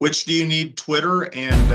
Which do you need, Twitter and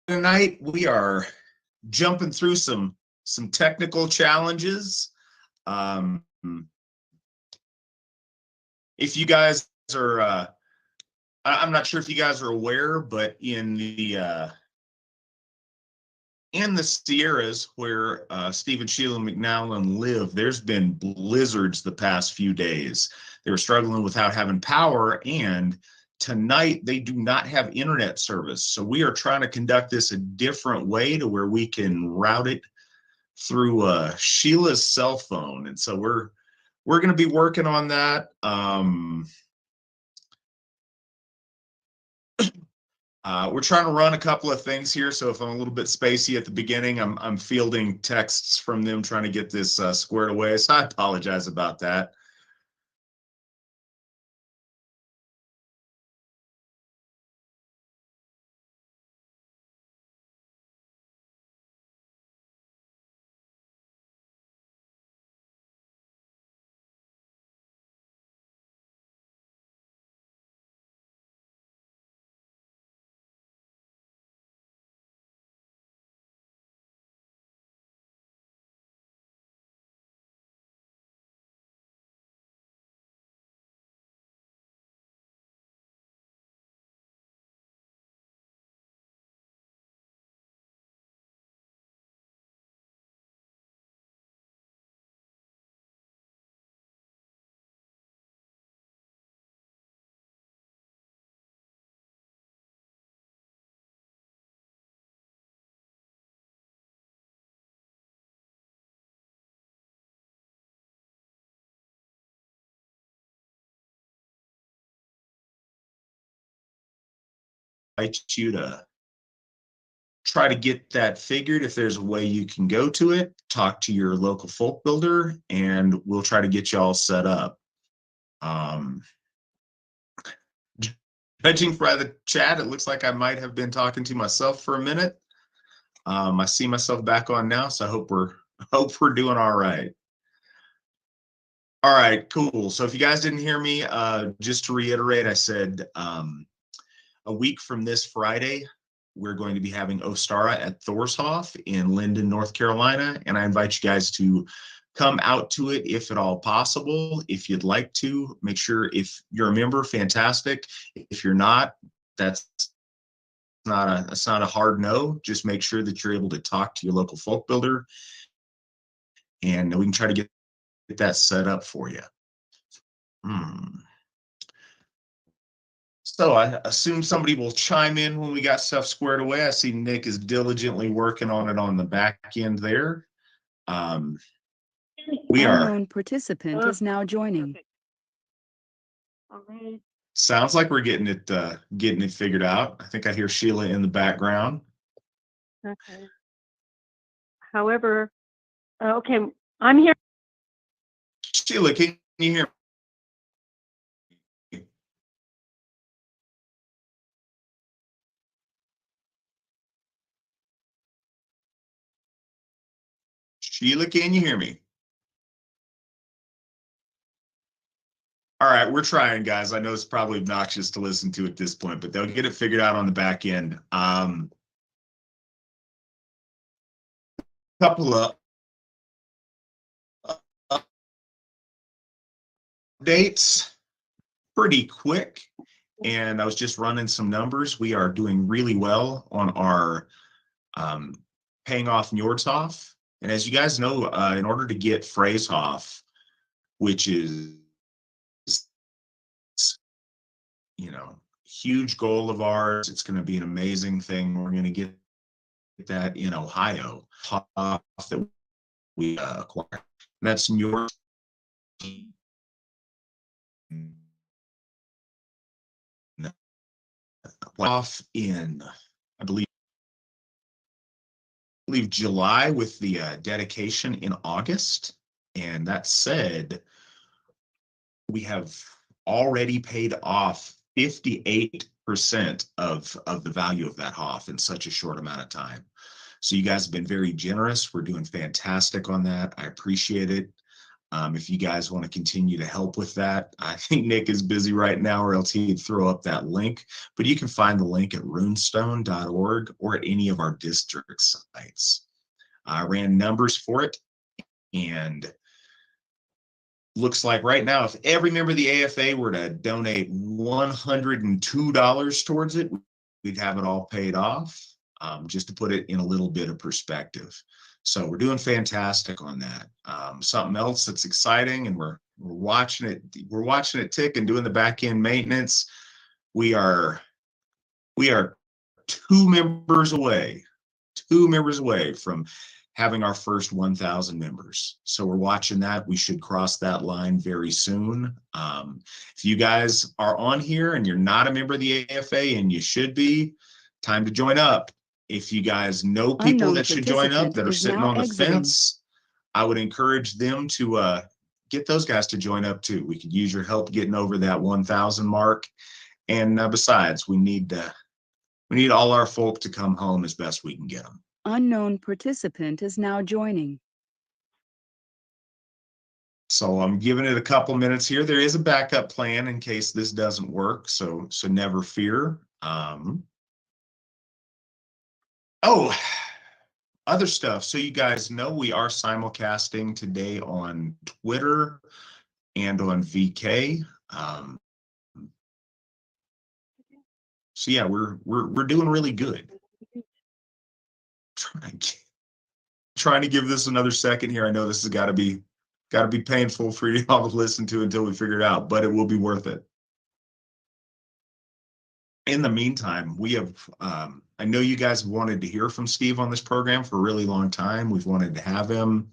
tonight we are jumping through some technical challenges. If you guys are, I'm not sure if you guys are aware, but in the Sierras where Steve and Sheila McNallen live, there's been blizzards the past few days. They were struggling without having power, and tonight they do not have internet service. So we are trying to conduct this a different way to where we can route it through Sheila's cell phone. And so we're going to be working on that. We're trying to run a couple of things here. So if I'm a little bit spacey at the beginning, I'm fielding texts from them trying to get this squared away. So I apologize about that. you to try to get that figured. If there's a way you can go to it, talk to your local folk builder, and we'll try to get you all set up. Judging by the chat, it looks like I might have been talking to myself for a minute. I see myself back on now, so I hope we're doing all right. All right, cool. So if you guys didn't hear me, just to reiterate, I said a week from this Friday, we're going to be having Ostara at Thorshoff in Linden, North Carolina, and I invite you guys to come out to it if at all possible. If you'd like to, make sure if you're a member, fantastic. If you're not, that's not a hard no. Just make sure that you're able to talk to your local folk builder, and we can try to get that set up for you. So I assume somebody will chime in when we got stuff squared away. I see Nick is diligently working on it on the back end there. We are. Unknown participant is now joining. All right. Sounds like we're getting it figured out. I think I hear Sheila in the background. Okay. However, okay, I'm here. Sheila, can you hear me? Sheila, can you hear me? All right, we're trying, guys. I know it's probably obnoxious to listen to at this point, but they'll get it figured out on the back end. Couple of updates, pretty quick. And I was just running some numbers. We are doing really well on our paying off Njordshof. And as you guys know, in order to get Freeshof, which is, huge goal of ours, it's going to be an amazing thing. We're going to get that in Ohio, that we acquired. And that's Njord off in, I believe July, with the dedication in August. And that said, we have already paid off 58% of the value of that Hof in such a short amount of time. So you guys have been very generous. We're doing fantastic on that. I appreciate it. If you guys want to continue to help with that, I think Nick is busy right now, or else he'd throw up that link. But you can find the link at runestone.org or at any of our district sites. I ran numbers for it, and looks like right now, if every member of the AFA were to donate $102 towards it, we'd have it all paid off, just to put it in a little bit of perspective. So we're doing fantastic on that. Something else that's exciting, and we're watching it tick and doing the back end maintenance. We are 2 members away from having our first 1,000 members. So we're watching that. We should cross that line very soon. If you guys are on here and you're not a member of the AFA, and you should be, time to join up. If you guys know people that should join up that are sitting on the fence, I would encourage them to get those guys to join up too. We could use your help getting over that 1,000 mark. And besides, we need all our folk to come home as best we can get them. Unknown participant is now joining. So I'm giving it a couple minutes here. There is a backup plan in case this doesn't work, so never fear. Other stuff. So you guys know we are simulcasting today on Twitter and on VK. So yeah, we're doing really good. Trying to give this another second here. I know this has got to be painful for you all to listen to until we figure it out, but it will be worth it. In the meantime, we have, I know you guys wanted to hear from Steve on this program for a really long time. We've wanted to have him,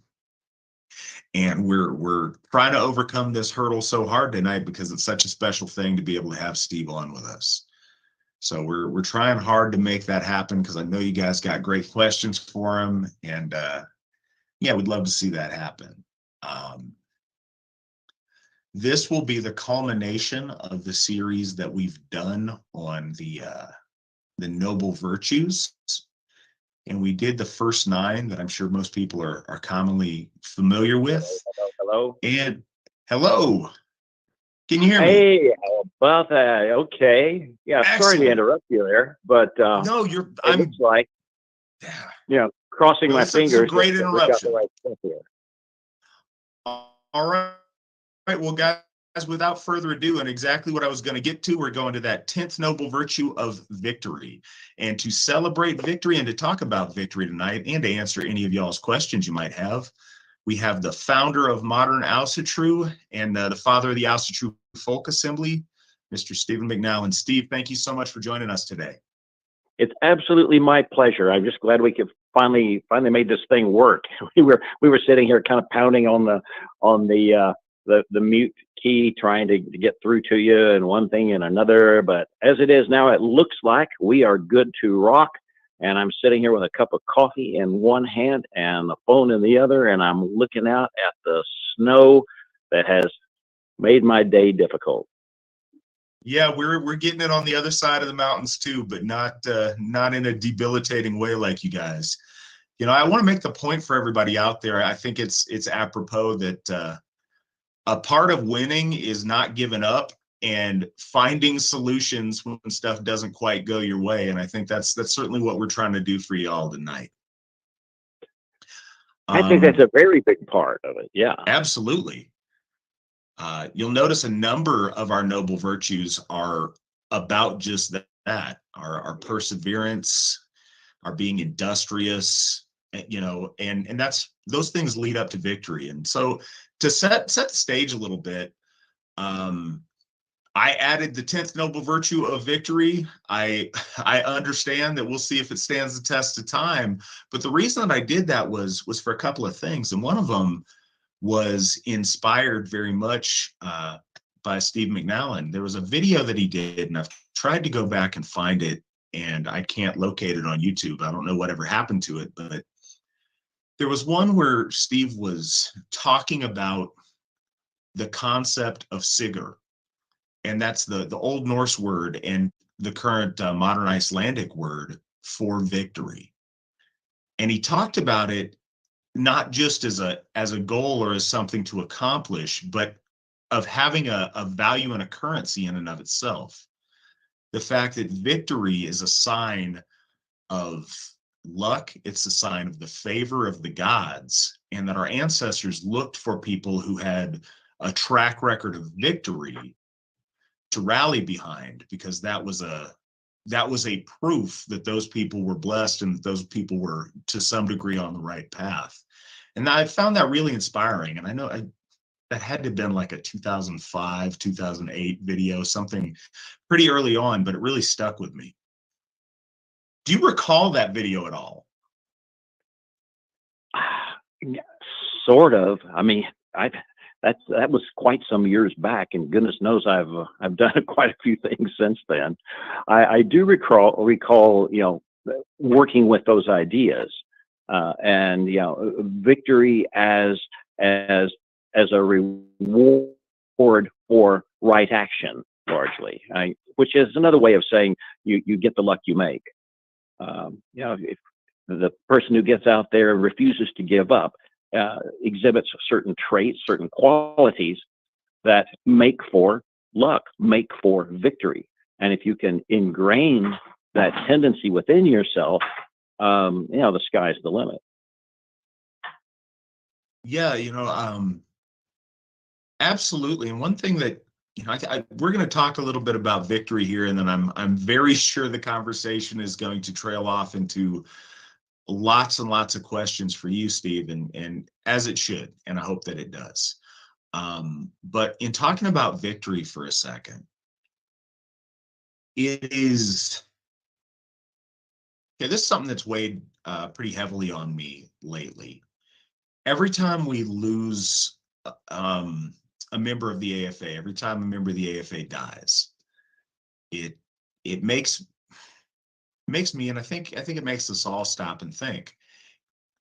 and we're trying to overcome this hurdle so hard tonight because it's such a special thing to be able to have Steve on with us. So we're trying hard to make that happen because I know you guys got great questions for him, and yeah, we'd love to see that happen. This will be the culmination of the series that we've done on the noble virtues. And we did the first 9 that I'm sure most people are commonly familiar with. Hello. And hello, can you hear me? Hey, how about that? Okay. Yeah, sorry Excellent. to interrupt you there, but No, it looks like, crossing Well, my this is a fingers great that we got the interruption. right stuff here. All right. Well, guys, without further ado, and exactly what I was going to get to, we're going to that 10th noble virtue of victory. And to celebrate victory and to talk about victory tonight and to answer any of y'all's questions you might have, we have the founder of modern Asatru and the father of the Asatru Folk Assembly, Mr. Stephen McNallen. Steve, thank you so much for joining us today. It's absolutely my pleasure. I'm just glad we could finally made this thing work. We were sitting here kind of pounding on the mute key, trying to get through to you, and one thing and another. But as it is now, it looks like we are good to rock. And I'm sitting here with a cup of coffee in one hand and the phone in the other, and I'm looking out at the snow that has made my day difficult. Yeah, we're getting it on the other side of the mountains too, but not in a debilitating way like you guys. You know, I want to make the point for everybody out there. I think it's apropos that a part of winning is not giving up and finding solutions when stuff doesn't quite go your way. And I think that's certainly what we're trying to do for y'all tonight. I think that's a very big part of it. Yeah, absolutely. You'll notice a number of our noble virtues are about just that, our perseverance, our being industrious, you know, and that's, those things lead up to victory. And so to set the stage a little bit, I added the 10th noble virtue of victory. I understand that we'll see if it stands the test of time, but the reason that I did that was for a couple of things, and one of them was inspired very much by Steve McNallen. There was a video that he did, and I've tried to go back and find it, and I can't locate it on YouTube. I don't know whatever happened to it, but there was one where Steve was talking about the concept of Sigur, and that's the Old Norse word and the current modern Icelandic word for victory. And he talked about it not just as a goal or as something to accomplish, but of having a value and a currency in and of itself. The fact that victory is a sign of luck, it's a sign of the favor of the gods, and that our ancestors looked for people who had a track record of victory to rally behind, because that was a proof that those people were blessed and that those people were to some degree on the right path. And I found that really inspiring. And I know that had to have been like a 2005, 2008 video, something pretty early on, but it really stuck with me. Do you recall that video at all? Sort of. I mean, that was quite some years back, and goodness knows I've done quite a few things since then. I do recall, you know, working with those ideas, and you know, victory as a reward for right action, largely, which is another way of saying you get the luck you make. You know, if the person who gets out there and refuses to give up exhibits certain traits, certain qualities that make for luck, make for victory. And if you can ingrain that tendency within yourself, you know, the sky's the limit. Yeah, you know, absolutely. And one thing that, you know, we're going to talk a little bit about victory here, and then I'm very sure the conversation is going to trail off into lots and lots of questions for you, Steve, and as it should, and I hope that it does. But in talking about victory for a second, it is, this is something that's weighed pretty heavily on me lately. Every time we lose a member of the AFA, every time a member of the AFA dies, it it makes me, and I think it makes us all stop and think.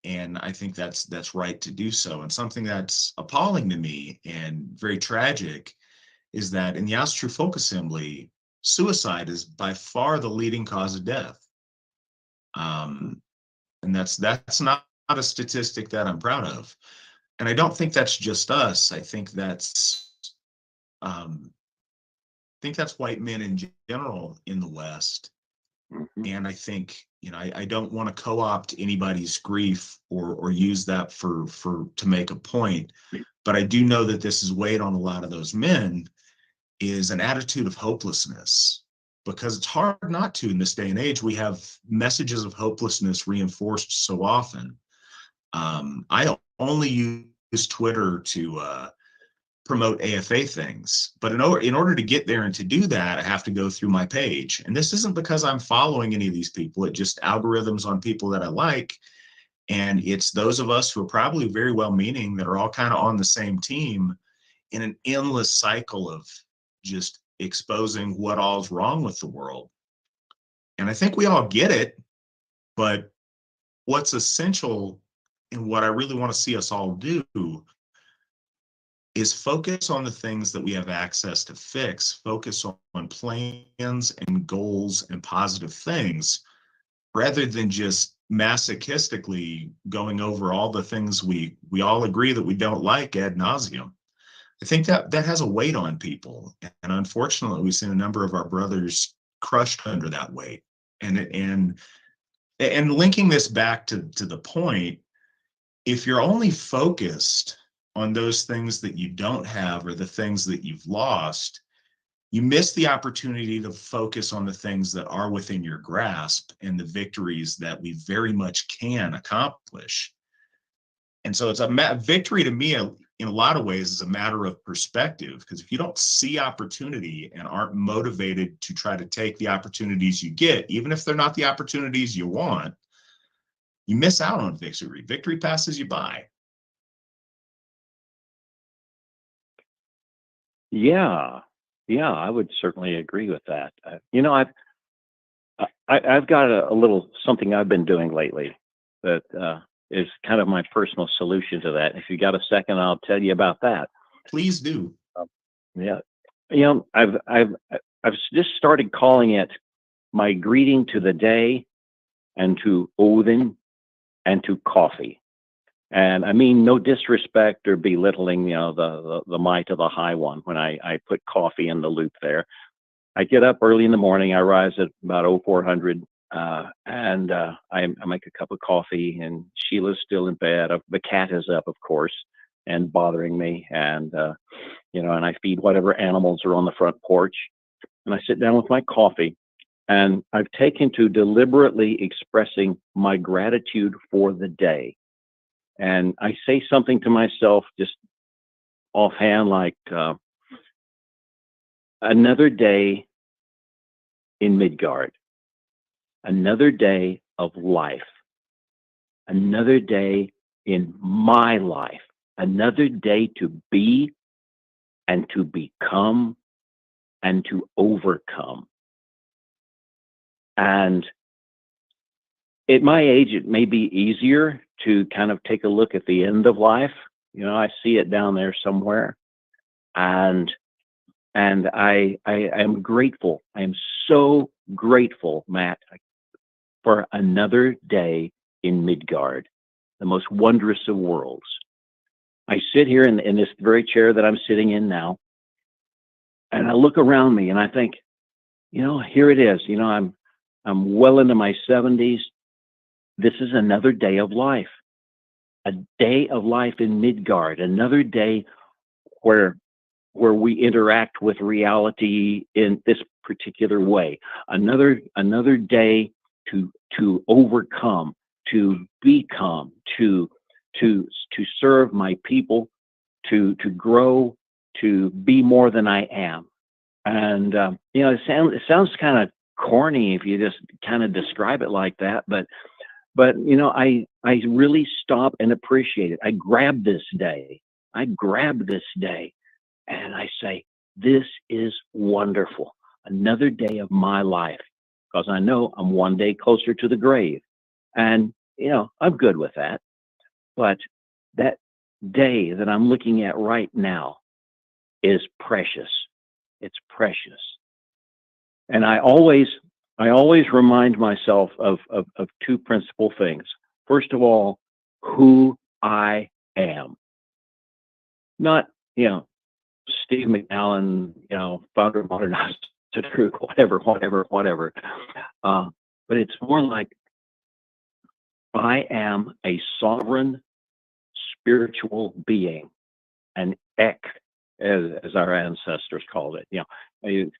And I think that's right to do so. And something that's appalling to me and very tragic is that in the Asatru Folk Assembly, suicide is by far the leading cause of death. And that's not a statistic that I'm proud of. And I don't think that's just us. I think that's white men in general in the West. And I think, I don't want to co-opt anybody's grief or use that to make a point, but I do know that this is weighed on a lot of those men, is an attitude of hopelessness, because it's hard not to in this day and age. We have messages of hopelessness reinforced so often. I only use Twitter to promote AFA things, but in order to get there and to do that, I have to go through my page. And this isn't because I'm following any of these people. It just algorithms on people that I like. And it's those of us who are probably very well-meaning that are all kind of on the same team in an endless cycle of just exposing what all's wrong with the world. And I think we all get it, but what's essential and what I really want to see us all do is focus on the things that we have access to fix, focus on plans and goals and positive things, rather than just masochistically going over all the things we all agree that we don't like ad nauseum. I think that has a weight on people. And unfortunately, we've seen a number of our brothers crushed under that weight. And linking this back to the point, if you're only focused on those things that you don't have or the things that you've lost, you miss the opportunity to focus on the things that are within your grasp and the victories that we very much can accomplish. And so it's a victory to me in a lot of ways is a matter of perspective, because if you don't see opportunity and aren't motivated to try to take the opportunities you get, even if they're not the opportunities you want, you miss out on victory. Victory passes you by. Yeah, I would certainly agree with that. I've got a little something I've been doing lately that is kind of my personal solution to that. If you got a second, I'll tell you about that. Please do. Yeah, I've just started calling it my greeting to the day, and to Odin, and to coffee. And I mean, no disrespect or belittling, the might of the high one when I put coffee in the loop there. I get up early in the morning. I rise at about 0400, and I make a cup of coffee, and Sheila's still in bed. The cat is up, of course, and bothering me. And, and I feed whatever animals are on the front porch. And I sit down with my coffee, and I've taken to deliberately expressing my gratitude for the day. And I say something to myself just offhand, like, another day in Midgard, another day of life, another day in my life, another day to be and to become and to overcome. And at my age, it may be easier to kind of take a look at the end of life. I see it down there somewhere. And I am grateful. I am so grateful, Matt, for another day in Midgard, the most wondrous of worlds. I sit here in this very chair that I'm sitting in now, and I look around me and I think, here it is. I'm well into my 70s. This is another day of life, a day of life in Midgard, another day where we interact with reality in this particular way, another day to overcome, to become, to serve my people, to grow, to be more than I am. And it sounds kind of corny if you just kind of describe it like that, but I really stop and appreciate it. I grab this day, and I say, this is wonderful. another day of my life, because I know I'm one day closer to the grave. And, I'm good with that. But that day that I'm looking at right now is precious. It's precious. And I always remind myself of two principal things. First of all, who I am. Not, Steve McNallen, founder of modern Asatru, whatever. But it's more like I am a sovereign spiritual being, an ek, as our ancestors called it.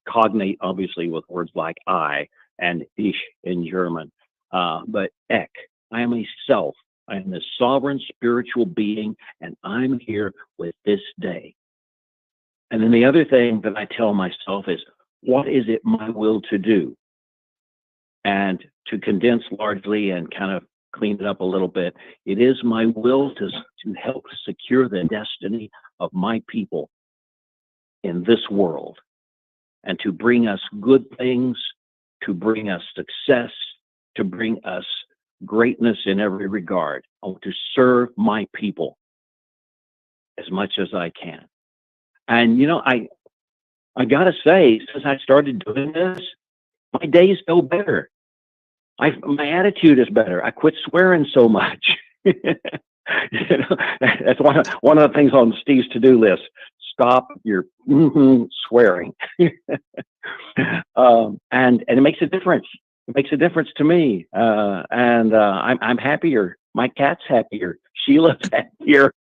Cognate, obviously, with words like I and ich in German, but ek. I am a self. I am a sovereign spiritual being, and I'm here with this day. And then the other thing that I tell myself is, what is it my will to do? And to condense largely and kind of clean it up a little bit, it is my will to help secure the destiny of my people in this world, and to bring us good things, to bring us success, to bring us greatness in every regard. I want to serve my people as much as I can. And, I got to say, since I started doing this, my days go better. My attitude is better. I quit swearing so much. That's one of the things on Steve's to-do list. Stop your swearing. And it makes a difference. It makes a difference to me. And I'm happier. My cat's happier. Sheila's happier.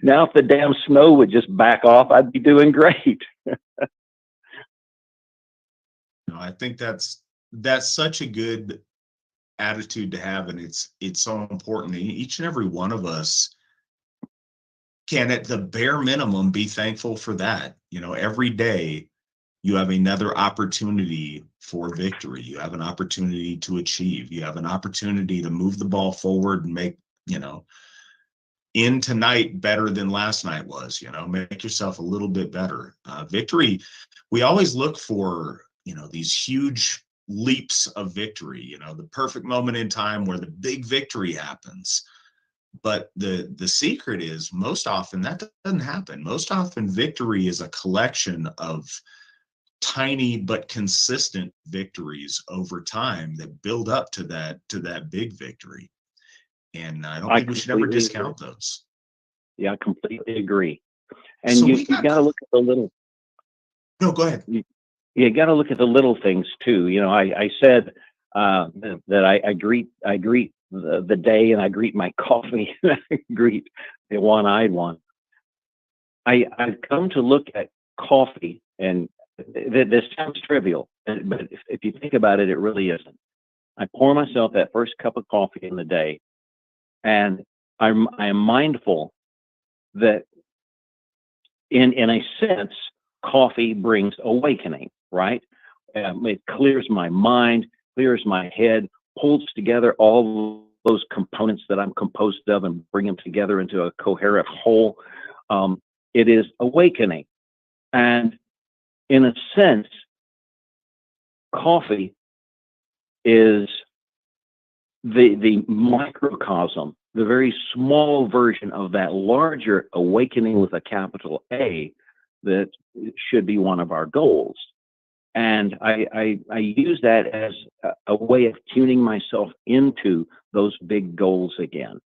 Now, if the damn snow would just back off, I'd be doing great. I think that's such a good attitude to have, and it's so important. Each and every one of us can, at the bare minimum, be thankful for that. Every day you have another opportunity for victory. You have an opportunity to achieve. You have an opportunity to move the ball forward and make, in tonight better than last night was. Make yourself a little bit better. Victory, we always look for, these huge leaps of victory, the perfect moment in time where the big victory happens. But the secret is, most often that doesn't happen. Most often victory is a collection of tiny but consistent victories over time that build up to that big victory. And I don't think we should ever discount those. Yeah, I completely agree. And So you got to look at the little. No, go ahead. You got to look at the little things too. I said that I greet the day, and I greet my coffee, and I greet the one-eyed one. I've come to look at coffee, and this sounds trivial, but if you think about it, it really isn't. I pour myself that first cup of coffee in the day, and I am mindful that in a sense, coffee brings awakening, right? It clears my mind, clears my head, pulls together all those components that I'm composed of and bring them together into a coherent whole. It is awakening. And in a sense, coffee is the microcosm, the very small version of that larger awakening with a capital A that should be one of our goals. And I use that as a way of tuning myself into those big goals again.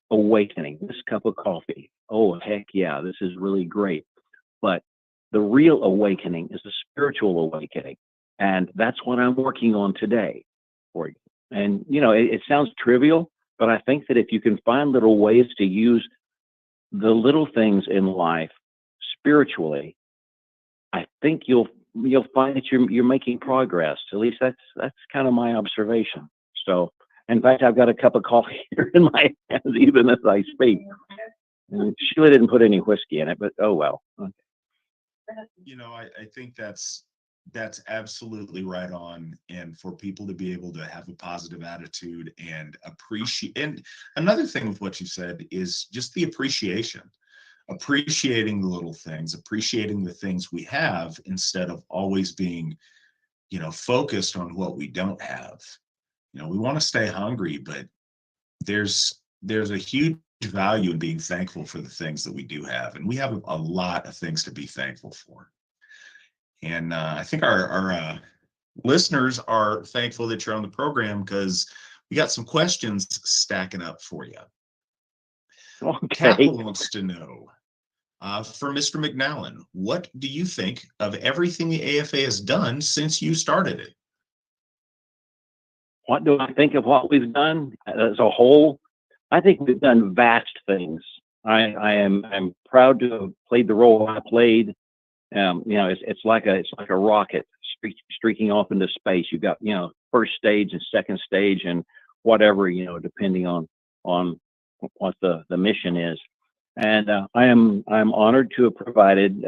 Awakening, this cup of coffee. Oh, heck yeah, this is really great. But the real awakening is the spiritual awakening. And that's what I'm working on today for you. And, it sounds trivial, but I think that if you can find little ways to use the little things in life spiritually, I think you'll find that you're making progress. At least that's kind of my observation. So, in fact, I've got a cup of coffee here in my hands even as I speak. And Sheila didn't put any whiskey in it, but oh well. Okay. I think that's absolutely right on. And for people to be able to have a positive attitude and appreciate. And another thing with what you said is just the appreciation. appreciating the little things, appreciating the things we have instead of always being, focused on what we don't have. We want to stay hungry, but there's a huge value in being thankful for the things that we do have, and we have a lot of things to be thankful for. And I think our listeners are thankful that you're on the program, because we got some questions stacking up for you. Okay. Kappa wants to know, for Mr. McNallen, what do you think of everything the AFA has done since you started it? What do I think of what we've done as a whole? I think we've done vast things. I'm proud to have played the role I played. It's like a rocket streaking off into space. You've got first stage and second stage and whatever, depending on what the mission is. And I'm honored to have provided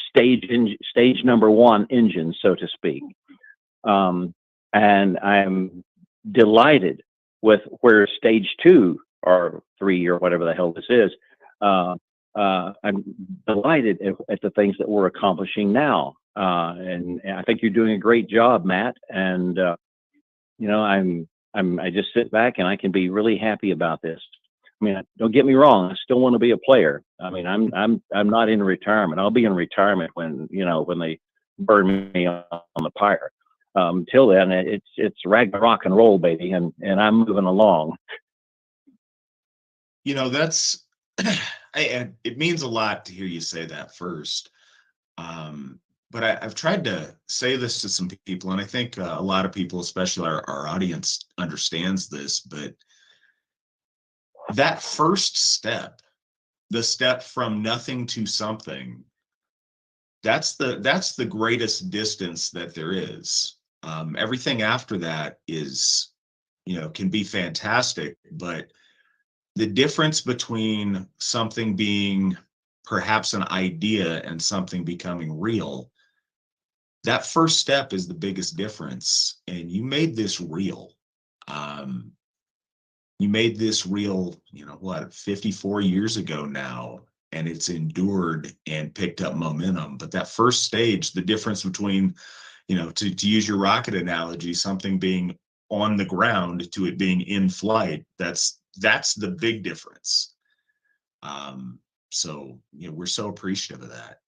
stage number one engine, so to speak. And I'm delighted with where stage 2 or 3 or whatever the hell this is. I'm delighted at the things that we're accomplishing now. And I think you're doing a great job, Matt. And I just sit back and I can be really happy about this. I mean, don't get me wrong, I still want to be a player. I mean, I'm not in retirement. I'll be in retirement when they burn me on the pyre. Till then, it's rock and roll, baby, and I'm moving along. That's it means a lot to hear you say that first. But I've tried to say this to some people, and I think a lot of people, especially our audience, understands this. But that first step, the step from nothing to something, that's the greatest distance that there is. Everything after that is, can be fantastic, but the difference between something being perhaps an idea and something becoming real, that first step is the biggest difference. And you made this real. You made this real, 54 years ago now, and it's endured and picked up momentum. But that first stage, the difference between, to use your rocket analogy, something being on the ground to it being in flight, that's the big difference. So we're so appreciative of that.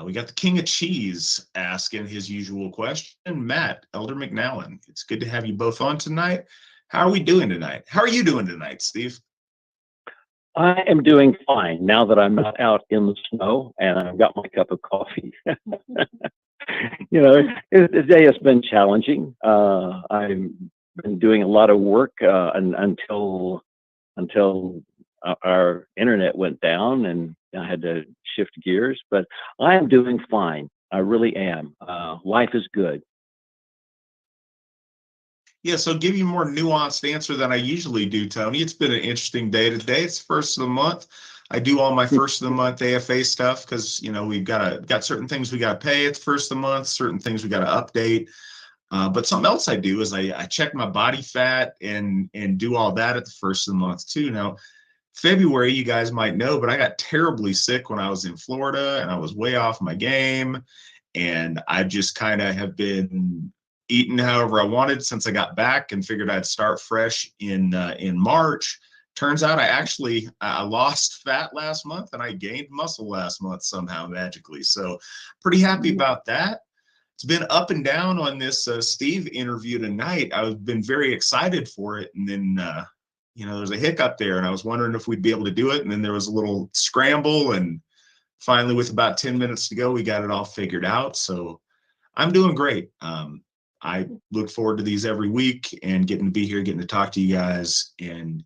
We got the King of Cheese asking his usual question. Matt, Elder McNallen, it's good to have you both on tonight. How are we doing tonight? How are you doing tonight, Steve? I am doing fine now that I'm not out in the snow and I've got my cup of coffee. The day has been challenging. I've been doing a lot of work until our internet went down and I had to shift gears, but I am doing fine. I really am. Life is good. Yeah, so give you a more nuanced answer than I usually do, Tony. It's been an interesting day today. It's first of the month. I do all my first of the month AFA stuff because we've got certain things we got to pay at the first of the month, certain things we got to update. But something else I do is I check my body fat and do all that at the first of the month too. Now, February, you guys might know, but I got terribly sick when I was in Florida and I was way off my game. And I just kind of have been eating however I wanted since I got back and figured I'd start fresh in March. Turns out I lost fat last month and I gained muscle last month somehow magically. So pretty happy about that. It's been up and down on this Steve interview tonight. I've been very excited for it. And then, there's a hiccup there and I was wondering if we'd be able to do it. And then there was a little scramble and finally with about 10 minutes to go, we got it all figured out. So I'm doing great. I look forward to these every week and getting to be here, getting to talk to you guys and,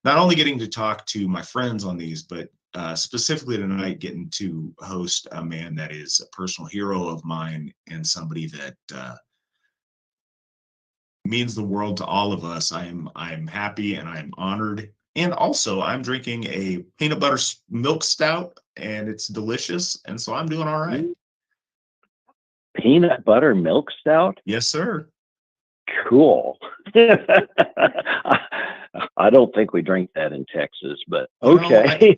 not only getting to talk to my friends on these, but specifically tonight, getting to host a man that is a personal hero of mine and somebody that means the world to all of us. I'm happy and I'm honored. And also I'm drinking a peanut butter milk stout and it's delicious. And so I'm doing all right. Peanut butter milk stout? Yes, sir. Cool. I don't think we drink that in Texas, but You know, okay.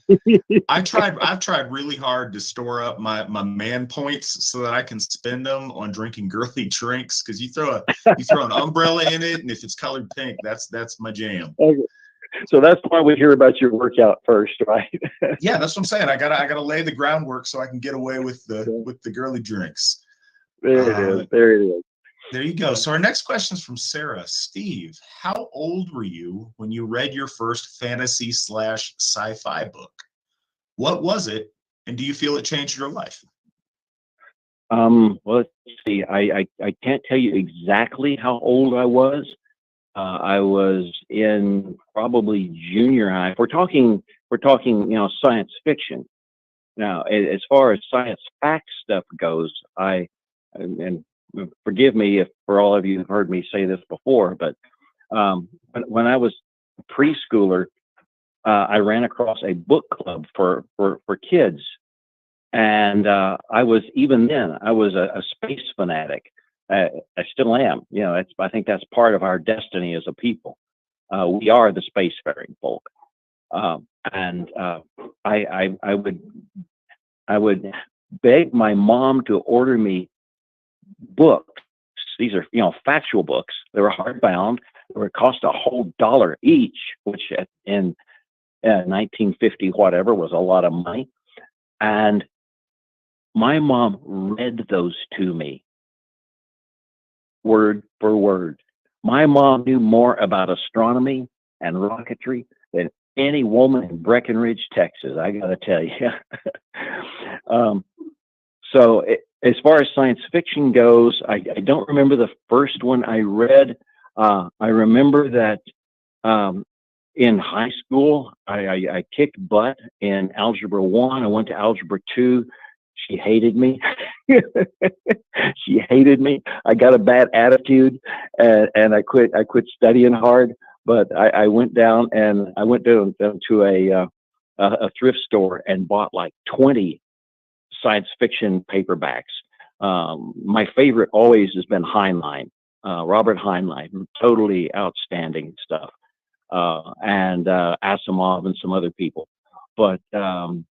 I've tried really hard to store up my man points so that I can spend them on drinking girly drinks, because you throw an umbrella in it, and if it's colored pink, that's my jam. Okay. So that's why we hear about your workout first, right? Yeah, that's what I'm saying. I gotta lay the groundwork so I can get away with the girly drinks. There it is. There it is. There you go. So our next question is from Sarah. Steve, how old were you when you read your first fantasy / sci-fi book? What was it, and do you feel it changed your life? Well, let's see. I can't tell you exactly how old I was. I was in probably junior high. We're talking, science fiction. Now, as far as science fact stuff goes, and forgive me if for all of you who've heard me say this before, but when I was a preschooler, I ran across a book club for kids. And I was a space fanatic. I still am. I think that's part of our destiny as a people. We are the spacefaring folk. And I would beg my mom to order me books. These are, factual books. They were hardbound. They would cost a whole $1 each, which in 1950 whatever was a lot of money. And my mom read those to me word for word. My mom knew more about astronomy and rocketry than any woman in Breckenridge, Texas. I got to tell you. As far as science fiction goes, I don't remember the first one I read. I remember that in high school, I kicked butt in Algebra 1. I went to Algebra 2. She hated me. She hated me. I got a bad attitude, and I quit studying hard. But I went down to a thrift store and bought like 20 science fiction paperbacks. My favorite always has been Heinlein, Robert Heinlein, totally outstanding stuff, and Asimov and some other people. But I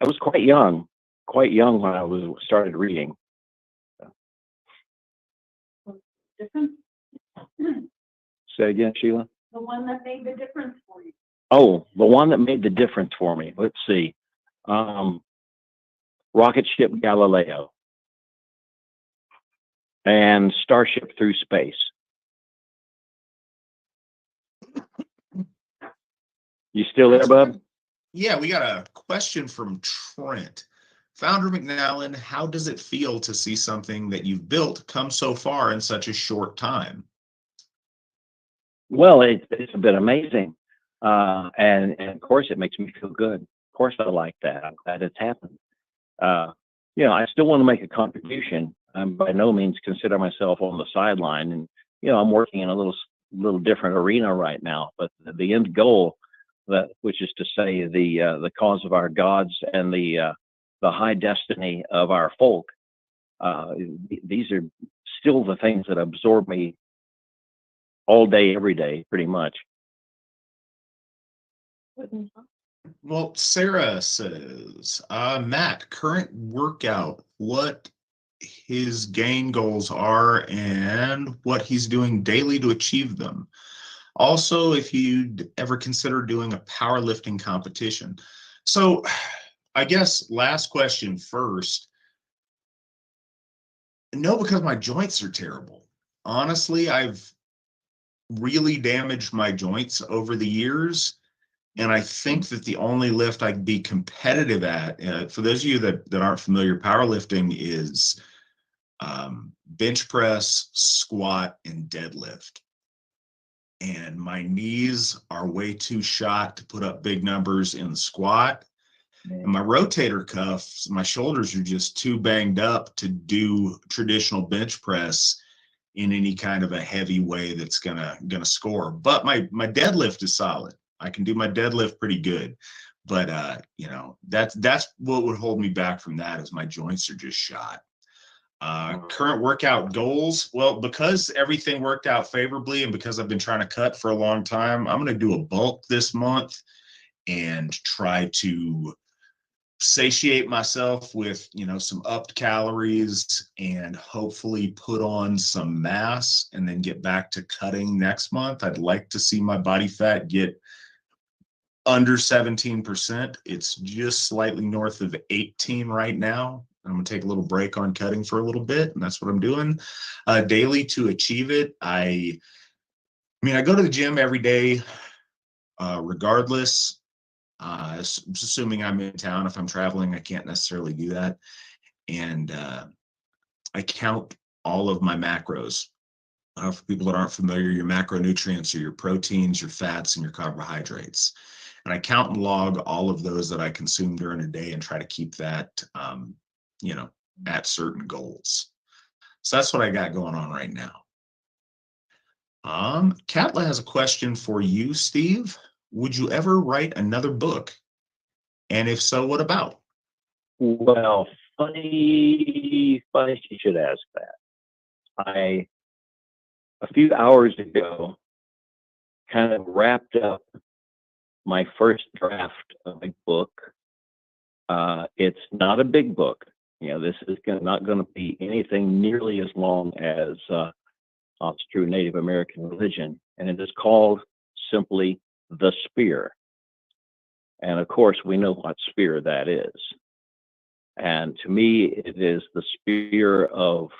was quite young when I started reading. Difference? Say again, Sheila? The one that made the difference for you. Oh, the one that made the difference for me. Let's see. Rocket Ship Galileo and Starship Through Space. You still there, bub? Yeah, we got a question from Trent. Founder McNallen, how does it feel to see something that you've built come so far in such a short time? Well, it's a bit amazing. And of course, it makes me feel good. Of course, I like that. I'm glad it's happened. I still want to make a contribution. I'm by no means consider myself on the sideline. And, I'm working in a little different arena right now. But the end goal, which is to say the cause of our gods and the high destiny of our folk, these are still the things that absorb me all day, every day, pretty much. Well, Sarah says, Matt, current workout, what his gain goals are and what he's doing daily to achieve them. Also, if you'd ever consider doing a powerlifting competition. So I guess last question first. No, because my joints are terrible. Honestly, I've really damaged my joints over the years. And I think that the only lift I can be competitive at, for those of you that aren't familiar, powerlifting is bench press, squat, and deadlift. And my knees are way too shot to put up big numbers in the squat. And my rotator cuffs, my shoulders are just too banged up to do traditional bench press in any kind of a heavy way that's gonna score. But my deadlift is solid. I can do my deadlift pretty good. But that's what would hold me back from that is my joints are just shot. Current workout goals. Well, because everything worked out favorably and because I've been trying to cut for a long time, I'm going to do a bulk this month and try to satiate myself with, some upped calories and hopefully put on some mass and then get back to cutting next month. I'd like to see my body fat get under 17%. It's just slightly north of 18 right now. I'm going to take a little break on cutting for a little bit, and that's what I'm doing daily to achieve it. I go to the gym every day, regardless. Assuming I'm in town. If I'm traveling, I can't necessarily do that. And I count all of my macros. For people that aren't familiar, your macronutrients are your proteins, your fats, and your carbohydrates. And I count and log all of those that I consume during a day and try to keep that, at certain goals. So that's what I got going on right now. Katla has a question for you, Steve. Would you ever write another book? And if so, what about? Well, funny you should ask that. A few hours ago, kind of wrapped up my first draft of a book. It's not a big book. This is not going to be anything nearly as long as Asatru Native American religion, and it is called simply The Spear. And of course, we know what spear that is. And to me, it is the spear of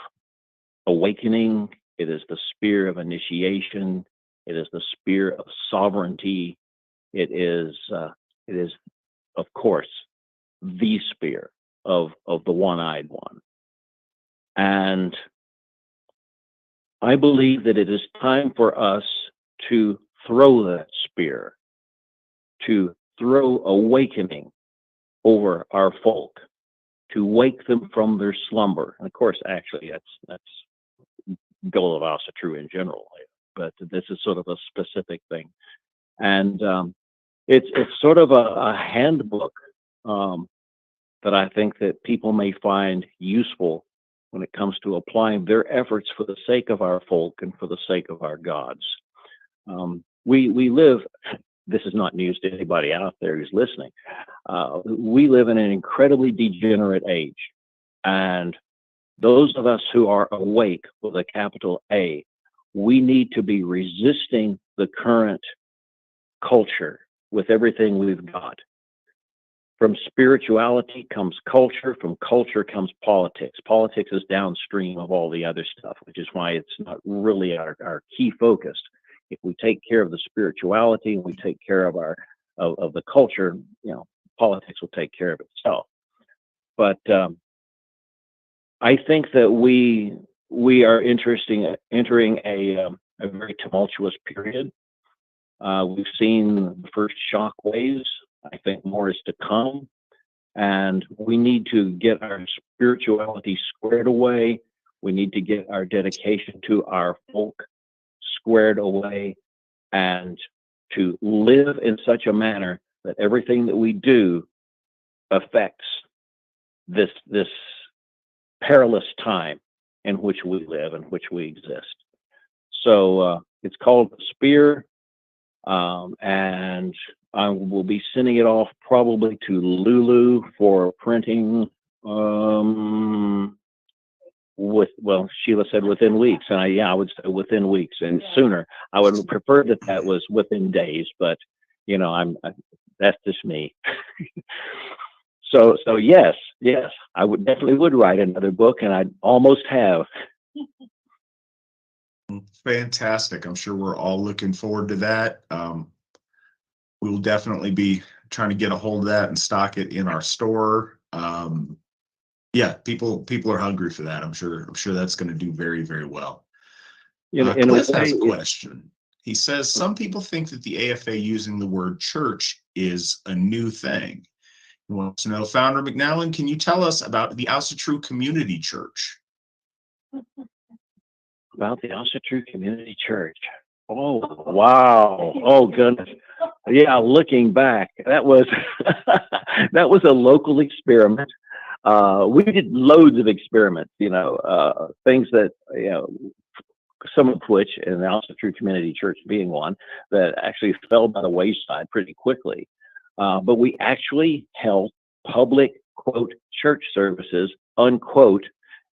awakening. It is the spear of initiation. It is the spear of sovereignty. It is, of course, the spear of the one-eyed one. And I believe that it is time for us to throw that spear, to throw awakening over our folk, to wake them from their slumber. And of course, actually, that's goal of Asatru in general, but this is sort of a specific thing. And it's sort of a handbook that I think that people may find useful when it comes to applying their efforts for the sake of our folk and for the sake of our gods. We live, this is not news to anybody out there who's listening, we live in an incredibly degenerate age. And those of us who are awake with a capital A, we need to be resisting the current culture with everything we've got. From spirituality comes culture, from culture comes politics. Politics is downstream of all the other stuff, which is why it's not really our key focus. If we take care of the spirituality and we take care of of the culture, politics will take care of itself. But I think that we are entering a very tumultuous period. We've seen the first shock waves. I think more is to come, and we need to get our spirituality squared away. We need to get our dedication to our folk squared away, and to live in such a manner that everything that we do affects this perilous time in which we live, in which we exist. So it's called The Spear, and I will be sending it off probably to Lulu for printing Sheila said within weeks, and I would say within weeks and sooner. I would prefer that was within days, but that's just me. So yes, I definitely would write another book, and I almost have. Fantastic. I'm sure we're all looking forward to that. We will definitely be trying to get a hold of that and stock it in our store. People are hungry for that. I'm sure that's going to do very, very well. Cliff has a question. He says, some people think that the AFA using the word church is a new thing. He wants to know, Founder McNallen, can you tell us about the Asatru Community Church? About the Asatru Community Church. Oh, wow. Oh, goodness. Yeah, looking back, that was that was a local experiment. We did loads of experiments, things that, some of which, and the Asatru Community Church being one, that actually fell by the wayside pretty quickly. But we actually held public, quote, church services, unquote,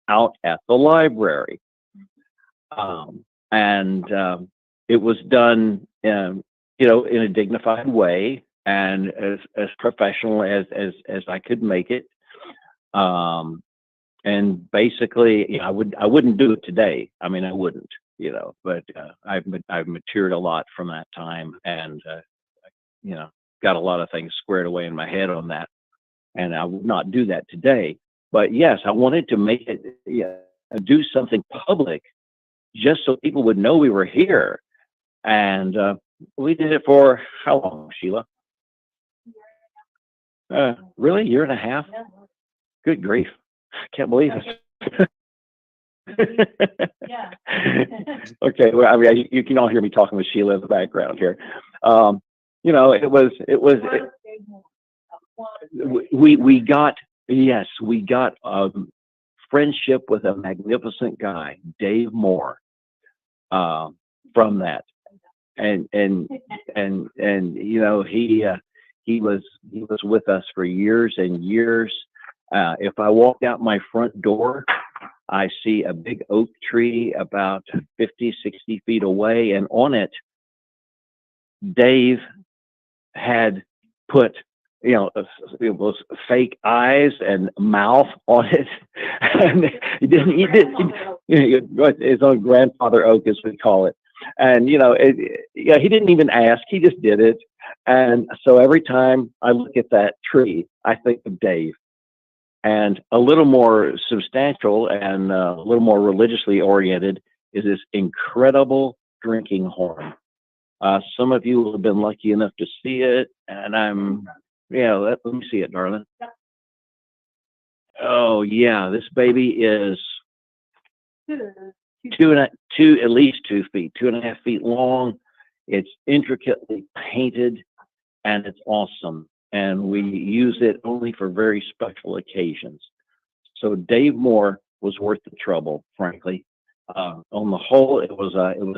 out at the library. And it was done, in a dignified way and as professional as I could make it. And basically, I wouldn't do it today. I mean, I wouldn't, but I've matured a lot from that time, and got a lot of things squared away in my head on that. And I would not do that today. But yes, I wanted to make it, do something public, just so people would know we were here. And we did it for how long, Sheila? Really, year and a half? Good grief. I can't believe it. Yeah. Okay, well, I mean, you can all hear me talking with Sheila in the background here. We got friendship with a magnificent guy, Dave Moore, from that. And he was with us for years and years. If I walk out my front door, I see a big oak tree about 50, 60 feet away, and on it, Dave had put, it was fake eyes and mouth on it. And he didn't, his own grandfather oak, as we call it. And, he didn't even ask, he just did it. And so every time I look at that tree, I think of Dave. And a little more substantial and a little more religiously oriented is this incredible drinking horn. Some of you will have been lucky enough to see it, and let me see it, darling. Oh yeah, this baby is at least 2 feet, 2.5 feet long. It's intricately painted, and it's awesome. And we use it only for very special occasions. So Dave Moore was worth the trouble, frankly. On the whole, it was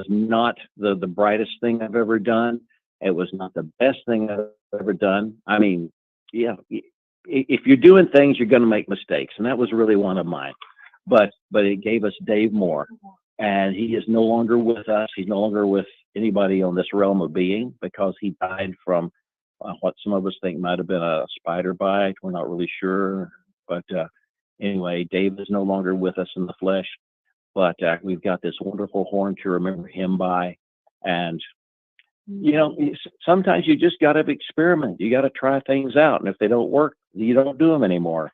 not the brightest thing I've ever done. It was not the best thing I've ever done. I mean, if you're doing things, you're going to make mistakes, and that was really one of mine. But it gave us Dave Moore, and he is no longer with us. He's no longer with anybody on this realm of being, because he died from what some of us think might have been a spider bite. We're not really sure. But anyway, Dave is no longer with us in the flesh. But we've got this wonderful horn to remember him by. And, sometimes you just got to experiment. You got to try things out. And if they don't work, you don't do them anymore.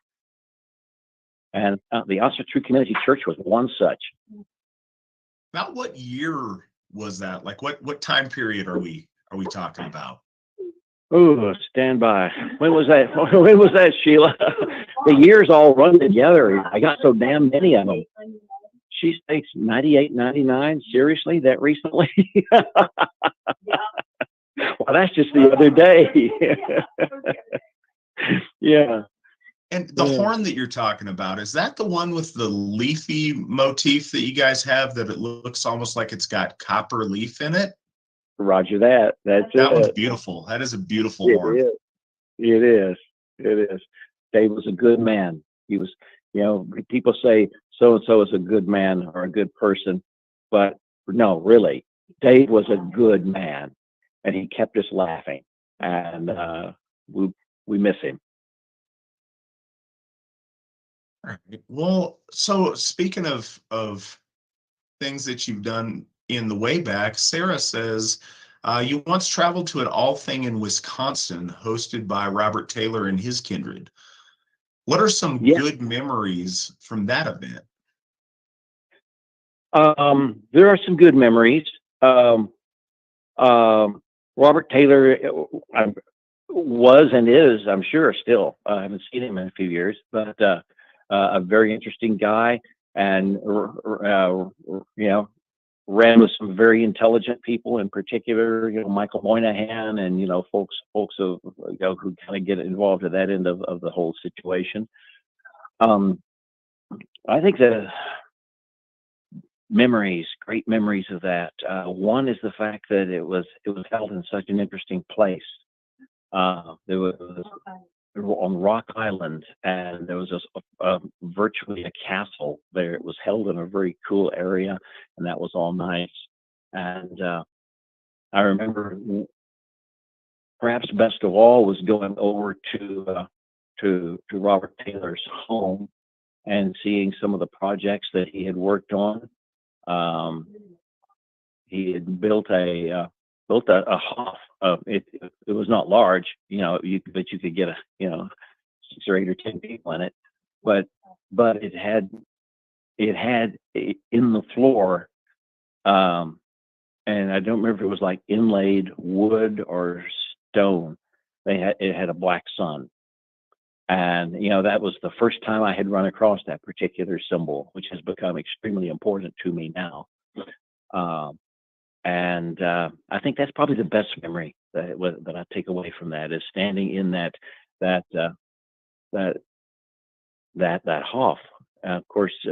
And the Asatru Community Church was one such. About what year was that? Like what time period are we talking about? Oh, stand by. When was that? When was that, Sheila? The years all run together. I got so damn many of them. She states 98, 99. Seriously, that recently? Well, that's just the other day. Yeah. And the horn that you're talking about, is that the one with the leafy motif that you guys have, that it looks almost like it's got copper leaf in it? Roger that. That one's beautiful. That is a beautiful horn. It is. Dave was a good man. He was, people say so-and-so is a good man or a good person, but no, really, Dave was a good man, and he kept us laughing, and we miss him. All right. Well, so speaking of things that you've done in the way back, Sarah says you once traveled to an all thing in Wisconsin hosted by Robert Taylor and his kindred. What are some good memories from that event? There are some good memories. Robert Taylor was and is, I'm sure, still. I haven't seen him in a few years, but a very interesting guy, and ran with some very intelligent people, in particular, Michael Moynihan, and folks of who kind of get involved at that end of the whole situation. Um, I think the great memories of that. One is the fact that it was held in such an interesting place. There was on Rock Island, and there was virtually a castle there. It was held in a very cool area, and that was all nice. And I remember, perhaps best of all, was going over to Robert Taylor's home and seeing some of the projects that he had worked on. He had built a hof. It was not large, but you could get 6 or 8 or 10 people in it. But it had in the floor, and I don't remember if it was like inlaid wood or stone. It had a black sun. And, that was the first time I had run across that particular symbol, which has become extremely important to me now. And I think that's probably the best memory that I take away from that, is standing in that hof. Of course,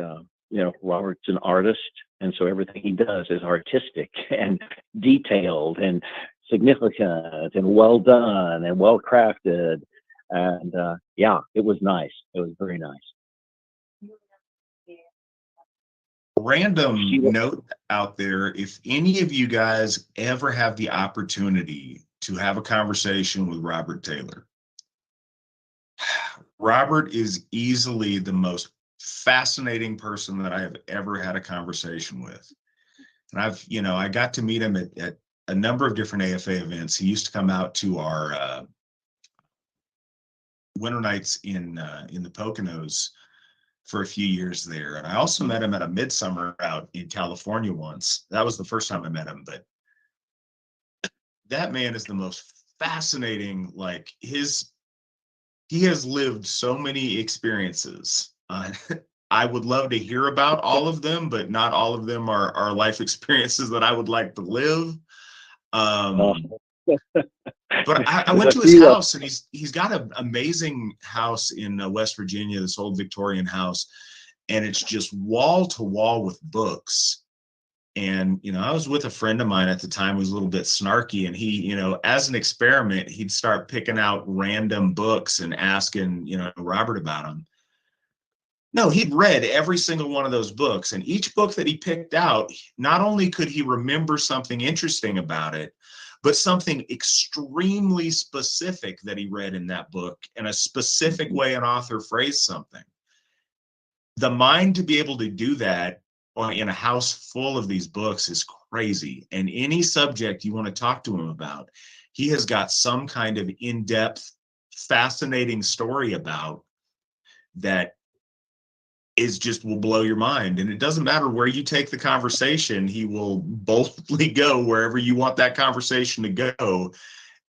Robert's an artist, and so everything he does is artistic and detailed and significant and well done and well crafted. And it was nice. It was very nice. Random note out there, if any of you guys ever have the opportunity to have a conversation with Robert Taylor, Robert is easily the most fascinating person that I have ever had a conversation with. And I got to meet him at a number of different AFA events. He used to come out to our winter nights in the Poconos for a few years there. And I also met him at a midsummer out in California once. That was the first time I met him, but that man is the most fascinating. Like, he has lived so many experiences. I would love to hear about all of them, but not all of them are life experiences that I would like to live. But I went to his house, and he's got an amazing house in West Virginia, this old Victorian house, and it's just wall to wall with books. And I was with a friend of mine at the time who was a little bit snarky, and he, as an experiment, he'd start picking out random books and asking, Robert about them. No, he'd read every single one of those books, and each book that he picked out, not only could he remember something interesting about it, but something extremely specific that he read in that book, and a specific way an author phrased something. The mind to be able to do that in a house full of these books is crazy. And any subject you want to talk to him about, he has got some kind of in-depth, fascinating story about that will blow your mind. And it doesn't matter where you take the conversation, he will boldly go wherever you want that conversation to go,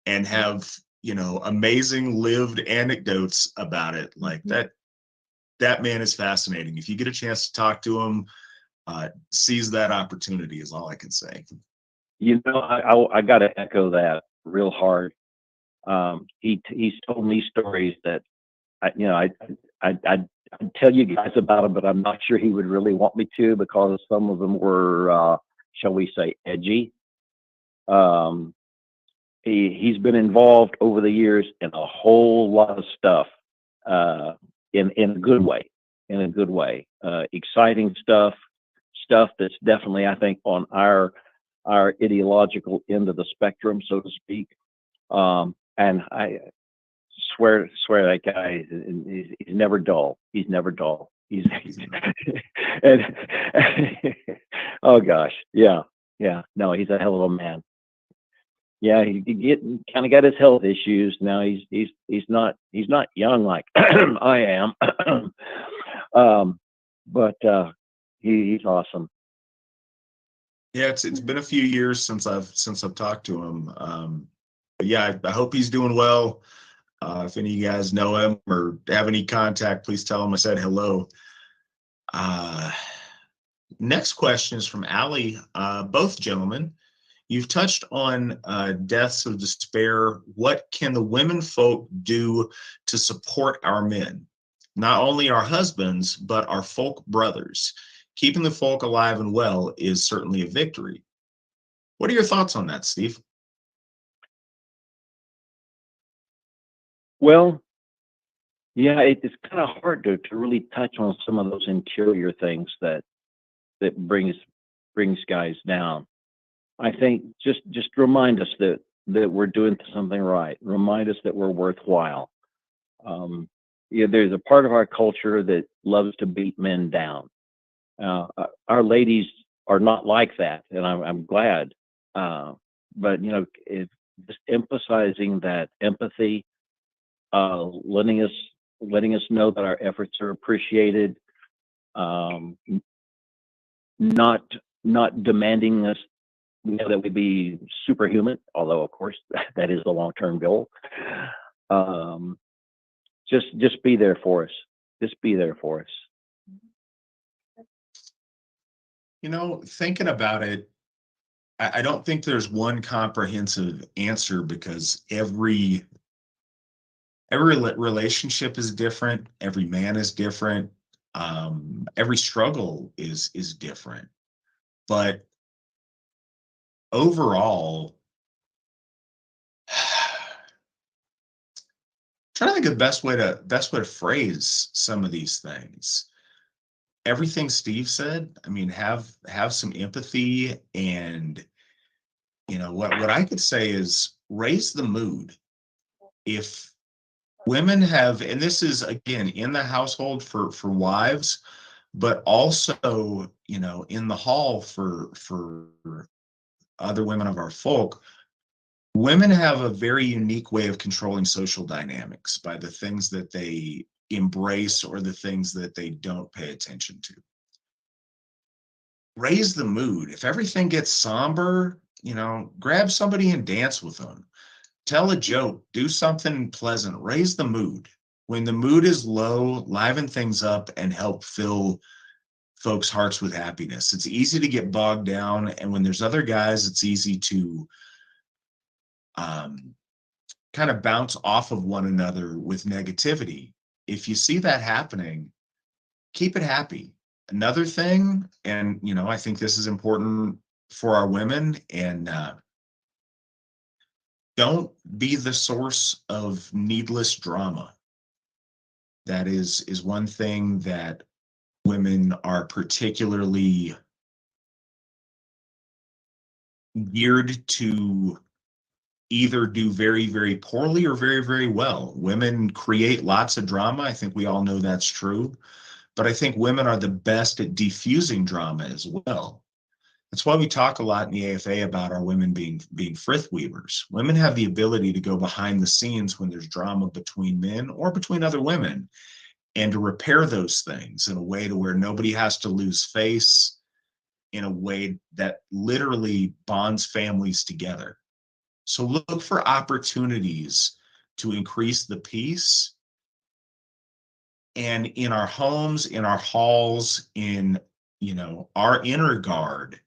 and have, amazing lived anecdotes about it. Like that man is fascinating. If you get a chance to talk to him, seize that opportunity is all I can say. I got to echo that real hard. He's told me stories that I'd tell you guys about him, but I'm not sure he would really want me to, because some of them were, shall we say, edgy. He's been involved over the years in a whole lot of stuff, in a good way, exciting stuff that's definitely, I think, on our ideological end of the spectrum, so to speak. And I swear that guy, he's never dull. He's never dull. And oh gosh, yeah. No, he's a hell of a man. Yeah, he kind of got his health issues now. He's not young like I am, but he's awesome. Yeah, it's been a few years since I've talked to him. But yeah, I hope he's doing well. If any of you guys know him or have any contact, please tell him I said hello. Next question is from Allie. Both gentlemen, you've touched on deaths of despair. What can the women folk do to support our men? not only our husbands, but our folk brothers. Keeping the folk alive and well is certainly a victory. What are your thoughts on that, Steve? Well, yeah, it's kind of hard to really touch on some of those interior things that brings guys down. I think just remind us that we're doing something right. Remind us that we're worthwhile. Yeah, there's a part of our culture that loves to beat men down. Our ladies are not like that, and I'm glad. But just emphasizing that empathy, letting us know that our efforts are appreciated, not demanding us that we be superhuman, although of course that is the long-term goal. Just be there for us. Just be there for us. Thinking about it, I don't think there's one comprehensive answer, because every relationship is different. Every man is different. Every struggle is different. But overall, trying to think of the best way to phrase some of these things. Everything Steve said, I mean, have some empathy, and what I could say is raise the mood. If women have, and this is again in the household for wives, but also in the hall for other women of our folk, women have a very unique way of controlling social dynamics by the things that they embrace or the things that they don't pay attention to. Raise the mood. If everything gets somber, grab somebody and dance with them. Tell a joke, do something pleasant, raise the mood. When the mood is low, liven things up and help fill folks' hearts with happiness. It's easy to get bogged down, and when there's other guys, it's easy to kind of bounce off of one another with negativity. If you see that happening, keep it happy. Another thing, and I think this is important for our women, and don't be the source of needless drama. That is one thing that women are particularly geared to either do very, very poorly or very, very well. Women create lots of drama. I think we all know that's true. But I think women are the best at diffusing drama as well. That's why we talk a lot in the AFA about our women being frith weavers. Women have the ability to go behind the scenes when there's drama between men or between other women, and to repair those things in a way to where nobody has to lose face, in a way that literally bonds families together. So look for opportunities to increase the peace, and in our homes, in our halls, in our inner guard.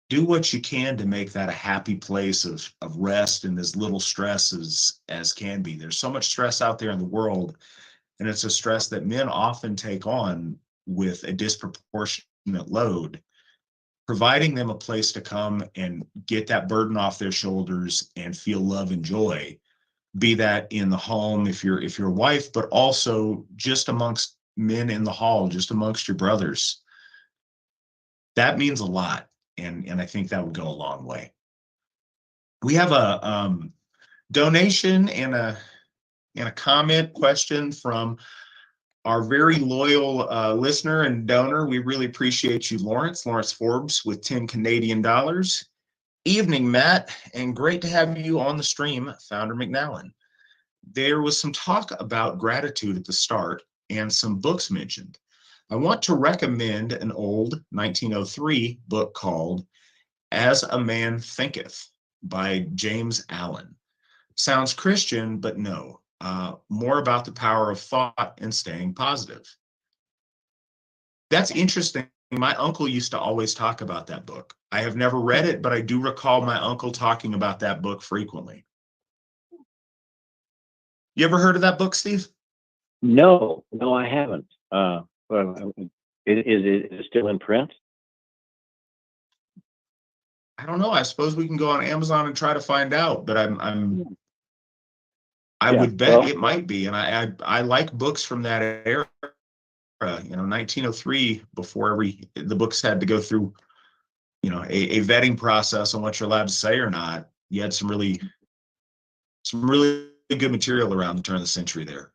Do what you can to make that a happy place of rest and as little stress as can be. There's so much stress out there in the world, and it's a stress that men often take on with a disproportionate load. Providing them a place to come and get that burden off their shoulders and feel love and joy, be that in the home if you're a wife, but also just amongst men in the hall, just amongst your brothers. That means a lot, and I think that would go a long way. We have a donation and a comment question from our very loyal listener and donor. We really appreciate you, Lawrence Forbes, with 10 Canadian dollars. Evening, Matt, and great to have you on the stream, Founder McNallen. There was some talk about gratitude at the start and some books mentioned. I want to recommend an old 1903 book called As a Man Thinketh by James Allen. Sounds Christian, but no. More about the power of thought and staying positive. That's interesting. My uncle used to always talk about that book. I have never read it, but I do recall my uncle talking about that book frequently. You ever heard of that book, Steve? No, I haven't. Well, is it still in print? I don't know. I suppose we can go on Amazon and try to find out, but I Yeah. would bet Well, it might be. And I like books from that era, 1903, before the books had to go through, a vetting process on what you're allowed to say or not. You had some really good material around the turn of the century there.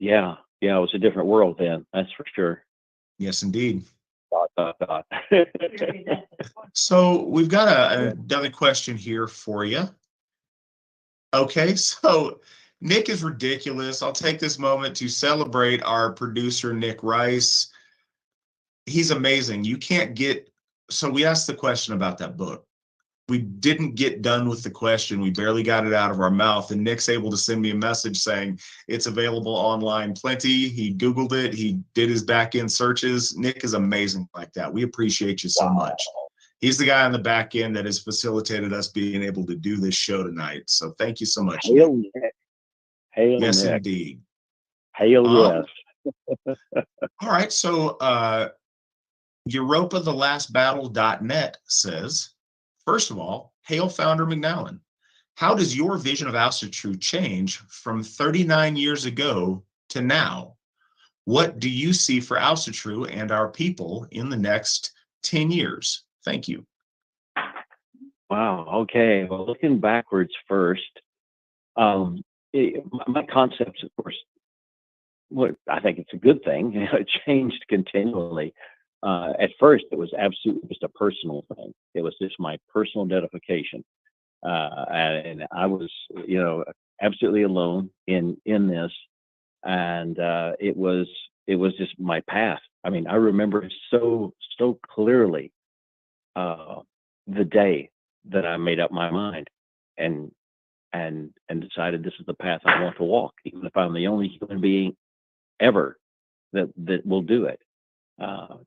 yeah, it was a different world then. That's for sure. Yes, indeed. Dot, dot, dot. Maybe that's the point. So we've got another question here for you. Okay, so Nick is ridiculous. I'll take this moment to celebrate our producer, Nick Rice. He's amazing. So we asked the question about that book. We didn't get done with the question. We barely got it out of our mouth. And Nick's able to send me a message saying it's available online plenty. He Googled it. He did his back end searches. Nick is amazing like that. We appreciate you so much. He's the guy on the back end that has facilitated us being able to do this show tonight. So thank you so much. Hail Nick. Hail Yes, Nick. indeed. Hail Um, yes. All right. So EuropaTheLastBattle.net says, first of all, hail Founder McNallen. How does your vision of Asatru change from 39 years ago to now? What do you see for Asatru and our people in the next 10 years? Thank you. Wow. Okay. Well, looking backwards first, my concepts, of course, what I think it's a good thing. It changed continually. At first, it was absolutely just a personal thing. It was just my personal identification, and I was, absolutely alone in this, and it was just my path. I mean, I remember so clearly the day that I made up my mind and decided this is the path I want to walk, even if I'm the only human being ever that will do it.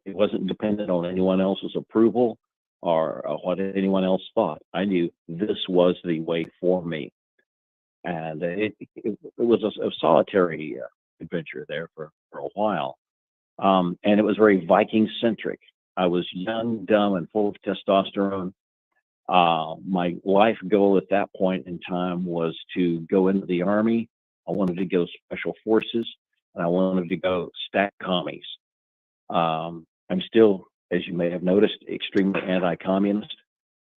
It wasn't dependent on anyone else's approval or what anyone else thought. I knew this was the way for me, and it was a solitary adventure there for a while, and it was very Viking centric. I was young, dumb, and full of testosterone. My life goal at that point in time was to go into the Army. I wanted to go Special Forces, and I wanted to go stack commies. I'm still, as you may have noticed, extremely anti-communist.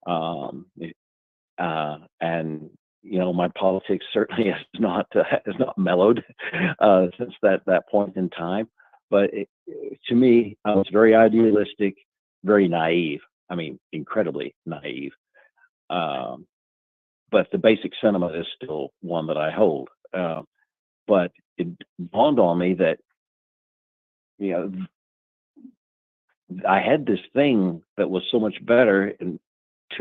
Um, and my politics certainly has not mellowed since that point in time. But to me, I was very idealistic, very naive. I mean, incredibly naive. But the basic sentiment is still one that I hold. But it dawned on me that I had this thing that was so much better to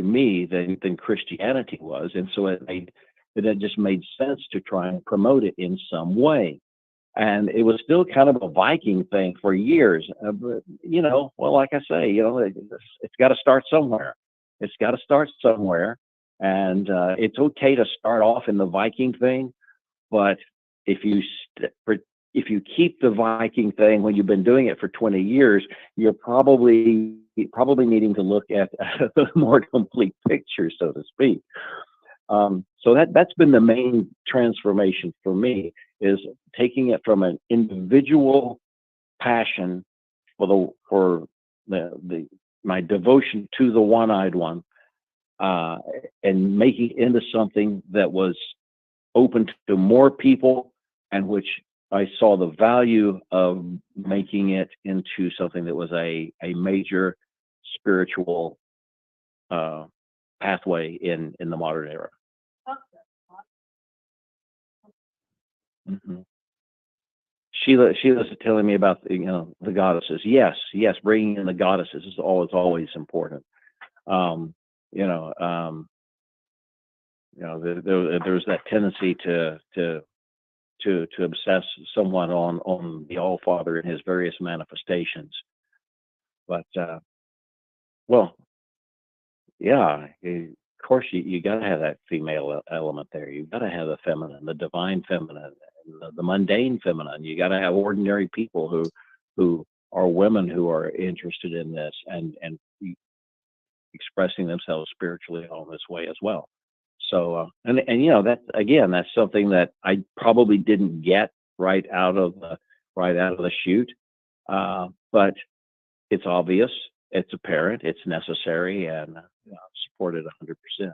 me than Christianity was, and so it just made sense to try and promote it in some way. And it was still kind of a Viking thing for years, but well, like I say, it's got to start somewhere. It's got to start somewhere, and it's okay to start off in the Viking thing, but if you keep the Viking thing when you've been doing it for 20 years, you're probably needing to look at a more complete picture, so to speak. So that's been the main transformation for me, is taking it from an individual passion for my devotion to the one-eyed one, and making it into something that was open to more people, and which I saw the value of making it into something that was a major spiritual pathway in the modern era. Mm-hmm. Sheila's telling me about the goddesses. Yes, bringing in the goddesses is always important. There's that tendency to obsess somewhat on the All Father and his various manifestations, but well, yeah, of course you got to have that female element there. You got to have the feminine, the divine feminine, the mundane feminine. You got to have ordinary people who are women who are interested in this and expressing themselves spiritually all this way as well. So and you know, that's something that I probably didn't get right out of the chute, but it's obvious, it's apparent, it's necessary, and supported 100%.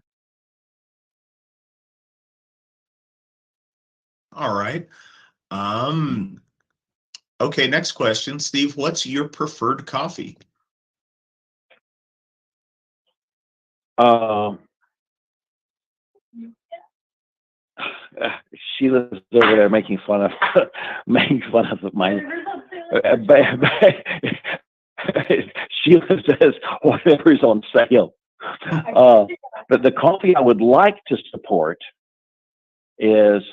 All right. Okay, next question, Steve. What's your preferred coffee? Sheila's over there making fun of my. Sheila says whatever's on sale. But the coffee I would like to support is,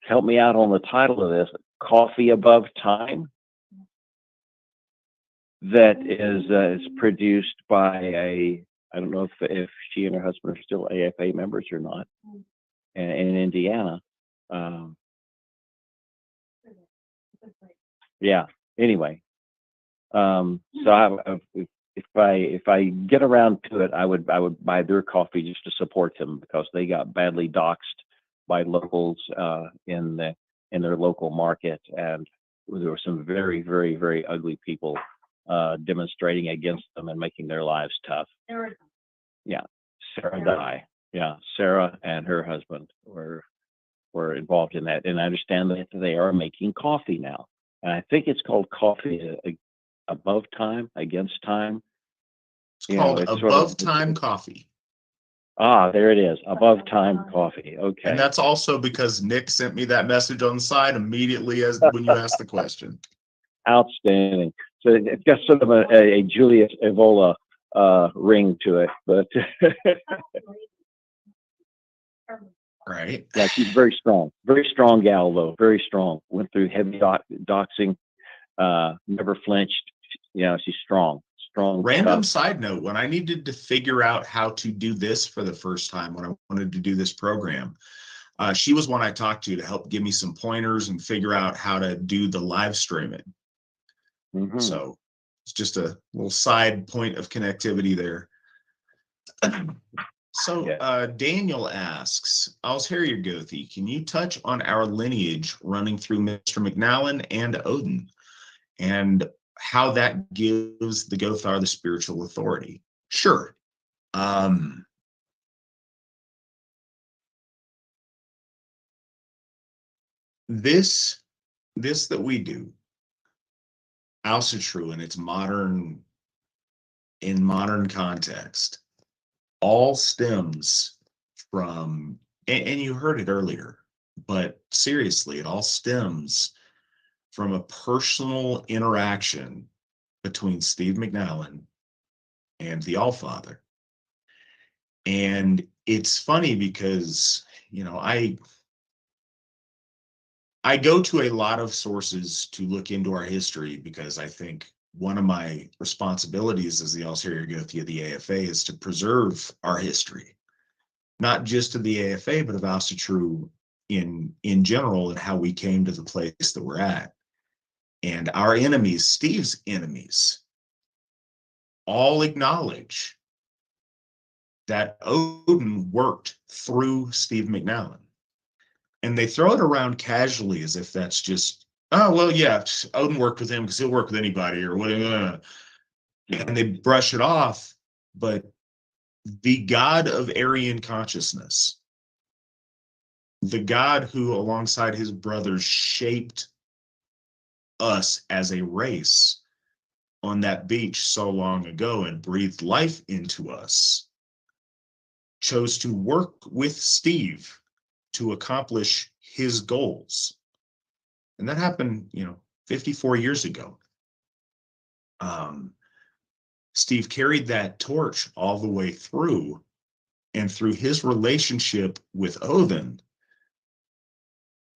help me out on the title of this, Coffee Above Time. That is produced by I don't know if she and her husband are still AFA members or not, in Indiana. Yeah. Anyway, so if I get around to it, I would buy their coffee just to support them, because they got badly doxxed by locals in their local market, and there were some very, very, very ugly people demonstrating against them and making their lives tough. Yeah, Sarah Dye. Yeah, Sarah and her husband were involved in that, and I understand that they are making coffee now, and I think it's called Coffee Above Time, Against Time. It's called Above Time Coffee. Ah, there it is, Above Time Coffee. Okay. And that's also because Nick sent me that message on the side immediately when you asked the question. Outstanding. So it's got sort of a Julius Evola ring to it, but right. Yeah, she's very strong gal though, very strong. Went through heavy doxing, never flinched. You know, she's strong. Random side note: when I needed to figure out how to do this for the first time, when I wanted to do this program, she was one I talked to help give me some pointers and figure out how to do the live streaming. Mm-hmm. So it's just a little side point of connectivity there. So Daniel asks, Alsherry Gothi, can you touch on our lineage running through Mr. McNallen and Odin, and how that gives the Gothar the spiritual authority? Sure. This that we do, Asatru in modern context, all stems from, and you heard it earlier, but seriously, it all stems from a personal interaction between Steve McNallen and the Allfather. And it's funny because, you know, I go to a lot of sources to look into our history, because I think one of my responsibilities as the Alsherry Gothi of the AFA is to preserve our history, not just of the AFA, but of Asatru in general, and how we came to the place that we're at. And our enemies, Steve's enemies, all acknowledge that Odin worked through Steve McNallen. And they throw it around casually as if that's just, oh, well, yeah, Odin worked with him because he'll work with anybody or whatever. And they brush it off. But the God of Aryan consciousness, the God who, alongside his brothers, shaped us as a race on that beach so long ago and breathed life into us, chose to work with Steve to accomplish his goals. And that happened, 54 years ago. Steve carried that torch all the way through, and through his relationship with Odin,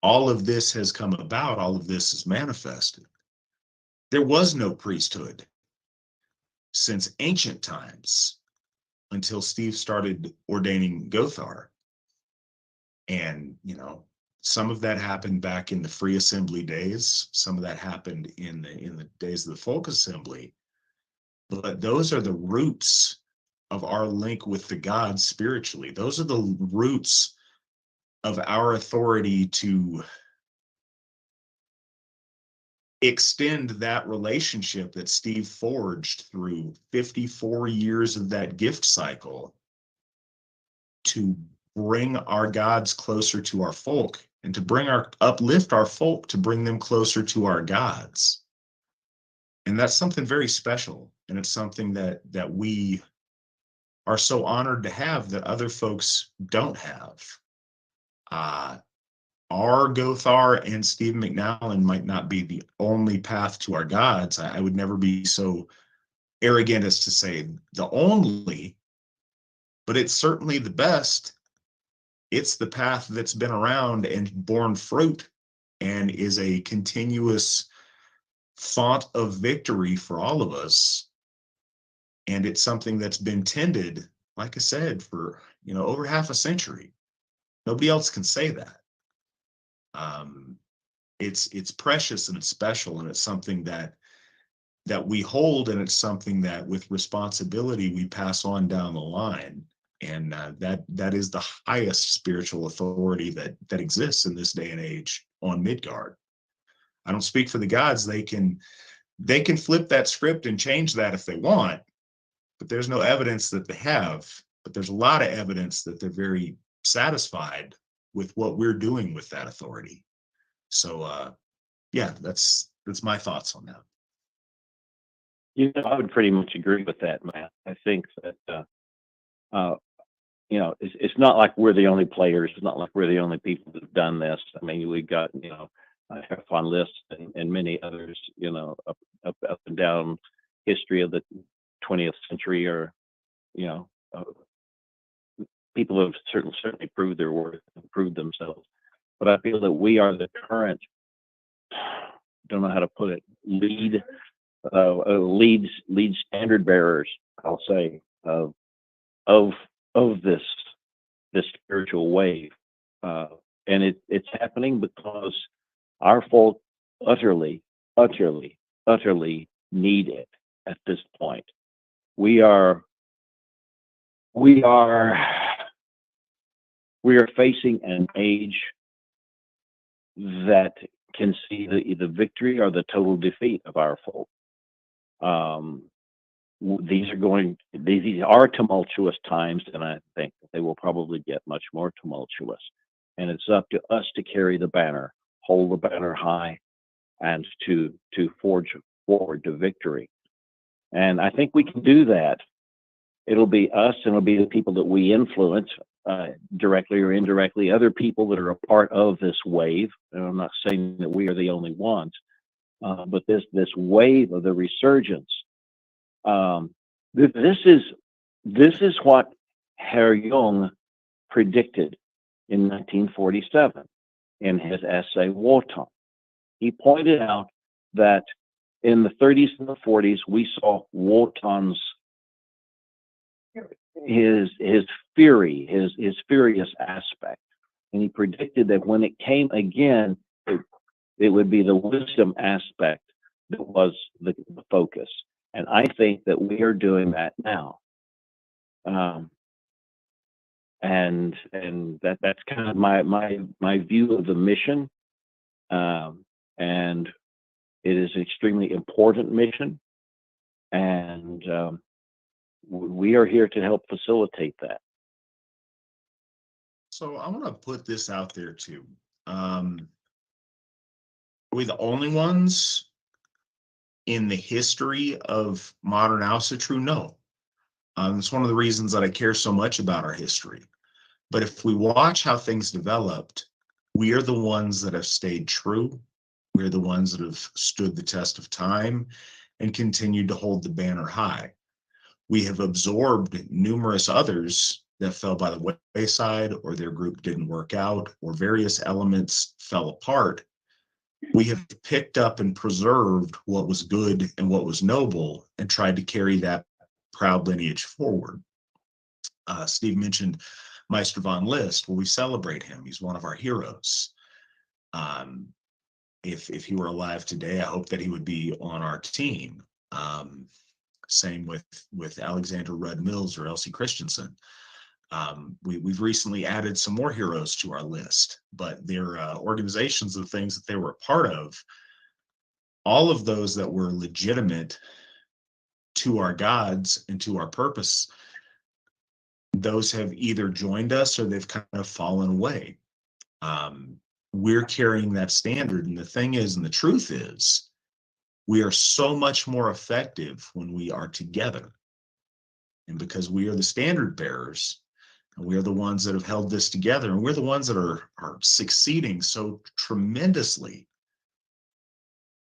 all of this has come about, all of this is manifested. There was no priesthood since ancient times until Steve started ordaining Gothar. And, Some of that happened back in the Free Assembly days. Some of that happened in the days of the Folk Assembly. But those are the roots of our link with the gods spiritually. Those are the roots of our authority to extend that relationship that Steve forged through 54 years of that gift cycle, to bring our gods closer to our folk, and to uplift our folk, to bring them closer to our gods. And that's something very special. And it's something that we are so honored to have that other folks don't have. Our Gothar and Stephen McNallen might not be the only path to our gods. I would never be so arrogant as to say the only, but it's certainly the best. It's the path that's been around and borne fruit and is a continuous font of victory for all of us. And it's something that's been tended, like I said, for over half a century. Nobody else can say that. It's precious and it's special, and it's something that we hold, and it's something that with responsibility we pass on down the line. And that is the highest spiritual authority that exists in this day and age on Midgard. I don't speak for the gods. They can flip that script and change that if they want, but there's no evidence that they have. But there's a lot of evidence that they're very satisfied with what we're doing with that authority. So yeah, that's my thoughts on that. I would pretty much agree with that, Matt. I think that it's not like we're the only players. It's not like we're the only people that have done this. I mean, we've got AFA Founder and many others, up and down history of the 20th century, or people have certainly proved their worth and proved themselves. But I feel that we are the current, don't know how to put it, lead standard bearers, I'll say, of this spiritual wave, and it's happening because our folk utterly need it at this point. We are facing an age that can see the victory or the total defeat of our folk. These are tumultuous times, and I think they will probably get much more tumultuous. And it's up to us to carry the banner, hold the banner high, and to forge forward to victory. And I think we can do that. It'll be us, and it'll be the people that we influence, directly or indirectly, other people that are a part of this wave. And I'm not saying that we are the only ones, but this wave of the resurgence. This is what Herr Jung predicted in 1947 in his essay Wotan. He pointed out that in the 30s and the 40s we saw Wotan's his fury, his furious aspect, and he predicted that when it came again, it would be the wisdom aspect that was the focus. And I think that we are doing that now. And that's kind of my view of the mission. And it is an extremely important mission. And we are here to help facilitate that. So I want to put this out there too. Are we the only ones in the history of modern Asatru? No. It's one of the reasons that I care so much about our history. But if we watch how things developed, we are the ones that have stayed true. We're the ones that have stood the test of time and continued to hold the banner high. We have absorbed numerous others that fell by the wayside, or their group didn't work out, or various elements fell apart. We have picked up and preserved what was good and what was noble and tried to carry that proud lineage forward. Steve mentioned Meister von List. Well, we celebrate him. He's one of our heroes. If he were alive today, I hope that he would be on our team. Same with Alexander Rudd Mills or Elsie Christensen. We've recently added some more heroes to our list, but their organizations, the things that they were a part of, all of those that were legitimate to our gods and to our purpose, those have either joined us or they've kind of fallen away. We're carrying that standard. And the thing is, and the truth is, we are so much more effective when we are together. And because we are the standard bearers, and we are the ones that have held this together, and we're the ones that are succeeding so tremendously,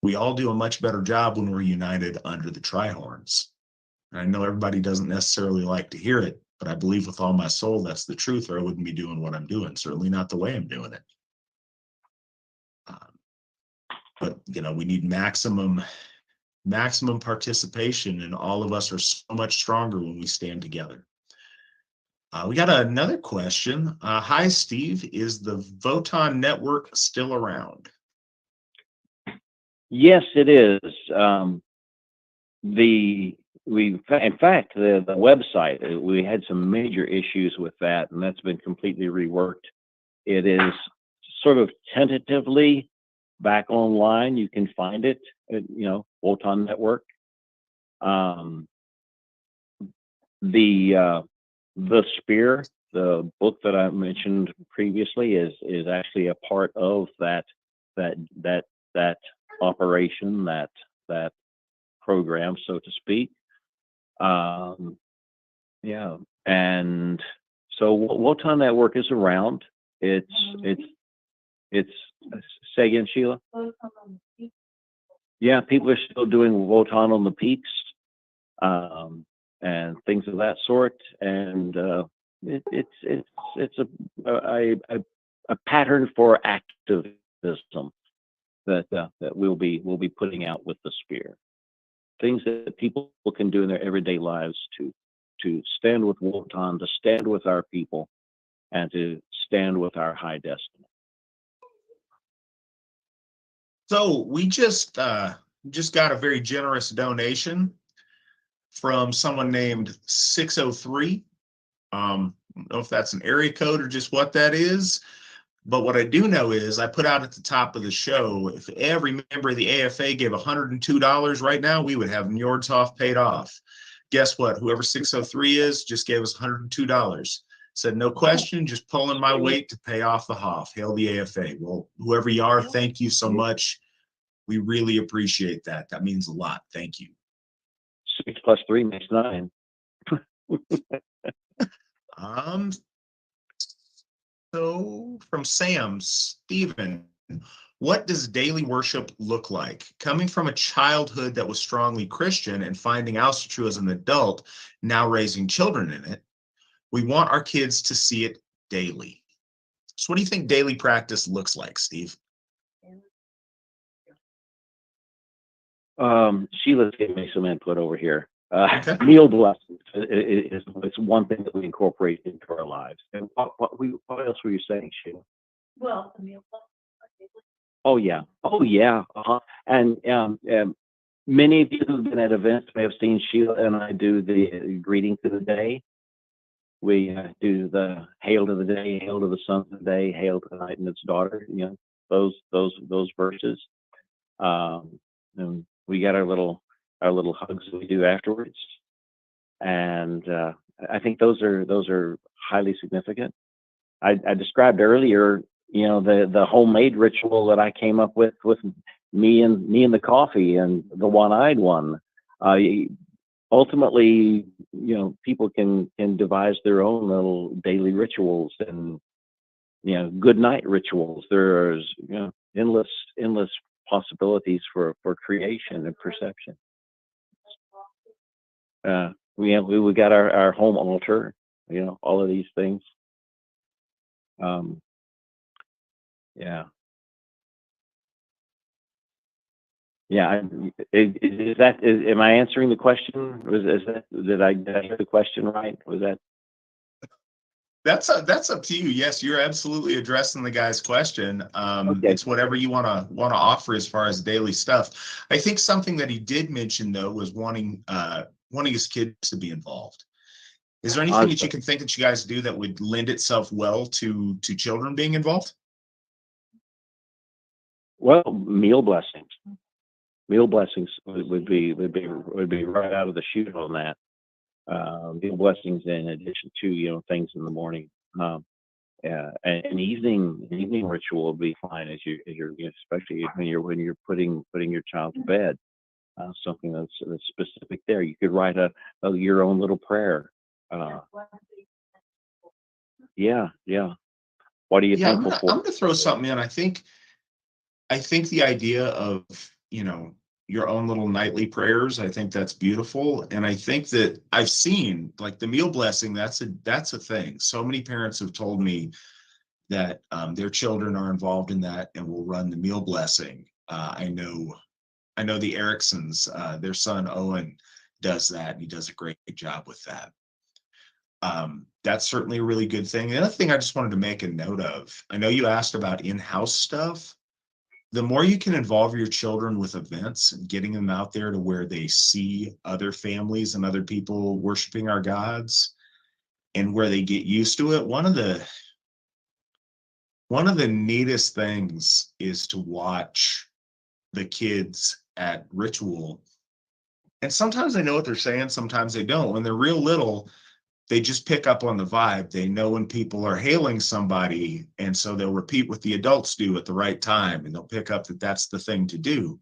we all do a much better job when we're united under the Trihorns. And I know everybody doesn't necessarily like to hear it, but I believe with all my soul that's the truth, or I wouldn't be doing what I'm doing, certainly not the way I'm doing it. But we need maximum participation, and all of us are so much stronger when we stand together. We got another question. Hi, Steve. Is the Voton network still around? Yes, it is. In fact, the website, we had some major issues with that, and that's been completely reworked. It is sort of tentatively back online. You can find it at, Wotan Network. The Spear, the book that I mentioned previously, is actually a part of that operation, that program, so to speak. Yeah, and so Wotan Network is around. It's say again, Sheila. Yeah, people are still doing Wotan on the peaks, and things of that sort. And it's a pattern for activism that we'll be putting out with the Spear. Things that people can do in their everyday lives to stand with Wotan, to stand with our people, and to stand with our high destiny. So we just got a very generous donation from someone named 603. I don't know if that's an area code or just what that is, but what I do know is I put out at the top of the show, if every member of the AFA gave $102 right now, we would have Njordshof paid off. Guess what? Whoever 603 is just gave us $102. Said, no question, just pulling my weight to pay off the Hof. Hail the AFA. Well, whoever you are, thank you so much. We really appreciate that. That means a lot. Thank you. 6 + 3 makes 9. So from Sam, Stephen, what does daily worship look like? Coming from a childhood that was strongly Christian and finding Asatru as an adult, now raising children in it, we want our kids to see it daily. So what do you think daily practice looks like, Steve? Sheila's giving me some input over here. Okay. Meal blessings is one thing that we incorporate into our lives. And what else were you saying, Sheila? Well, the meal blessings. Oh yeah. And many of you who've been at events may have seen Sheila and I do the greeting to the day. We do the hail to the day, hail to the sun of the day, hail to the night and its daughter. Those verses. And we got our little hugs that we do afterwards, and I think those are highly significant. I described earlier, the homemade ritual that I came up with me and the coffee and the one-eyed one. Ultimately, people can devise their own little daily rituals and good night rituals. There's endless possibilities for creation and perception. We got our home altar, all of these things. Yeah. Am I answering the question? Did I hear the question right? Was that? That's up to you. Yes, you're absolutely addressing the guy's question. Okay. It's whatever you want to offer as far as daily stuff. I think something that he did mention though was wanting his kids to be involved. Is there anything that you Awesome. can think that you guys do that would lend itself well to children being involved? Well, meal blessings. Meal blessings would be right out of the chute on that. Meal blessings in addition to things in the morning. An evening ritual would be fine as you're especially when you're putting your child to bed. Something that's specific there. You could write your own little prayer. Yeah. What are you Yeah, thankful I'm for? gonna throw something in. I think the idea of, your own little nightly prayers, I think that's beautiful. And I think that I've seen like the meal blessing, that's a thing. So many parents have told me that their children are involved in that and will run the meal blessing. I know the Ericksons, their son Owen does that, and he does a great job with that. That's certainly a really good thing. The other thing I just wanted to make a note of, I know you asked about in-house stuff. The more you can involve your children with events and getting them out there to where they see other families and other people worshiping our gods and where they get used to it, one of the neatest things is to watch the kids at ritual. And sometimes they know what they're saying, sometimes they don't. When they're real little, they just pick up on the vibe. They know when people are hailing somebody, and so they'll repeat what the adults do at the right time, and they'll pick up that that's the thing to do.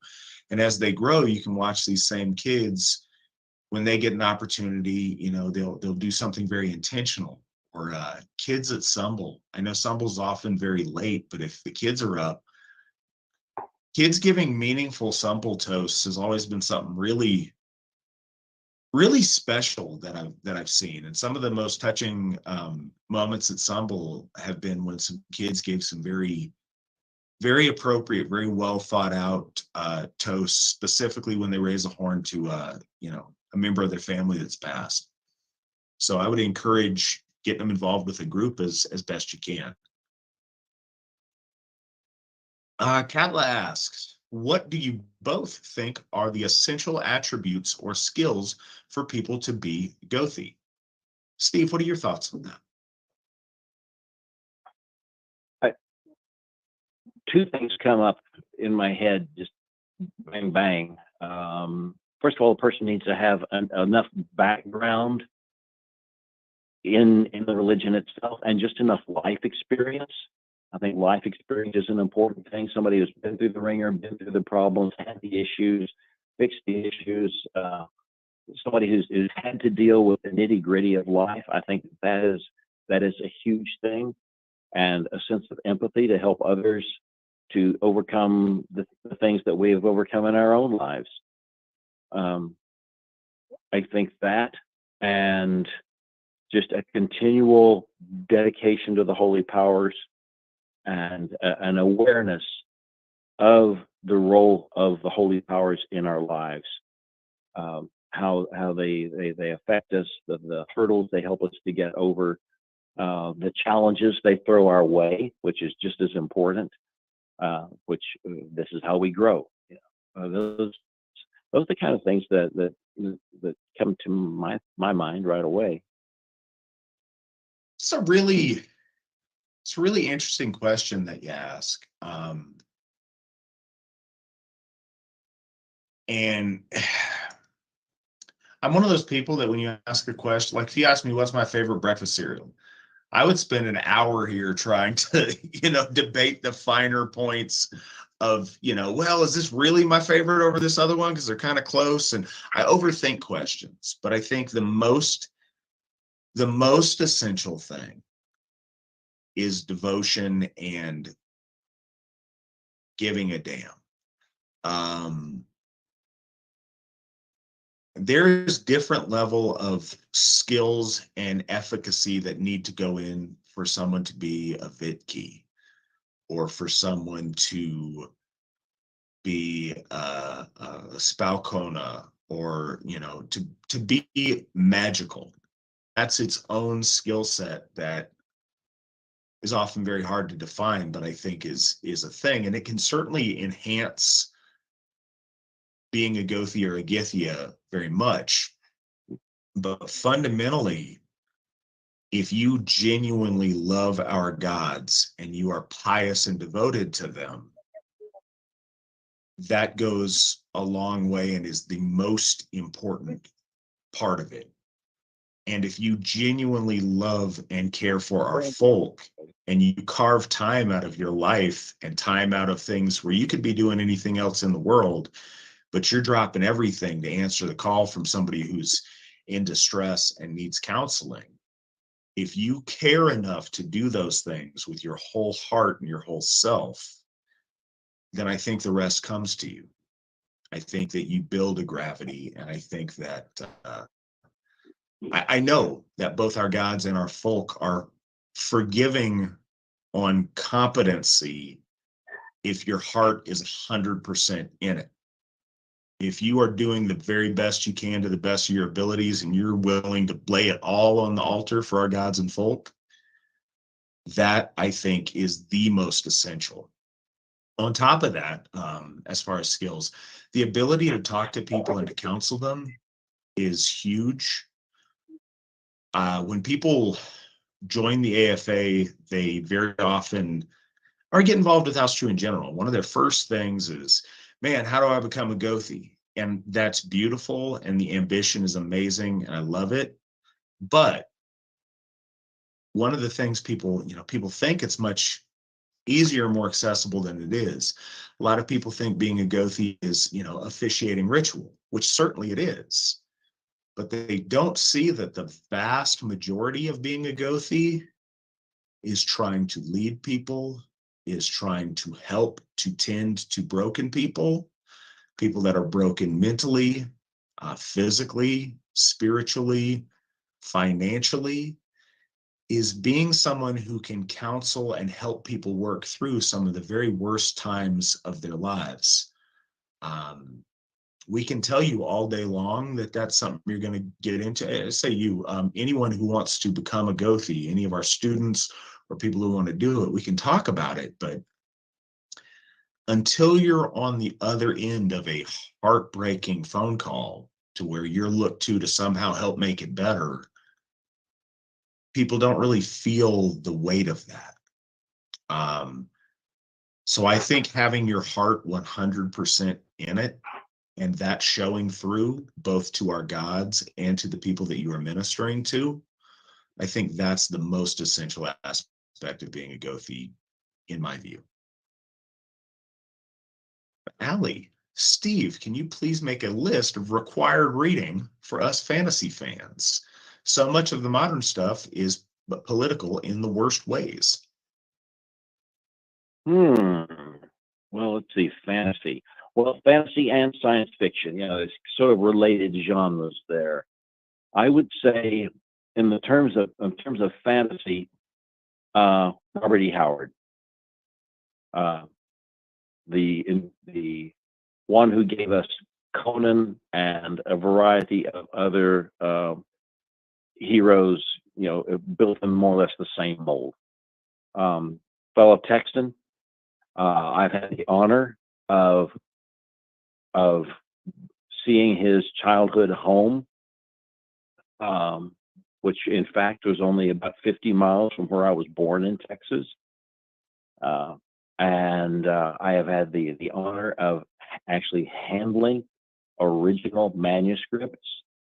And as they grow, you can watch these same kids when they get an opportunity, they'll do something very intentional. Or kids at Sumble. I know Sumble's often very late, but if the kids are up, kids giving meaningful Sumble toasts has always been something really really special that I've seen. And some of the most touching moments at Sumble have been when some kids gave some very, very appropriate, very well thought out toasts, specifically when they raise a horn to a member of their family that's passed. So I would encourage getting them involved with a group as best you can. Katla asks, what do you both think are the essential attributes or skills for people to be Gothi? Steve, what are your thoughts on that? Two things come up in my head, just bang, bang. First of all, a person needs to have enough background in the religion itself and just enough life experience. I think life experience is an important thing. Somebody who's been through the ringer, been through the problems, had the issues, fixed the issues, somebody who's had to deal with the nitty gritty of life. I think that is a huge thing, and a sense of empathy to help others to overcome the things that we have overcome in our own lives. I think that, and just a continual dedication to the holy powers and an awareness of the role of the holy powers in our lives, how they affect us, the hurdles they help us to get over, the challenges they throw our way, which is just as important. Which this is how we grow. Those are the kind of things that come to my mind right away. It's a really interesting question that you ask. And I'm one of those people that when you ask a question, like if you ask me what's my favorite breakfast cereal, I would spend an hour here trying to, debate the finer points of, well, is this really my favorite over this other one? Because they're kind of close. And I overthink questions. But I think the most essential thing is devotion and giving a damn. There's different level of skills and efficacy that need to go in for someone to be a Vidkey, or for someone to be a Spalcona, or to be magical. That's its own skill set that is often very hard to define, but I think is a thing, and it can certainly enhance being a Gothi or a Githia very much. But fundamentally, if you genuinely love our gods and you are pious and devoted to them, that goes a long way and is the most important part of it. And if you genuinely love and care for our folk, and you carve time out of your life and time out of things where you could be doing anything else in the world, but you're dropping everything to answer the call from somebody who's in distress and needs counseling. If you care enough to do those things with your whole heart and your whole self, then I think the rest comes to you. I think that you build a gravity, and I think that I know that both our gods and our folk are forgiving on competency if your heart is 100% in it. If you are doing the very best you can to the best of your abilities and you're willing to lay it all on the altar for our gods and folk, that I think is the most essential. On top of that, as far as skills, the ability to talk to people and to counsel them is huge. When people join the AFA, they very often or get involved with Asatru in general. One of their first things is, man, how do I become a Gothi? And that's beautiful, and the ambition is amazing, and I love it. But one of the things people think it's much easier, more accessible than it is. A lot of people think being a Gothi is, officiating ritual, which certainly it is. But they don't see that the vast majority of being a Gothi is trying to lead people, is trying to help to tend to broken people that are broken mentally, physically, spiritually, financially, is being someone who can counsel and help people work through some of the very worst times of their lives. We can tell you all day long that that's something you're going to get into. Say anyone who wants to become a Gothi, any of our students or people who want to do it, we can talk about it. But until you're on the other end of a heartbreaking phone call to where you're looked to somehow help make it better, people don't really feel the weight of that. So I think having your heart 100% in it, and that showing through both to our gods and to the people that you are ministering to, I think that's the most essential aspect of being a Gothi, in my view. Allie, Steve, can you please make a list of required reading for us fantasy fans? So much of the modern stuff is political in the worst ways. Well, let's see, fantasy. Well, fantasy and science fiction, there's sort of related genres there. I would say, in terms of fantasy, Robert E. Howard, the one who gave us Conan and a variety of other heroes, built in more or less the same mold. Fellow Texan, I've had the honor of seeing his childhood home, which in fact was only about 50 miles from where I was born in Texas. And I have had the honor of actually handling original manuscripts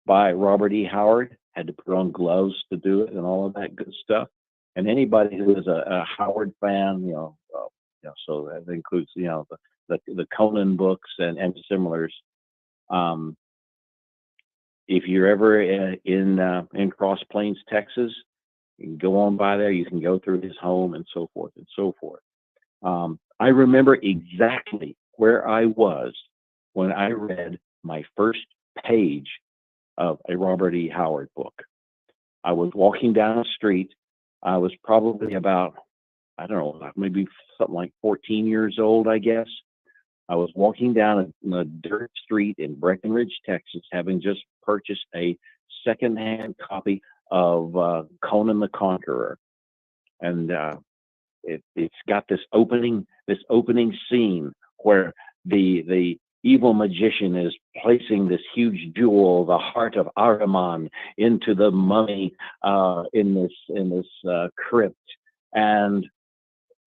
by Robert E. Howard. Had to put on gloves to do it and all of that good stuff. And anybody who is a Howard fan, so that includes the Conan books and similars. If you're ever in Cross Plains, Texas, you can go on by there. You can go through his home and so forth and so forth. I remember exactly where I was when I read my first page of a Robert E. Howard book. I was walking down the street. I was probably about, I don't know, maybe something like 14 years old, I guess. I was walking down a dirt street in Breckenridge, Texas, having just purchased a secondhand copy of Conan the Conqueror. And it's got this opening scene where the evil magician is placing this huge jewel, the heart of Ahriman, into the mummy in this crypt, and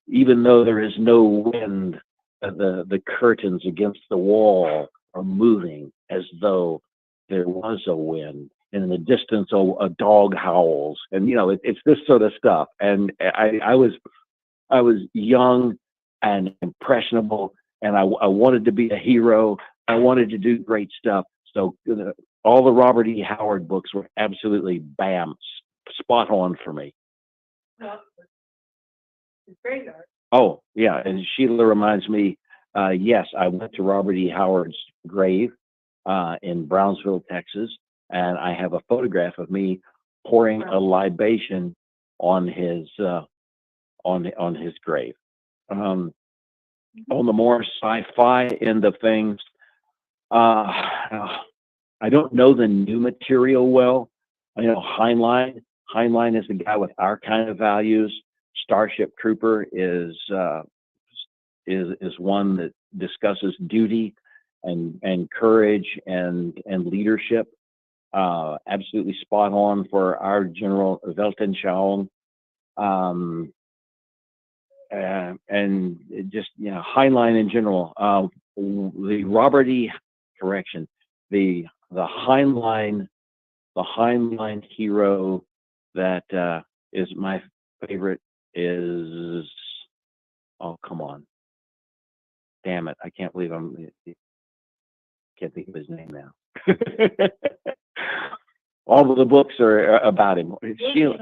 even though there is no wind, the curtains against the wall are moving as though there was a wind. And in the distance, a dog howls, and it's this sort of stuff. And I was young and impressionable, and I wanted to be a hero. I wanted to do great stuff. So all the Robert E. Howard books were absolutely spot on for me. Well, it's graveyard. Oh yeah, and Sheila reminds me. Yes, I went to Robert E. Howard's grave in Brownsville, Texas, and I have a photograph of me pouring a libation on his grave. On the more sci-fi end of things, I don't know the new material well. I know Heinlein. Heinlein is the guy with our kind of values. Starship Trooper is one that discusses duty and courage and leadership. Absolutely spot on for our General Weltanschauung. And just Heinlein in general. The Robert E. the Heinlein hero that is my favorite is, oh come on, damn it, I can't believe can't think of his name now. All of the books are about him. Sheila,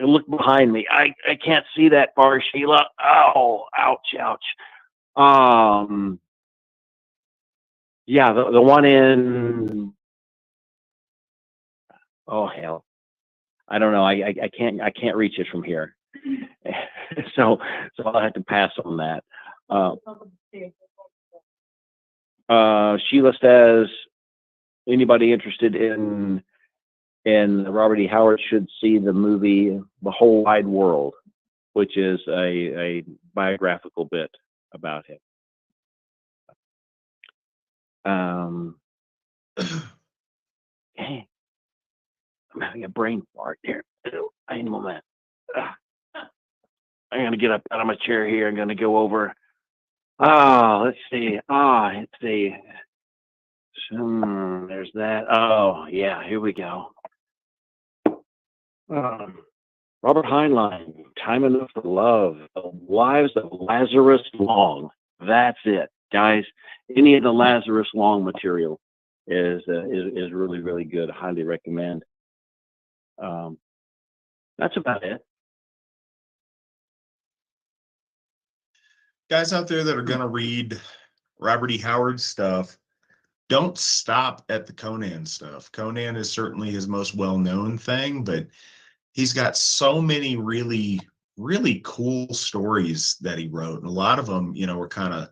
look behind me. I can't see that far, Sheila. Oh, ouch. Yeah, the one in, oh hell, I don't know. I can't reach it from here. so I'll have to pass on that. Sheila says, anybody interested in Robert E. Howard should see the movie The Whole Wide World, which is a biographical bit about him. Hey, I'm having a brain fart here. I need a moment. I'm gonna get up out of my chair here. I'm gonna go over. Let's see. Let's see. There's that. Oh yeah, here we go. Robert Heinlein, Time Enough for Love, The Lives of Lazarus Long. That's it, guys. Any of the Lazarus Long material is really, really good. Highly recommend. That's about it. Guys out there that are going to read Robert E. Howard stuff, don't stop at the Conan stuff. Conan is certainly his most well-known thing, but he's got so many really, really cool stories that he wrote. And a lot of them, were kind of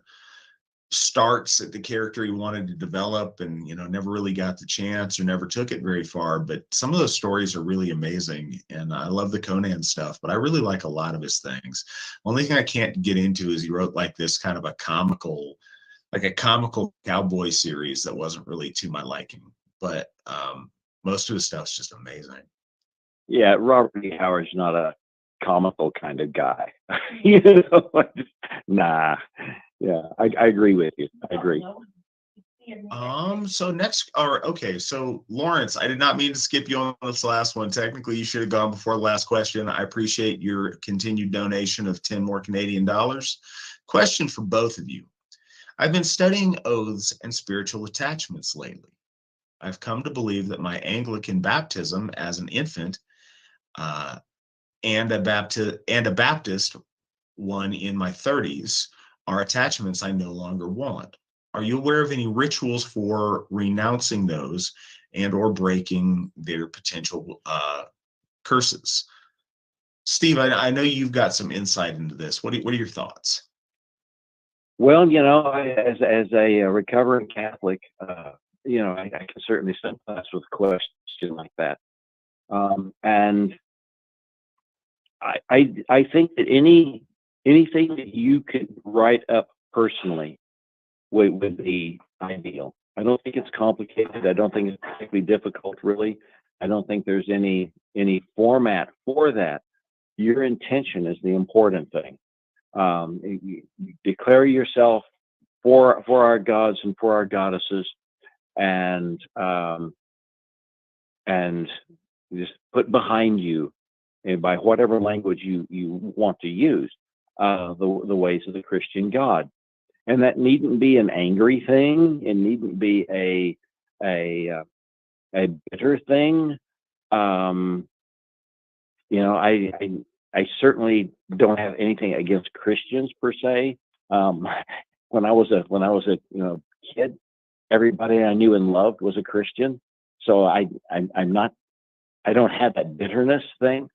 starts at the character he wanted to develop and, never really got the chance or never took it very far. But some of those stories are really amazing. And I love the Conan stuff, but I really like a lot of his things. Only thing I can't get into is he wrote like this kind of a comical cowboy series that wasn't really to my liking. But most of his stuff's just amazing. Yeah, Robert E. Howard's not a comical kind of guy. Nah. Yeah, I agree with you. I agree. So next, okay. So Lawrence, I did not mean to skip you on this last one. Technically, you should have gone before the last question. I appreciate your continued donation of 10 more Canadian dollars. Question for both of you. I've been studying oaths and spiritual attachments lately. I've come to believe that my Anglican baptism as an infant and a Baptist one in my 30s are attachments I no longer want. Are you aware of any rituals for renouncing those and or breaking their potential curses? Steve, I know you've got some insight into this. What are your thoughts? Well, as a recovering Catholic, I can certainly sympathize with a question like that. And I think that anything that you could write up personally would be ideal. I don't think it's complicated. I don't think it's particularly difficult, really. I don't think there's any format for that. Your intention is the important thing. You declare yourself for our gods and for our goddesses, and just put behind you, and by whatever language you want to use, the ways of the Christian God. And that needn't be an angry thing. It needn't be a bitter thing. I certainly don't have anything against Christians per se. When I was a kid, everybody I knew and loved was a Christian. So I'm not. I don't have that bitterness thing,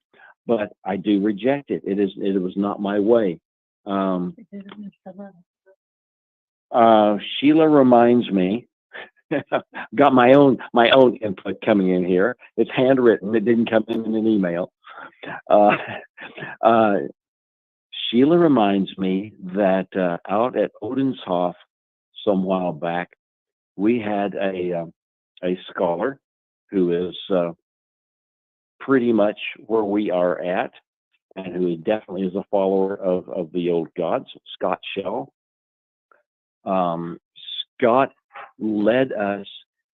but I do reject it. It was not my way. Sheila reminds me. Got my own input coming in here. It's handwritten. It didn't come in an email. Sheila reminds me that out at Odenshof some while back, we had a scholar who is pretty much where we are at, and who definitely is a follower of the old gods, Scott Shell. Scott led us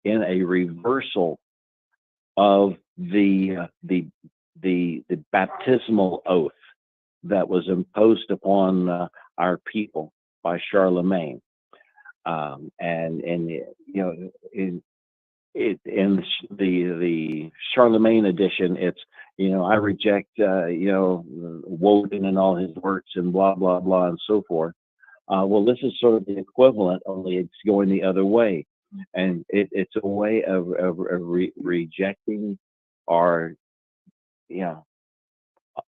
in a reversal of the baptismal oath that was imposed upon our people by Charlemagne, and in the Charlemagne edition, it's I reject Woden and all his works and blah blah blah and so forth. Well, this is sort of the equivalent, only it's going the other way, and it's a way of rejecting or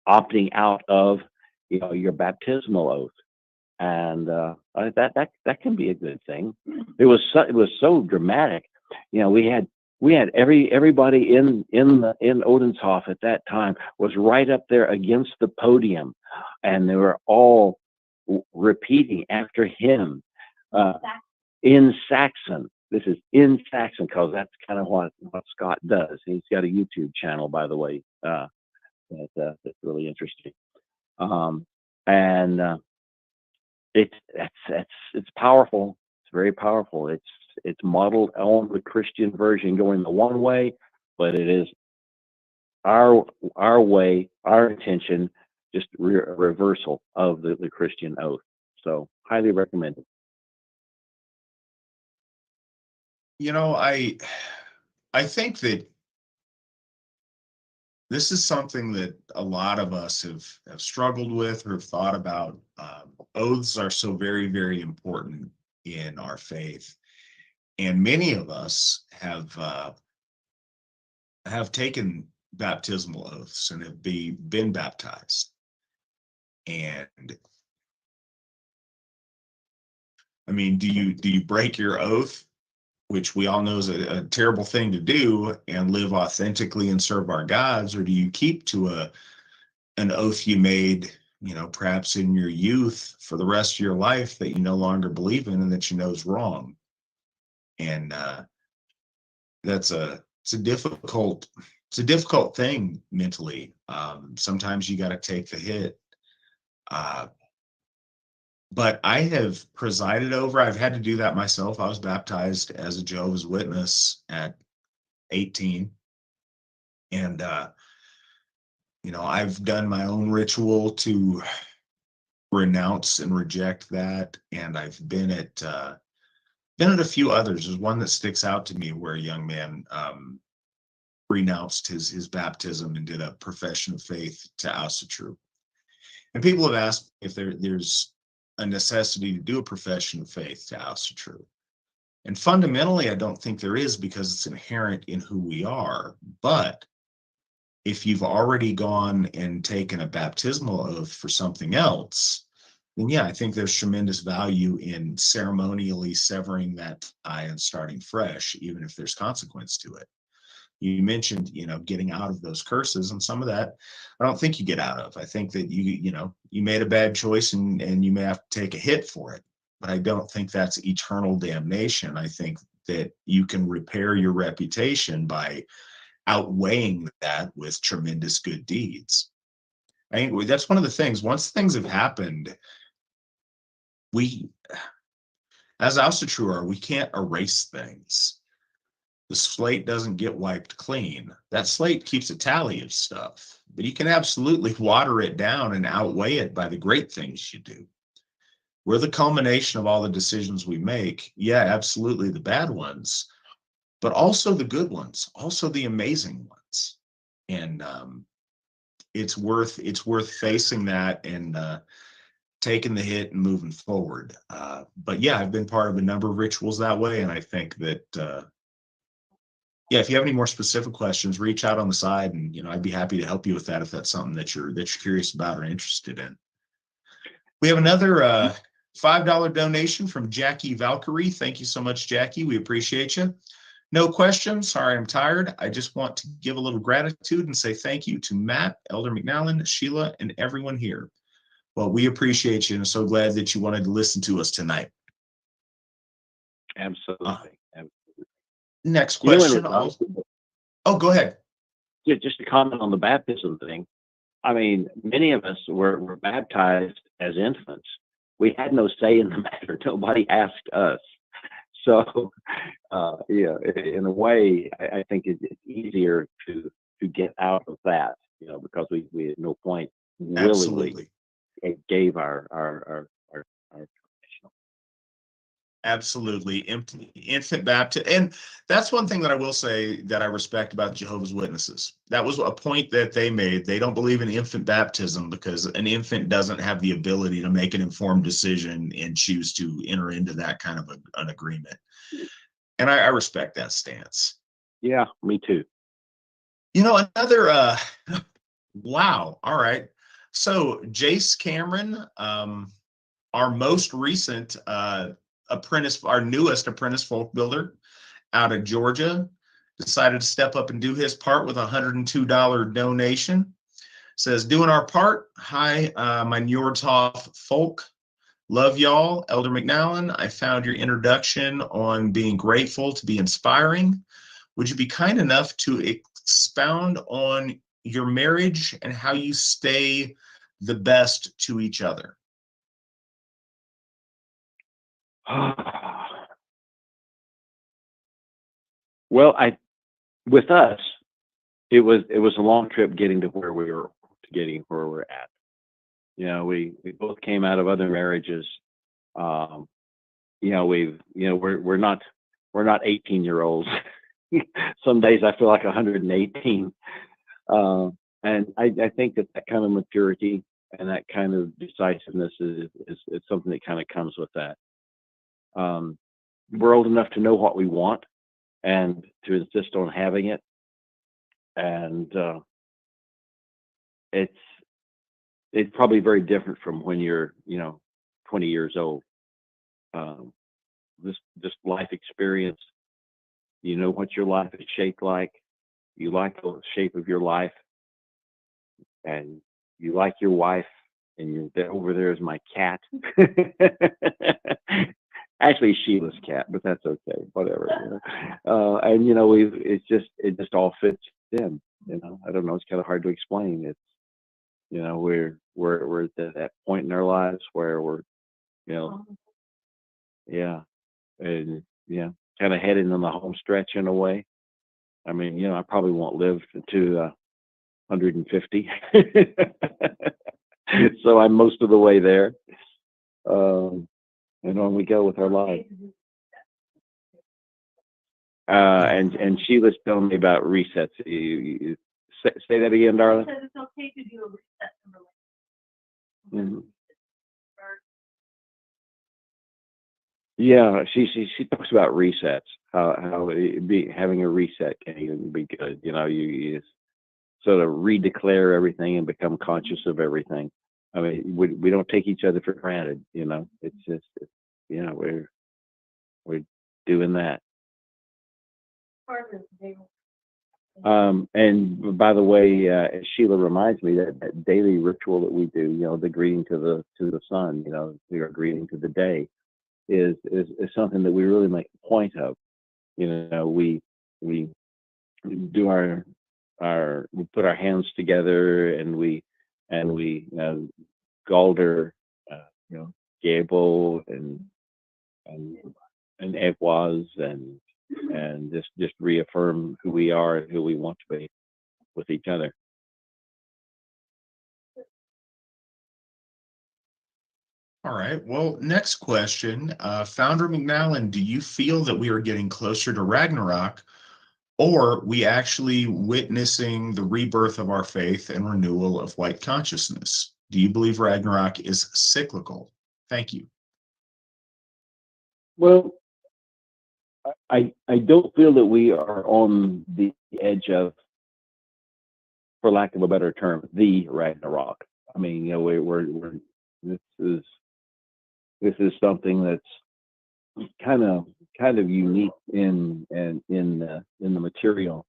opting out of your baptismal oath, and that can be a good thing. It was so dramatic. We had everybody in Odenshof at that time was right up there against the podium, and they were all repeating after him in Saxon. This is in Saxon because that's kind of what Scott does. He's got a YouTube channel, by the way, that's really interesting. And it's powerful. It's very powerful. It's modeled on the Christian version going the one way, but it is our way, our intention, just reversal of the Christian oath. So highly recommended. I think that this is something that a lot of us have struggled with or have thought about. Oaths are so very, very important in our faith, and many of us have taken baptismal oaths and have been baptized. And I mean, do you break your oath, which we all know is a terrible thing to do, and live authentically and serve our gods, or do you keep to an oath you made, perhaps in your youth for the rest of your life that you no longer believe in and that you know is wrong? And it's a difficult thing mentally. Sometimes you got to take the hit. But I have presided over, I've had to do that myself. I was baptized as a Jehovah's Witness at 18. And, I've done my own ritual to renounce and reject that. And I've been at a few others. There's one that sticks out to me where a young man renounced his baptism and did a profession of faith to Asatru. And people have asked if there's a necessity to do a profession of faith to Asatru. And fundamentally, I don't think there is, because it's inherent in who we are. But if you've already gone and taken a baptismal oath for something else, then yeah, I think there's tremendous value in ceremonially severing that tie and starting fresh, even if there's consequence to it. You mentioned, getting out of those curses, and some of that I don't think you get out of. I think that you made a bad choice, and you may have to take a hit for it. But I don't think that's eternal damnation. I think that you can repair your reputation by outweighing that with tremendous good deeds. I think that's one of the things. Once things have happened, we, as Asatru, we can't erase things. The slate doesn't get wiped clean. That slate keeps a tally of stuff, but you can absolutely water it down and outweigh it by the great things you do. We're the culmination of all the decisions we make. Yeah, absolutely the bad ones, but also the good ones, also the amazing ones. And it's worth facing that and taking the hit and moving forward. But yeah, I've been part of a number of rituals that way, and I think that yeah, if you have any more specific questions, reach out on the side, and I'd be happy to help you with that if that's something that you're curious about or interested in. We have another $5 donation from Jackie Valkyrie. Thank you so much, Jackie. We appreciate you. No questions. Sorry, I'm tired. I just want to give a little gratitude and say thank you to Matt, Elder McNallen, Sheila, and everyone here. Well, we appreciate you, and I'm so glad that you wanted to listen to us tonight. Absolutely. Next question. Oh, go ahead. Just to comment on the baptism thing. I mean, many of us were baptized as infants. We had no say in the matter. Nobody asked us. So, yeah, in a way, I think it's easier to get out of that, because we at no point willingly gave our Absolutely. Infant baptism. And that's one thing that I will say that I respect about Jehovah's Witnesses. That was a point that they made. They don't believe in infant baptism because an infant doesn't have the ability to make an informed decision and choose to enter into that kind of an agreement. And I respect that stance. Yeah, me too. Another, wow. All right. So Jace Cameron, our most recent our newest apprentice folk builder out of Georgia, decided to step up and do his part with a $102 donation. Says, doing our part. Hi, my Njordhoff folk. Love y'all. Elder McNallen, I found your introduction on being grateful to be inspiring. Would you be kind enough to expound on your marriage and how you stay the best to each other? Well, with us, it was a long trip getting to where we're at. We both came out of other marriages. We're not 18-year-olds. Some days I feel like 118. And I think that kind of maturity and that kind of decisiveness is something that kind of comes with that. We're old enough to know what we want and to insist on having it. And it's probably very different from when you're 20 years old. This life experience, what your life is shaped like, you like the shape of your life, and you like your wife, and over there is my cat. Actually, Sheila's cat, but that's okay. Whatever. And it just all fits in. I don't know. It's kind of hard to explain. It's we're at that point in our lives where we're yeah, and kind of heading on the home stretch in a way. I mean, I probably won't live to 150, so I'm most of the way there. And on we go with our life. And Sheila's telling me about resets. You say that again, darling. It's okay to do a reset. Mm-hmm. Yeah, she talks about resets. How having a reset can even be good. You sort of redeclare everything and become conscious of everything. I mean, we don't take each other for granted. It's just we're doing that. And by the way, Sheila reminds me that daily ritual that we do, the greeting to the sun, we are greeting to the day, is something that we really make a point of. We do we put our hands together and we Galder, Gable and it was and just reaffirm who we are and who we want to be with each other. All right. Well, next question. Founder McNallen, do you feel that we are getting closer to Ragnarok, or we actually witnessing the rebirth of our faith and renewal of white consciousness? Do you believe Ragnarok is cyclical? Thank you. Well, I don't feel that we are on the edge of, for lack of a better term, the Ragnarok. I mean, we're this is something that's kind of unique in the material.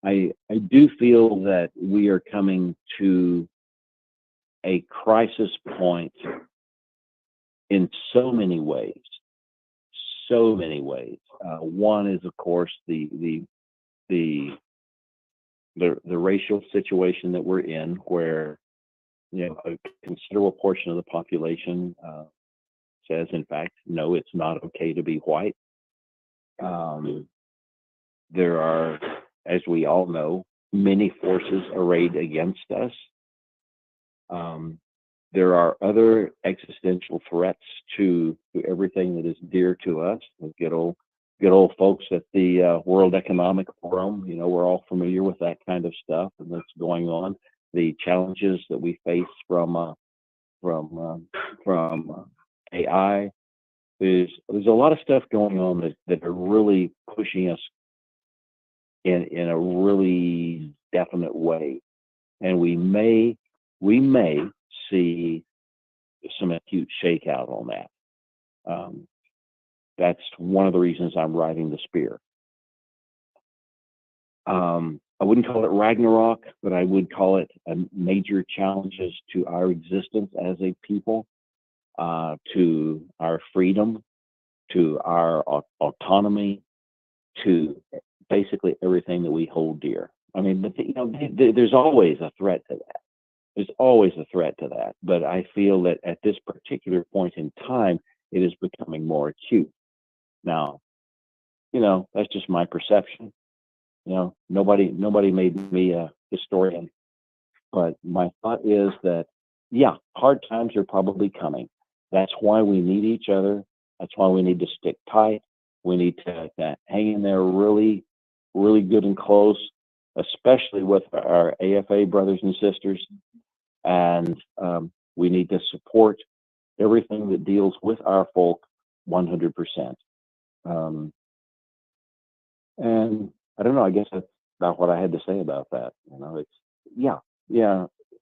I do feel that we are coming to a crisis point in so many ways. One is, of course, the racial situation that we're in, where a considerable portion of the population says, in fact, no, it's not okay to be white. There are, as we all know, many forces arrayed against us. There are other existential threats to everything that is dear to us. The good old folks at the World Economic Forum, we're all familiar with that kind of stuff and that's going on. The challenges that we face from AI. There's a lot of stuff going on that are really pushing us in a really definite way, and we may see some acute shakeout on that. That's one of the reasons I'm riding the spear. I wouldn't call it Ragnarok, but I would call it major challenges to our existence as a people, to our freedom, to our autonomy, to basically everything that we hold dear. I mean, there's always a threat to that. There's always a threat to that. But I feel that at this particular point in time, it is becoming more acute. Now, that's just my perception. Nobody made me a historian, but my thought is that, yeah, hard times are probably coming. That's why we need each other. That's why we need to stick tight. We need to hang in there really, really good and close, especially with our AFA brothers and sisters. And we need to support everything that deals with our folk 100%. And I don't know, I guess that's about what I had to say about that. It's, yeah,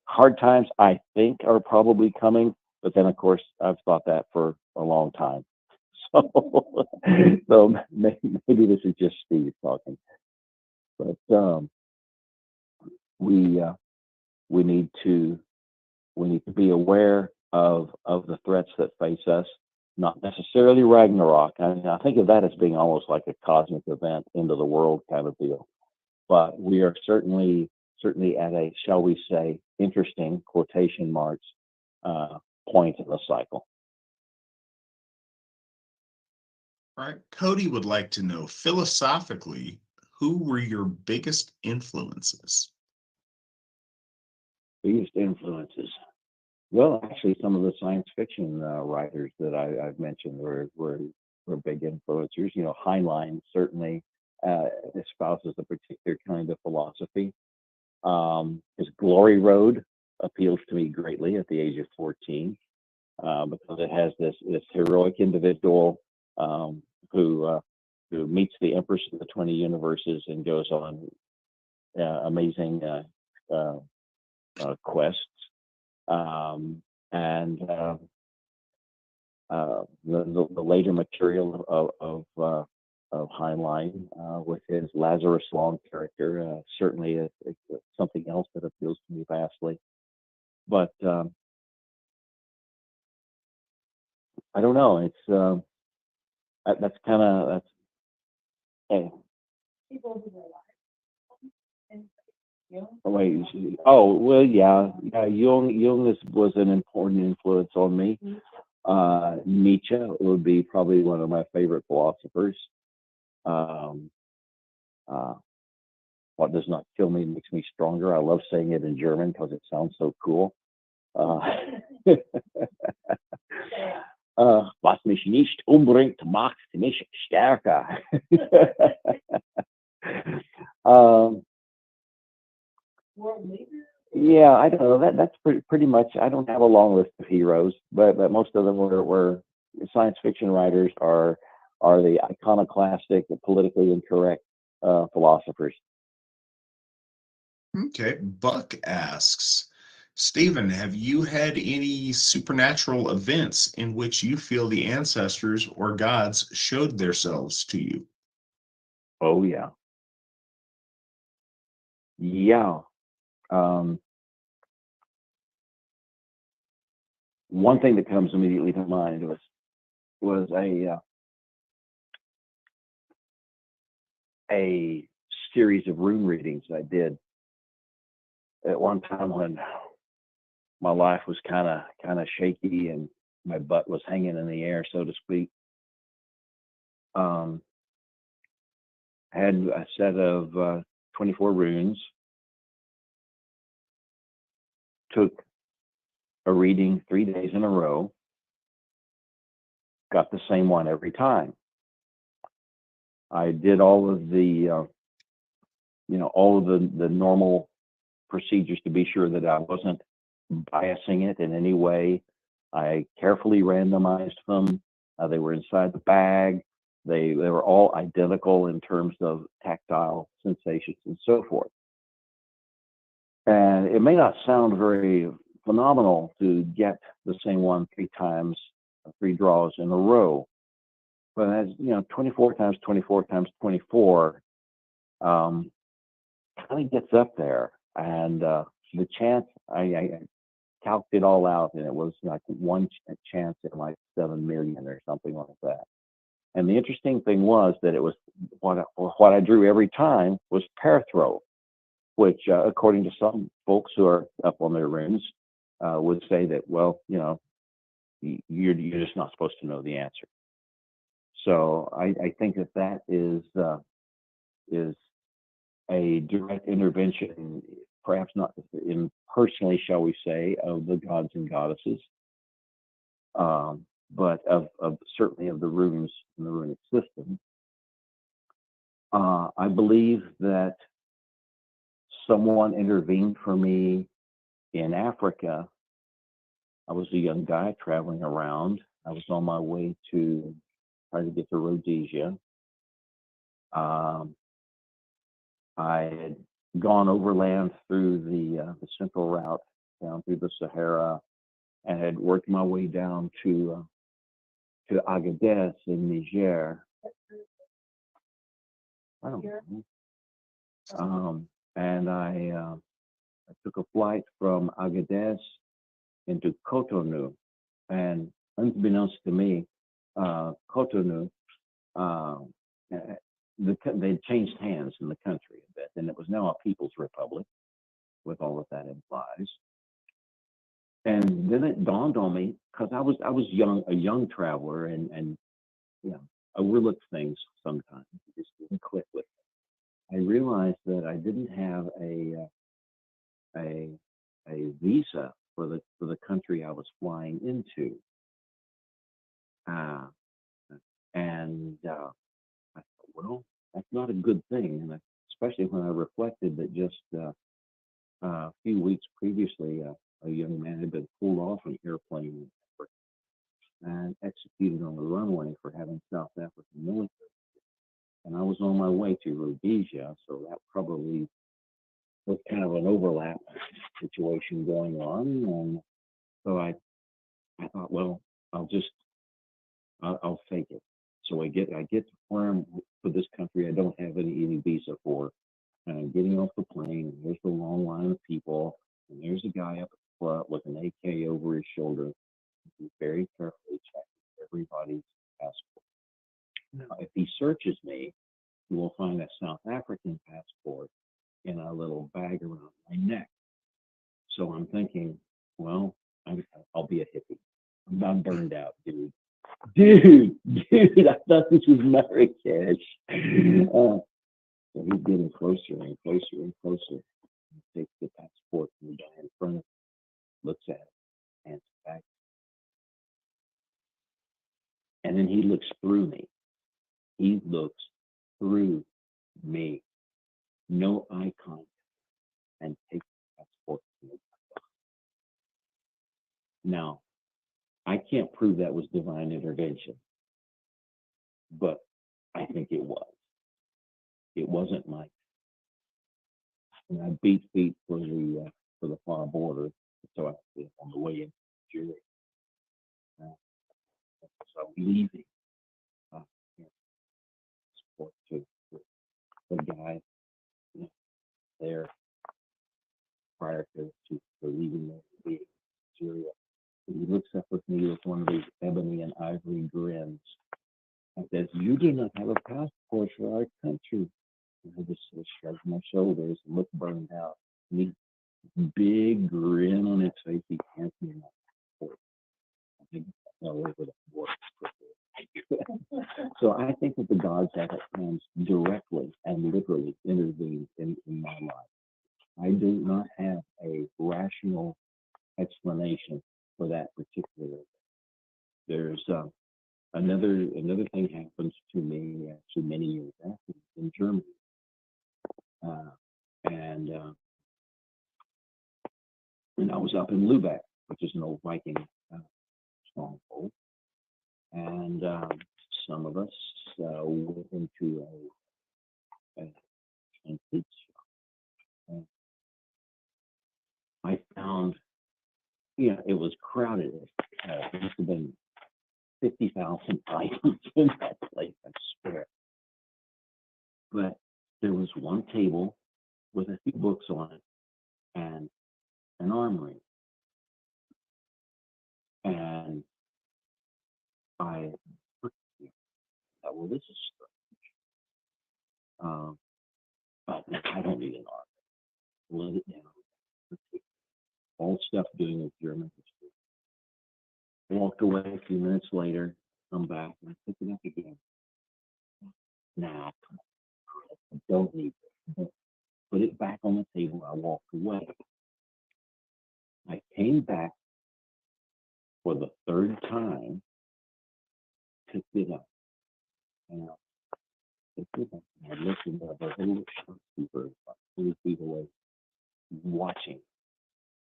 hard times I think are probably coming, but then of course I've thought that for a long time. So maybe this is just Steve talking, but we need to be aware of the threats that face us. Not necessarily Ragnarok. I think of that as being almost like a cosmic event, end of the world kind of deal. But we are certainly at a, shall we say, interesting quotation marks point in the cycle. All right. Cody would like to know, philosophically, who were your biggest influences? Biggest influences. Well, actually, some of the science fiction writers that I've mentioned were big influencers. Heinlein certainly espouses a particular kind of philosophy. His Glory Road appeals to me greatly at the age of 14 because it has this heroic individual who meets the Empress of the 20 Universes and goes on amazing quests. And the later material Heinlein with his Lazarus Long character. Certainly, it's something else that appeals to me vastly. But I don't know. It's that's kind of that's. Hey, People who are alive. And, you know, wait. Oh well, yeah. Jung was an important influence on me. Nietzsche would be probably one of my favorite philosophers. Um, uh, what does not kill me makes me stronger. I love saying it in German because it sounds so cool. Was mich nicht umbringt, macht mich stärker. world leaders. Yeah, I don't know. That's pretty much. I don't have a long list of heroes, but most of them were science fiction writers are the iconoclastic, the politically incorrect philosophers. Okay. Buck asks, Stephen, have you had any supernatural events in which you feel the ancestors or gods showed themselves to you? Oh yeah, yeah. One thing that comes immediately to mind was a series of room readings I did at one time when my life was kind of shaky and my butt was hanging in the air, so to speak. Had a set of 24 runes. Took a reading 3 days in a row. Got the same one every time. I did all of the all of the normal procedures to be sure that I wasn't biasing it in any way. I carefully randomized them. They were inside the bag. They were all identical in terms of tactile sensations and so forth. And it may not sound very phenomenal to get the same one 3 times, 3 draws in a row, but as 24 times 24 times 24 kind of gets up there. And the chance, I calced it all out, and it was like one chance in like 7 million or something like that. And the interesting thing was that it was what I drew every time was pair throw, which, according to some folks who are up on their runes, would say that, well, you're just not supposed to know the answer. So I think that is a direct intervention, perhaps not personally, shall we say, of the gods and goddesses, but of certainly of the runes and the runic system. I believe that someone intervened for me in Africa. I was a young guy traveling around. I was on my way to try to get to Rhodesia. I had gone overland through the central route down through the Sahara and had worked my way down to Agadez in Niger. I don't know. And I took a flight from Agadez into Cotonou, and unbeknownst to me, Cotonou, they'd changed hands in the country a bit, and it was now a people's republic, with all that implies. And then it dawned on me, because I was a young traveler, and overlook things sometimes. It just didn't click with me. I realized that I didn't have a visa for the country I was flying into, and I thought, well, that's not a good thing, and especially when I reflected that just a few weeks previously, a young man had been pulled off an airplane and executed on the runway for having South African military. And I was on my way to Rhodesia, so that probably was kind of an overlap situation going on. And so I thought, well, I'll fake it. So I get to where I'm for this country I don't have any visa for. And I'm getting off the plane, and there's the long line of people, and there's a guy up front with an AK over his shoulder. He's very carefully checking everybody's passport. Now, if he searches me, he will find a South African passport in a little bag around my neck. So I'm thinking, well, I'll be a hippie. I'm burned out, dude. Dude, I thought this was Marrakesh. So he's getting closer and closer and closer. He takes the passport from the guy in front of him, looks at it, hands it back. And then he looks through me. He looks through me. No eye contact. And takes the passport from me. Now, I can't prove that was divine intervention, but I think it was. It wasn't my. And I beat feet for the far border, so I was on the way in Nigeria. So leaving support to the guy there prior to leaving Nigeria. He looks up with me with one of these ebony and ivory grins and says, "You do not have a passport for our country." And I just sort of shrugged my shoulders and looked burned out. And he, big grin on his face, he hands me my passport. I think all over the border. So I think that the gods have at times directly and literally intervened in my life. I do not have a rational explanation for that particular. There's another thing happens to me actually many years after in Germany, and I was up in Lubeck, which is an old Viking stronghold, and some of us went into a antique shop. And I found, it was crowded. There must have been 50,000 items in that place, I swear. But there was one table with a few books on it and an armory. And I thought, well, this is strange. But I don't need an armory. Let it down. All stuff doing with German history. Walked away a few minutes later, come back, and I pick it up again. Nah, I don't need it. Put it back on the table. I walked away. I came back for the third time, picked it up, and I picked it up, and I looked at the little shopkeeper about 20 feet away, watching.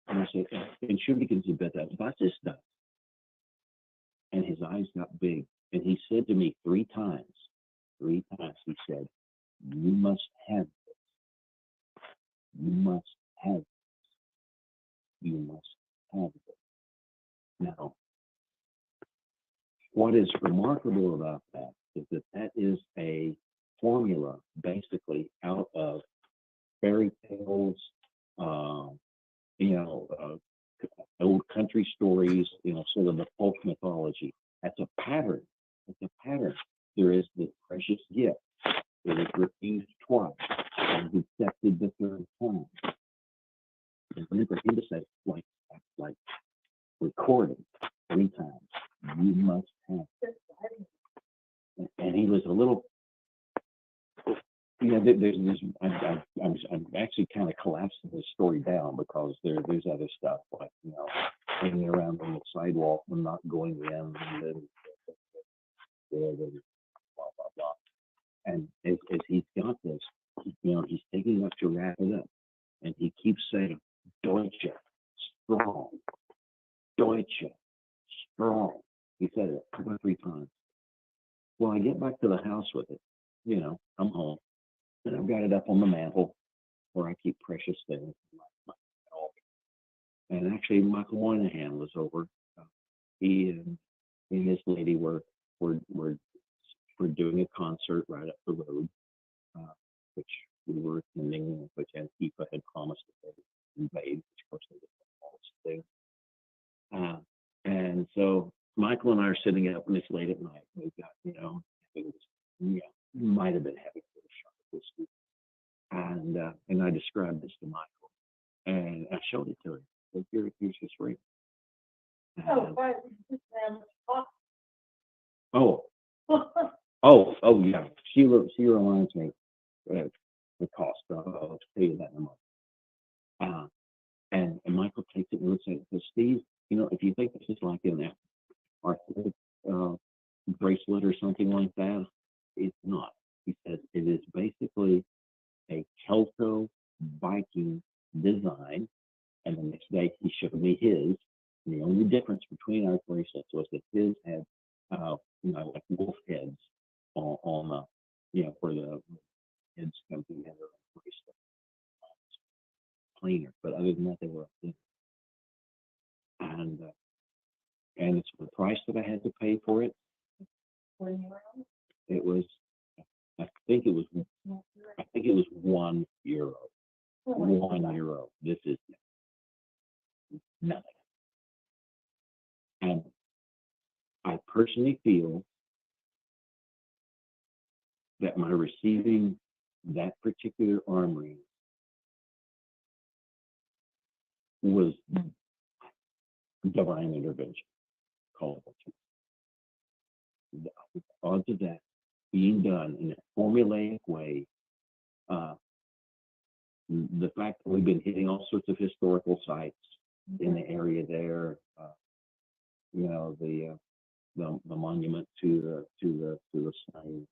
And I said, "Entschuldigen Sie bitte, was ist das?" And his eyes got big, and he said to me three times, he said, "You must have this. You must have this. You must have this." Now, what is remarkable about that is that is a formula basically out of fairy tales, old country stories, sort of the folk mythology. That's a pattern. It's a pattern. There is the precious gift that is refused twice and accepted the third time. And remember, him to say, like recorded 3 times. You must have. And he was a little. I'm actually kind of collapsing this story down because there's other stuff like hanging around on the sidewalk and not going in, and then blah blah blah. And as he's got this, he's taking up to wrap it up, and he keeps saying, "Deutsche, strong, Deutsche, strong." He said it 2 or 3 times. Well, I get back to the house with it. I'm home. And I've got it up on the mantle where I keep precious things. And actually, Michael Moynihan was over. He and his lady were were doing a concert right up the road, which we were attending, which Antifa had promised that they would invade, which of course they didn't want us to do. And so Michael and I are sitting up, and it's late at night. We've got, might have been having a shot of whiskey. And I described this to Michael, and I showed it to him. So here's this ring. Oh, right. This man Oh, yeah. She reminds me the cost. I'll tell you that in a moment. And Michael takes it and looks at it and says, Steve, if you think this is like an arthritic bracelet or something like that, it's not. He says it is basically a Kelso Viking design. And the next day he showed me his. And the only difference between our bracelets was that his had, like wolf heads on the, where the heads come together on the bracelet. Cleaner, but other than that, they were thin. And it's the price that I had to pay for it. It was, I think it was €1. €1. This is nothing. And I personally feel that my receiving that particular arm ring was divine intervention, call it. The odds of that being done in a formulaic way, the fact that we've been hitting all sorts of historical sites in the area there, the monument to the sign.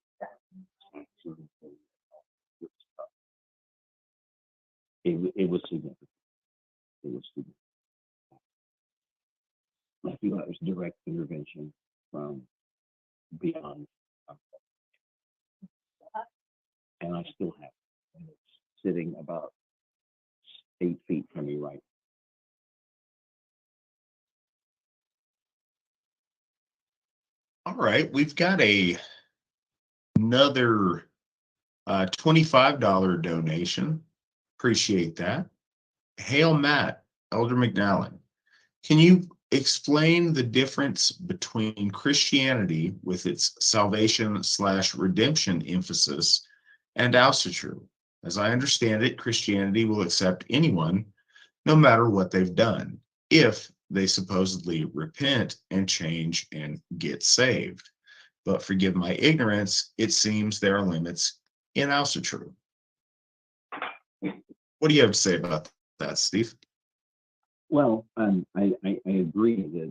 It was significant. It was significant. I feel that was direct intervention from beyond. And I still have it. And it's sitting about 8 feet from me right All right, we've got another $25 donation. Appreciate that. Hail Matt, Elder McNallen. Can you explain the difference between Christianity with its salvation/redemption emphasis and Asatru? As I understand it, Christianity will accept anyone, no matter what they've done, if they supposedly repent and change and get saved. But forgive my ignorance, it seems there are limits in Asatru. What do you have to say about that, Steve? Well, I agree that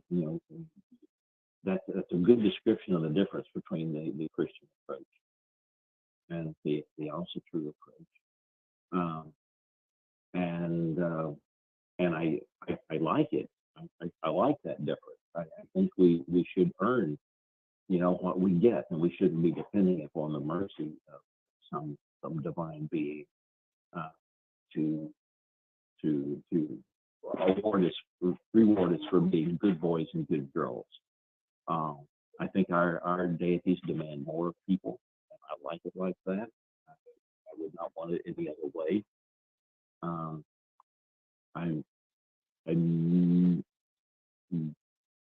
that's a good description of the difference between the Christian approach and the Asatru approach. And I like it. I like that difference. I think we should earn, what we get, and we shouldn't be depending upon the mercy of some divine being to reward us for being good boys and good girls. I think our deities demand more of people, and I like it like that. I would not want it any other way.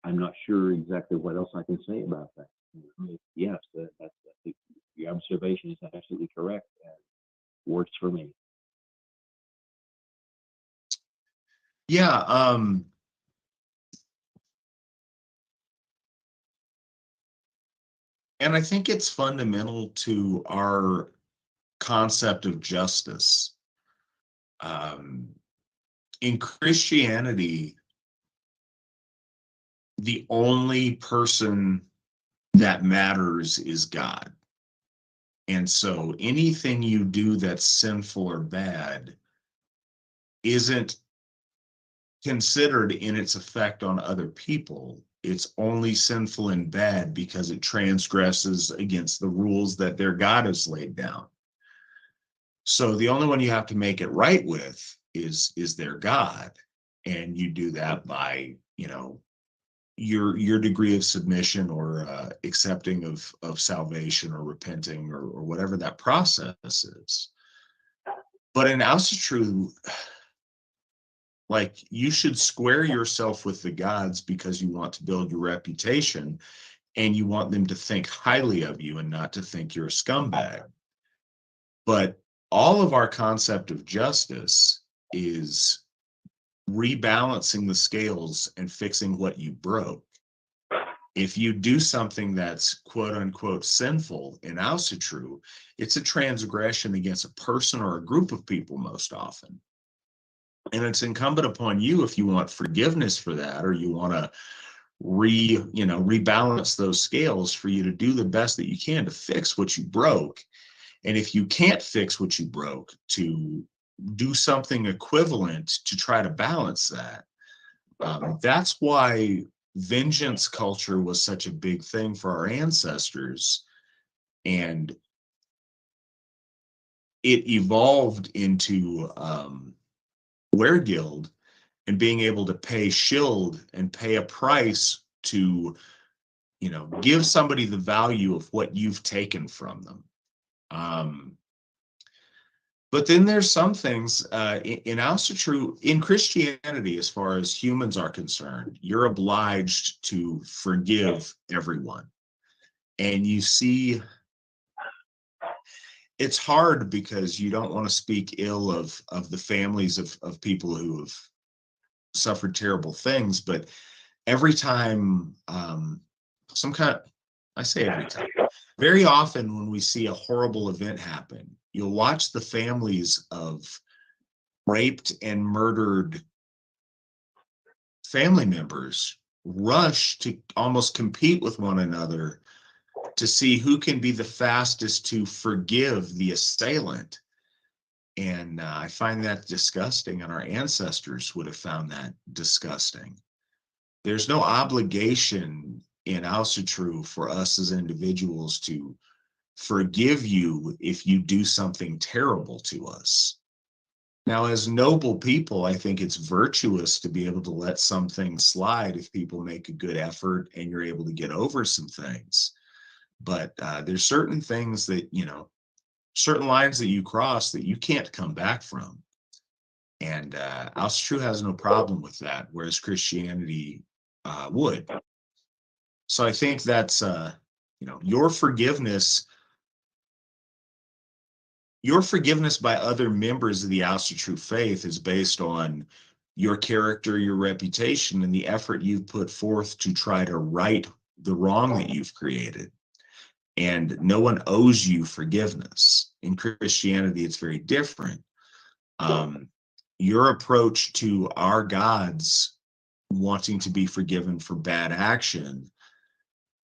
I'm not sure exactly what else I can say about that. Yes, the observation is absolutely correct. And works for me. Yeah, and I think it's fundamental to our concept of justice. In Christianity, the only person that matters is God. And so anything you do that's sinful or bad isn't considered in its effect on other people. It's only sinful and bad because it transgresses against the rules that their God has laid down. So the only one you have to make it right with is their God. And you do that by, your degree of submission or accepting of salvation or repenting or whatever that process is. But in Asatru, like, you should square yourself with the gods because you want to build your reputation and you want them to think highly of you and not to think you're a scumbag. But all of our concept of justice is rebalancing the scales and fixing what you broke. If you do something that's quote unquote sinful in Asatru, it's a transgression against a person or a group of people most often. And it's incumbent upon you, if you want forgiveness for that, or you want to rebalance those scales, for you to do the best that you can to fix what you broke. And if you can't fix what you broke, to do something equivalent to try to balance that. That's why vengeance culture was such a big thing for our ancestors. And it evolved into Weregild and being able to pay shield and pay a price to, give somebody the value of what you've taken from them. But then there's some things in Asatru, in Christianity, as far as humans are concerned, you're obliged to forgive everyone. And you see, it's hard because you don't want to speak ill of the families of people who have suffered terrible things. But every time every time, very often when we see a horrible event happen, you'll watch the families of raped and murdered family members rush to almost compete with one another to see who can be the fastest to forgive the assailant. And I find that disgusting, and our ancestors would have found that disgusting. There's no obligation in Asatru for us as individuals to forgive you if you do something terrible to us. Now, as noble people, I think it's virtuous to be able to let some things slide if people make a good effort and you're able to get over some things. But there's certain things that, certain lines that you cross that you can't come back from. And Asatru has no problem with that, whereas Christianity would. So I think that's, your forgiveness by other members of the Asatru faith is based on your character, your reputation, and the effort you've put forth to try to right the wrong that you've created. And no one owes you forgiveness. In Christianity, it's very different. Your approach to our gods wanting to be forgiven for bad action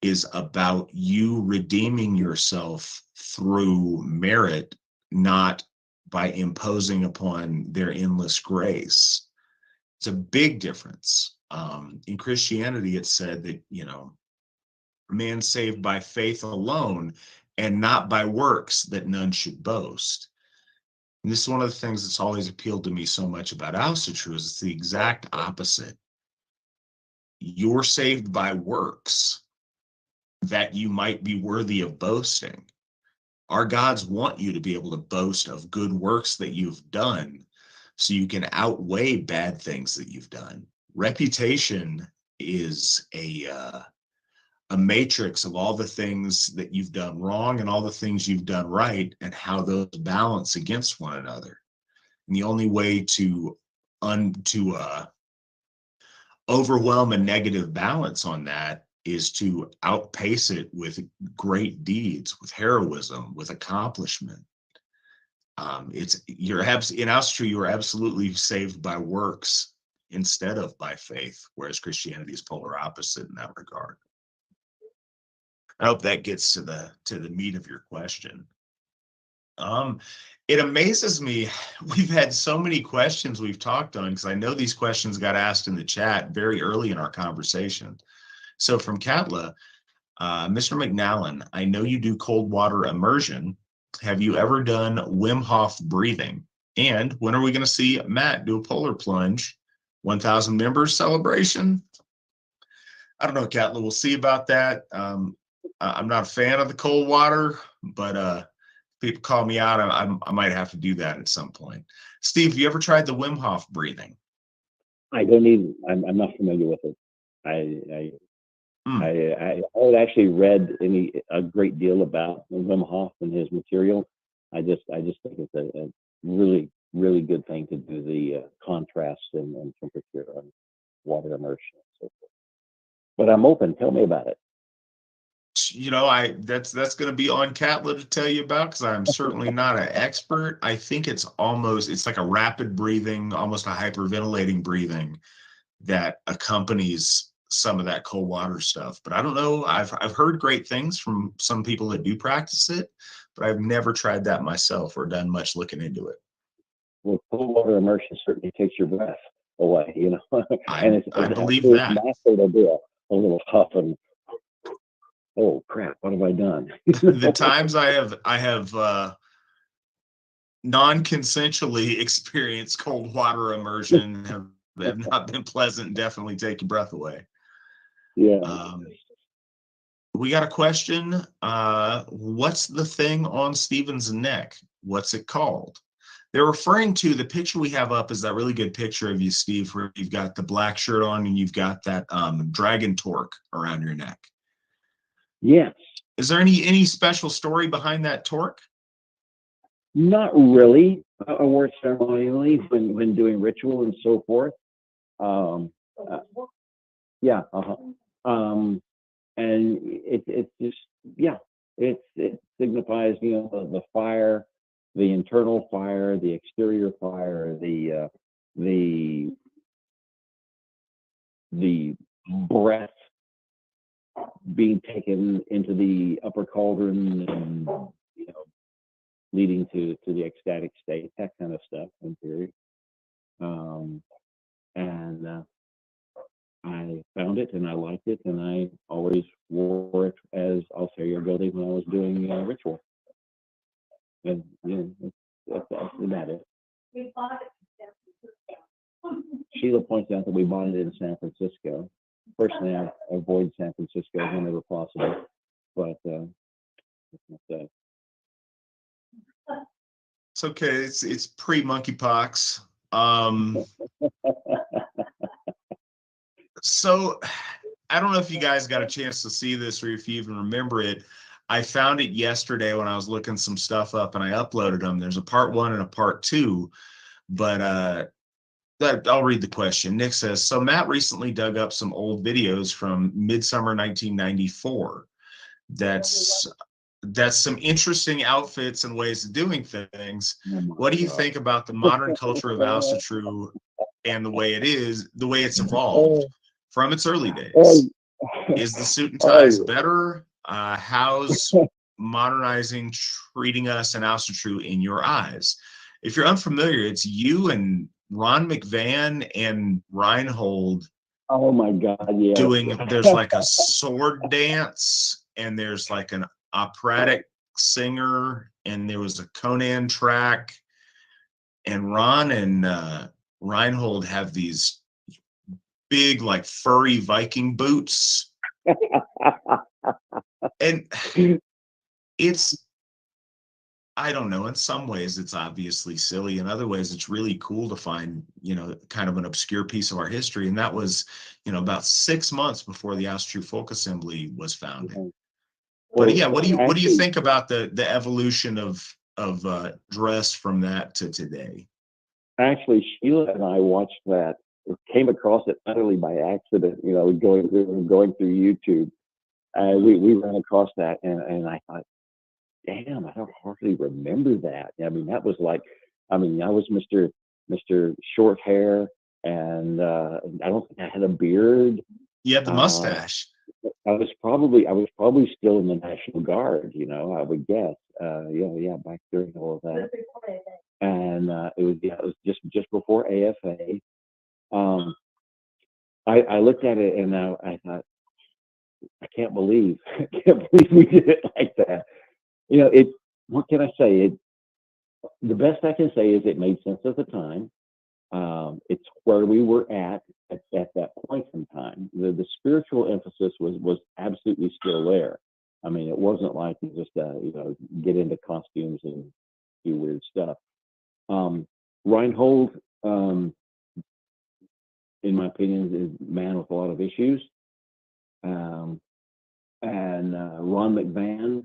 is about you redeeming yourself through merit, not by imposing upon their endless grace. It's a big difference. In Christianity, it's said that, man saved by faith alone and not by works, that none should boast. And this is one of the things that's always appealed to me so much about Asatru, is it's the exact opposite. You're saved by works that you might be worthy of boasting. Our gods want you to be able to boast of good works that you've done so you can outweigh bad things that you've done. Reputation is a matrix of all the things that you've done wrong and all the things you've done right, and how those balance against one another. And the only way to overwhelm a negative balance on that is to outpace it with great deeds, with heroism, with accomplishment. In Asatru, you're absolutely saved by works instead of by faith, whereas Christianity is polar opposite in that regard. I hope that gets to the meat of your question. It amazes me. We've had so many questions we've talked on, because I know these questions got asked in the chat very early in our conversation. So from Katla, Mr. McNallen, I know you do cold water immersion. Have you ever done Wim Hof breathing? And when are we going to see Matt do a polar plunge 1,000 members celebration? I don't know, Catlin. We'll see about that. I'm not a fan of the cold water, but people call me out. I might have to do that at some point. Steve, have you ever tried the Wim Hof breathing? I don't even. I'm not familiar with it. I Hmm. I had actually read a great deal about Wim Hof and his material. I just think it's a really good thing to do the contrast and temperature on water immersion and so forth. But I'm open. Tell me about it. That's going to be on Catlin to tell you about, because I'm certainly not an expert. I think it's like a rapid breathing, almost a hyperventilating breathing that accompanies some of that cold water stuff. But I don't know. I've heard great things from some people that do practice it, but I've never tried that myself or done much looking into it. Well, cold water immersion certainly takes your breath away, I believe that. Natural to do a little huff and oh crap, what have I done? The times I have non-consensually experienced cold water immersion have not been pleasant and definitely take your breath away. Yeah. We got a question. What's the thing on Stephen's neck? What's it called? They're referring to the picture we have up is that really good picture of you, Steve, where you've got the black shirt on and you've got that dragon torque around your neck. Yes. Is there any special story behind that torque? Not really. I wore it ceremonially when doing ritual and so forth. Yeah. And it's just, yeah, it signifies, the fire, the internal fire, the exterior fire, the breath being taken into the upper cauldron and, leading to the ecstatic state, that kind of stuff in theory. And I found it and I liked it, and I always wore it as ulterior building when I was doing ritual. And that's about it. We bought it in San Francisco. Sheila points out that we bought it in San Francisco. Personally, I avoid San Francisco whenever possible, but It's okay. It's pre-monkeypox. So I don't know if you guys got a chance to see this or if you even remember it. I found it yesterday when I was looking some stuff up and I uploaded them. There's a part 1 and a part 2, but I'll read the question. Nick says, so Matt recently dug up some old videos from midsummer 1994. That's some interesting outfits and ways of doing things. What do you think about the modern culture of Asatru and the way it's evolved from its early days? Is the suit and ties better? How's modernizing treating us in Asatru in your eyes? If you're unfamiliar, it's you and Ron McVan and Reinhold. Oh my God, yeah. There's like a sword dance, and there's like an operatic singer, and there was a Conan track, and Ron and Reinhold have these big like furry Viking boots. And it's, I don't know, in some ways it's obviously silly. In other ways, it's really cool to find, kind of an obscure piece of our history. And that was, about 6 months before the Asatru Folk Assembly was founded. But yeah, what do you think about the evolution of dress from that to today? Actually, Sheila and I watched that, came across it utterly by accident, going through YouTube. We ran across that, and I thought, damn, I don't hardly remember that. I mean, that was like, I was Mr. Short Hair, and I don't think I had a beard. You had the mustache. I was probably still in the National Guard, I would guess. Back during all of that. And it was just before AFA. I looked at it and I thought, I can't believe we did it like that. What can I say? The best I can say is it made sense at the time. It's where we were at that point in time. The spiritual emphasis was absolutely still there. I mean, it wasn't like you just get into costumes and do weird stuff. Reinhold, in my opinion, is a man with a lot of issues. And Ron McVan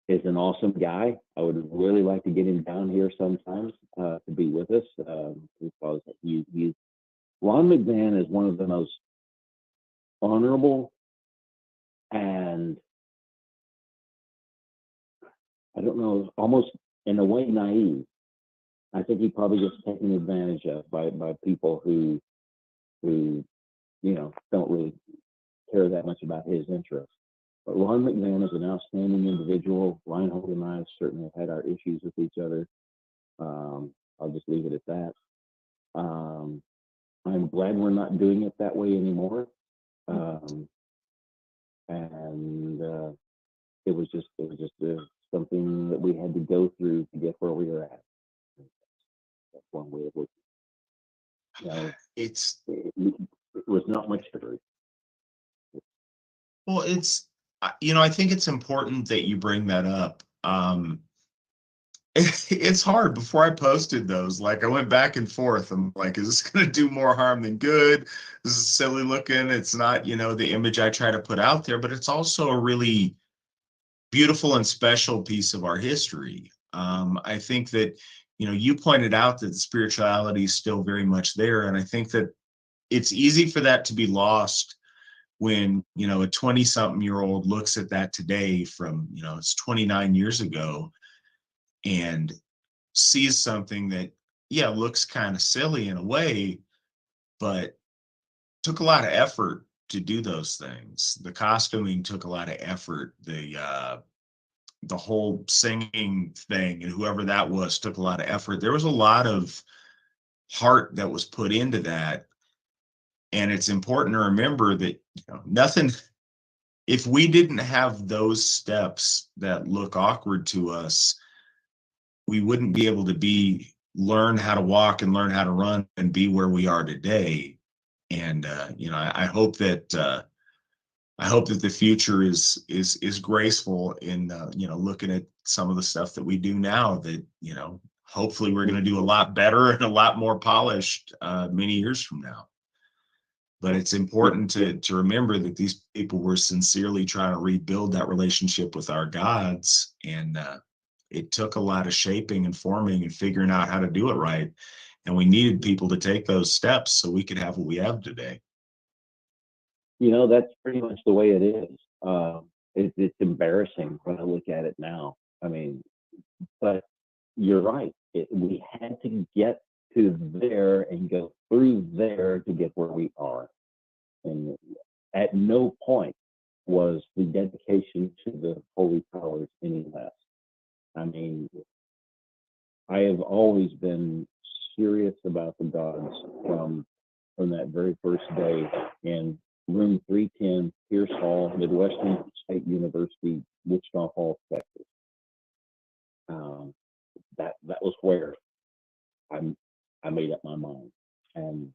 is an awesome guy. I would really like to get him down here sometimes to be with us, because Ron McVan is one of the most honorable and, I don't know, almost in a way naive. I think he probably gets taken advantage of by people who don't really care that much about his interests. But Ron McVan is an outstanding individual. Reinhold and I certainly have had our issues with each other. I'll just leave it at that. I'm glad we're not doing it that way anymore. It was just something that we had to go through to get where we were at. That's one way of looking. It was not much different. Well, I think it's important that you bring that up. It's hard. Before I posted those, like I went back and forth. I'm like, is this going to do more harm than good? This is silly looking. It's not, the image I try to put out there, but it's also a really beautiful and special piece of our history. I think that, you pointed out that the spirituality is still very much there. And I think that it's easy for that to be lost when, a 20-something-year-old looks at that today from, it's 29 years ago, and sees something that, looks kind of silly in a way, but took a lot of effort to do those things. The costuming took a lot of effort. The whole singing thing and whoever that was took a lot of effort. There was a lot of heart that was put into that. And it's important to remember that nothing, if we didn't have those steps that look awkward to us, we wouldn't be able to learn how to walk and learn how to run and be where we are today. And I hope that the future is graceful in looking at some of the stuff that we do now, that hopefully we're going to do a lot better and a lot more polished many years from now. But it's important to remember that these people were sincerely trying to rebuild that relationship with our gods, and it took a lot of shaping and forming and figuring out how to do it right. And we needed people to take those steps so we could have what we have today. That's pretty much the way it is. It's embarrassing when I look at it now. I mean, but you're right. We had to get to there and go through there to get where we are. And at no point was the dedication to the holy powers any less. I mean, I have always been serious about the gods from that very first day in room 310, Pierce Hall, Midwestern State University, Wichita Falls, Texas. That was where I made up my mind, and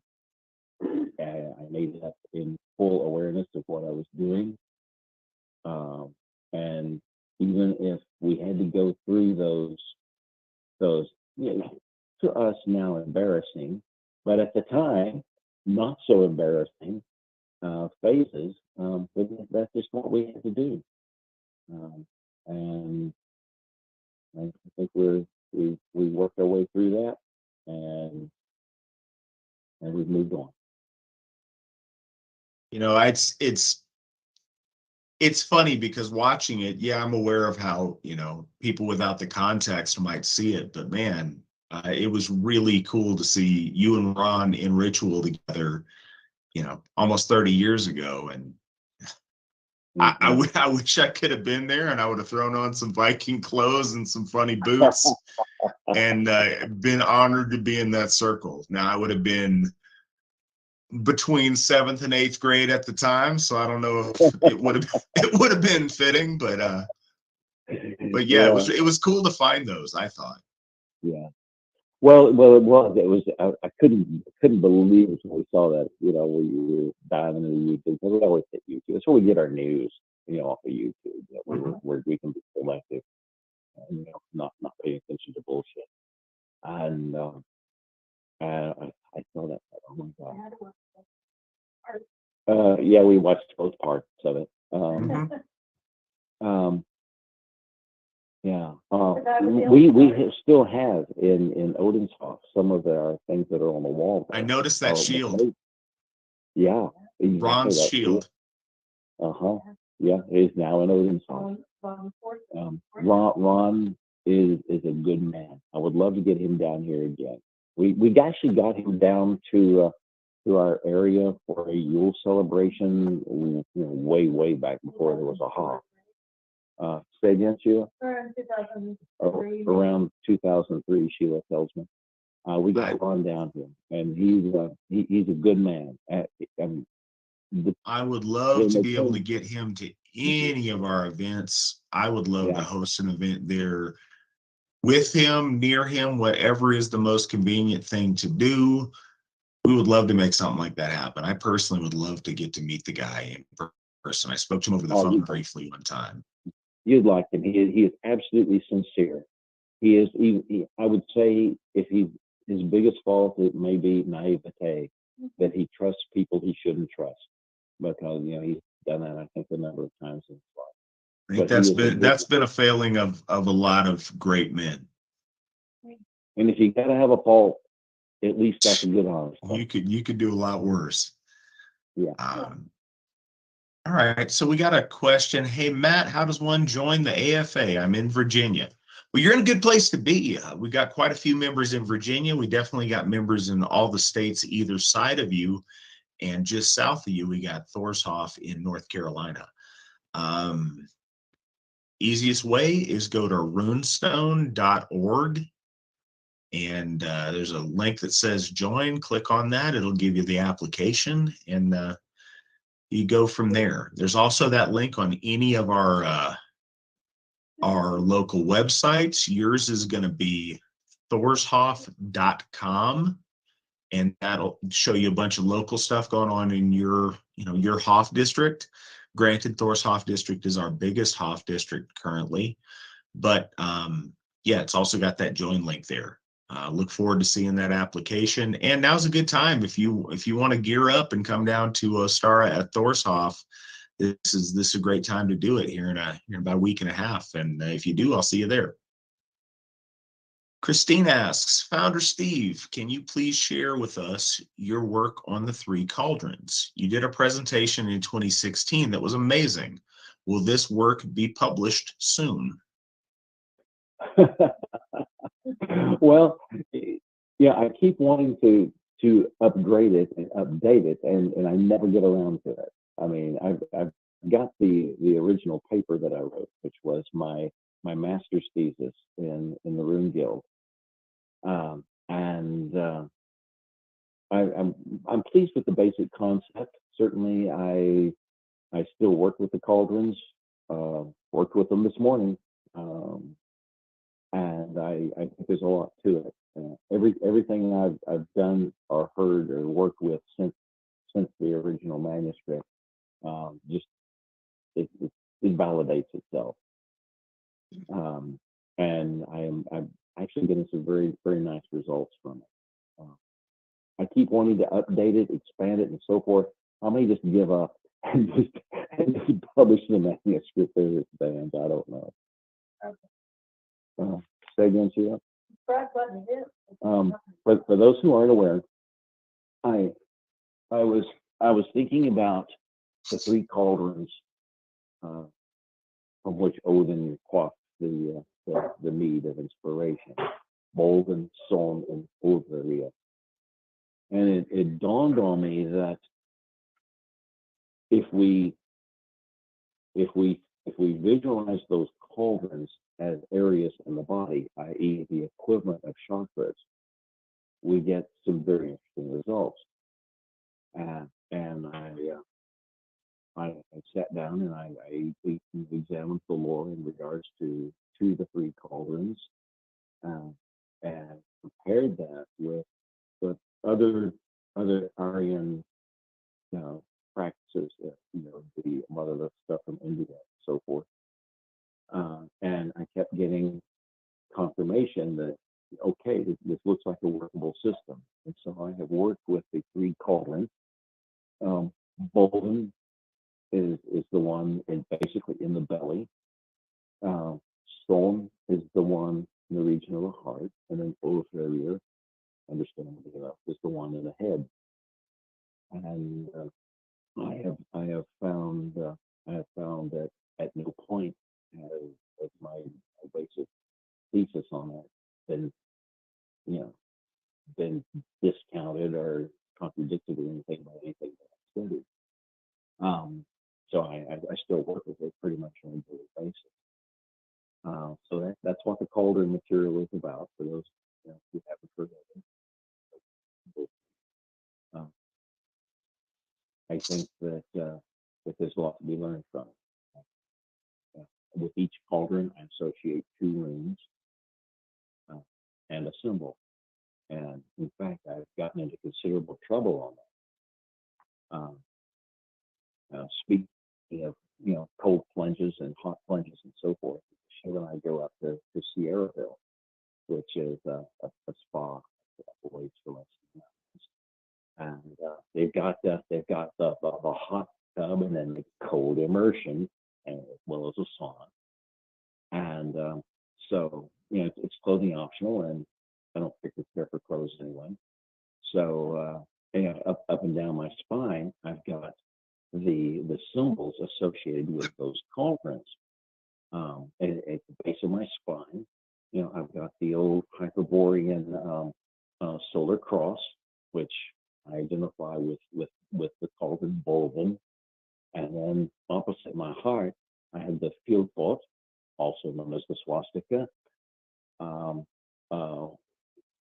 I made it up in full awareness of what I was doing. And even if we had to go through those to us now embarrassing, but at the time not so embarrassing phases, but that's just what we had to do. And I think we worked our way through that, and we've moved on. It's funny because watching it, I'm aware of how, people without the context might see it, but man, it was really cool to see you and Ron in ritual together, almost 30 years ago. And I wish I could have been there, and I would have thrown on some Viking clothes and some funny boots and been honored to be in that circle. Now, I would have been between 7th and 8th grade at the time, so I don't know if it would have been fitting, but yeah, it was cool to find those, I thought. Yeah. It was. It was. I couldn't believe it when we saw that. You know, we were diving into YouTube. Because we always hit YouTube. That's where we get our news. You know, off of YouTube. That where we can be selective and not paying attention to bullshit. And I saw that. Oh my god. Yeah, we watched both parts of it. Yeah. We still have in Odenshoff some of our things that are on the wall. I noticed that shield. Yeah. Exactly, Bronze shield. Yeah, it is now in Odenshoff. Ron is a good man. I would love to get him down here again. We actually got him down to our area for a Yule celebration, way back before there was a Hoff. Say again, Sheila? Around 2003, Sheila tells me. We got Ron down here, and he's a good man. I would love to be able to get him to any of our events. I would love to host an event there with him, near him, whatever is the most convenient thing to do. We would love to make something like that happen. I personally would love to get to meet the guy in person. I spoke to him over the phone briefly one time. You'd like him. He is absolutely sincere. He is. I would say if his biggest fault, it may be naivete, that he trusts people he shouldn't trust, because he's done that, I think, a number of times in his life. I think that's been a failing of a lot of great men. And if you gotta have a fault, at least that's a good honest. You could do a lot worse. Yeah. All right, so we got a question. Hey, Matt, how does one join the AFA? I'm in Virginia. Well, you're in a good place to be. We got quite a few members in Virginia. We definitely got members in all the states either side of you, and just south of you, we got Thorshoff in North Carolina. Easiest way is go to runestone.org, and there's a link that says join. Click on that. It'll give you the application, and you go from there. There's also that link on any of our local websites. Yours is going to be thorshoff.com, and that'll show you a bunch of local stuff going on in your Hoff district. Granted, Thorshoff district is our biggest Hoff district currently, but yeah, it's also got that join link there. Look forward to seeing that application. And now's a good time if you want to gear up and come down to Ostara at Thorshoff. This is a great time to do it here in about a week and a half. And if you do, I'll see you there. Christine asks, Founder Steve, can you please share with us your work on the 3 cauldrons? You did a presentation in 2016 that was amazing. Will this work be published soon? Well, yeah, I keep wanting to upgrade it and update it, and I never get around to it. I mean, I've got the original paper that I wrote, which was my master's thesis in the Rune Guild, and I'm pleased with the basic concept. Certainly, I still work with the cauldrons. Worked with them this morning. And I think there's a lot to it. Everything I've done or heard or worked with since the original manuscript, just it validates itself. And I'm actually getting some very, very nice results from it. I keep wanting to update it, expand it, and so forth. I may just give up and just publish the manuscript as it stands. I don't know. Say again, Sheila. For those who aren't aware, I was thinking about the 3 cauldrons from which Odin quaffed the mead of inspiration, Bolden, Son, and Ulveria. And it dawned on me that if we visualize those cauldrons as areas in the body, i.e. the equivalent of chakras, we get some very interesting results. And I sat down and I examined the lore in regards to the 3 cauldrons, and compared that with other Aryan, practices, the a lot of the stuff from India and so forth. And I kept getting confirmation that, okay, this looks like a workable system. And so I have worked with the three cauldrons. Bolden is the one basically in the belly. Storm is the one in the region of the heart, and then Ulfarier, understandably enough, is the one in the head. And I have found that at no point has my basic thesis on that been discounted or contradicted or anything by anything that I've studied. So I still work with it pretty much on a daily basis. So that's what the cauldron material is about for those who haven't heard of it. I think that there's a lot to be learned from it. With each cauldron, I associate 2 runes and a symbol. And in fact, I've gotten into considerable trouble on that. Speaking of cold plunges and hot plunges and so forth, Sheila and I go up to Sierraville, which is a spa for boys, and they've got the hot tub and then the cold immersion, and as well as a sauna. And so it's clothing optional, and I don't particularly care for clothes anyway. So up and down my spine, I've got the symbols associated with those cauldrons. At the base of my spine, I've got the old Hyperborean solar cross, which I identify with the cauldron Bolden. And then opposite my heart, I have the field thought, also known as the swastika,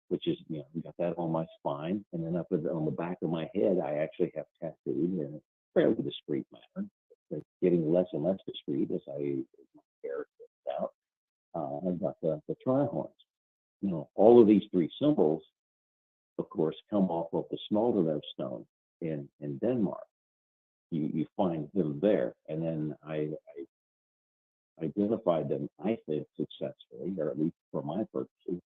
which is, we got that on my spine. And then on the back of my head, I actually have tattooed in a fairly discreet manner. It's getting less and less discreet as my hair gets out. I've got the trihorns. All of these 3 symbols, of course, come off of the Smaldernev stone in Denmark. You find them there, and then I identified them, I think, successfully, or at least for my purposes,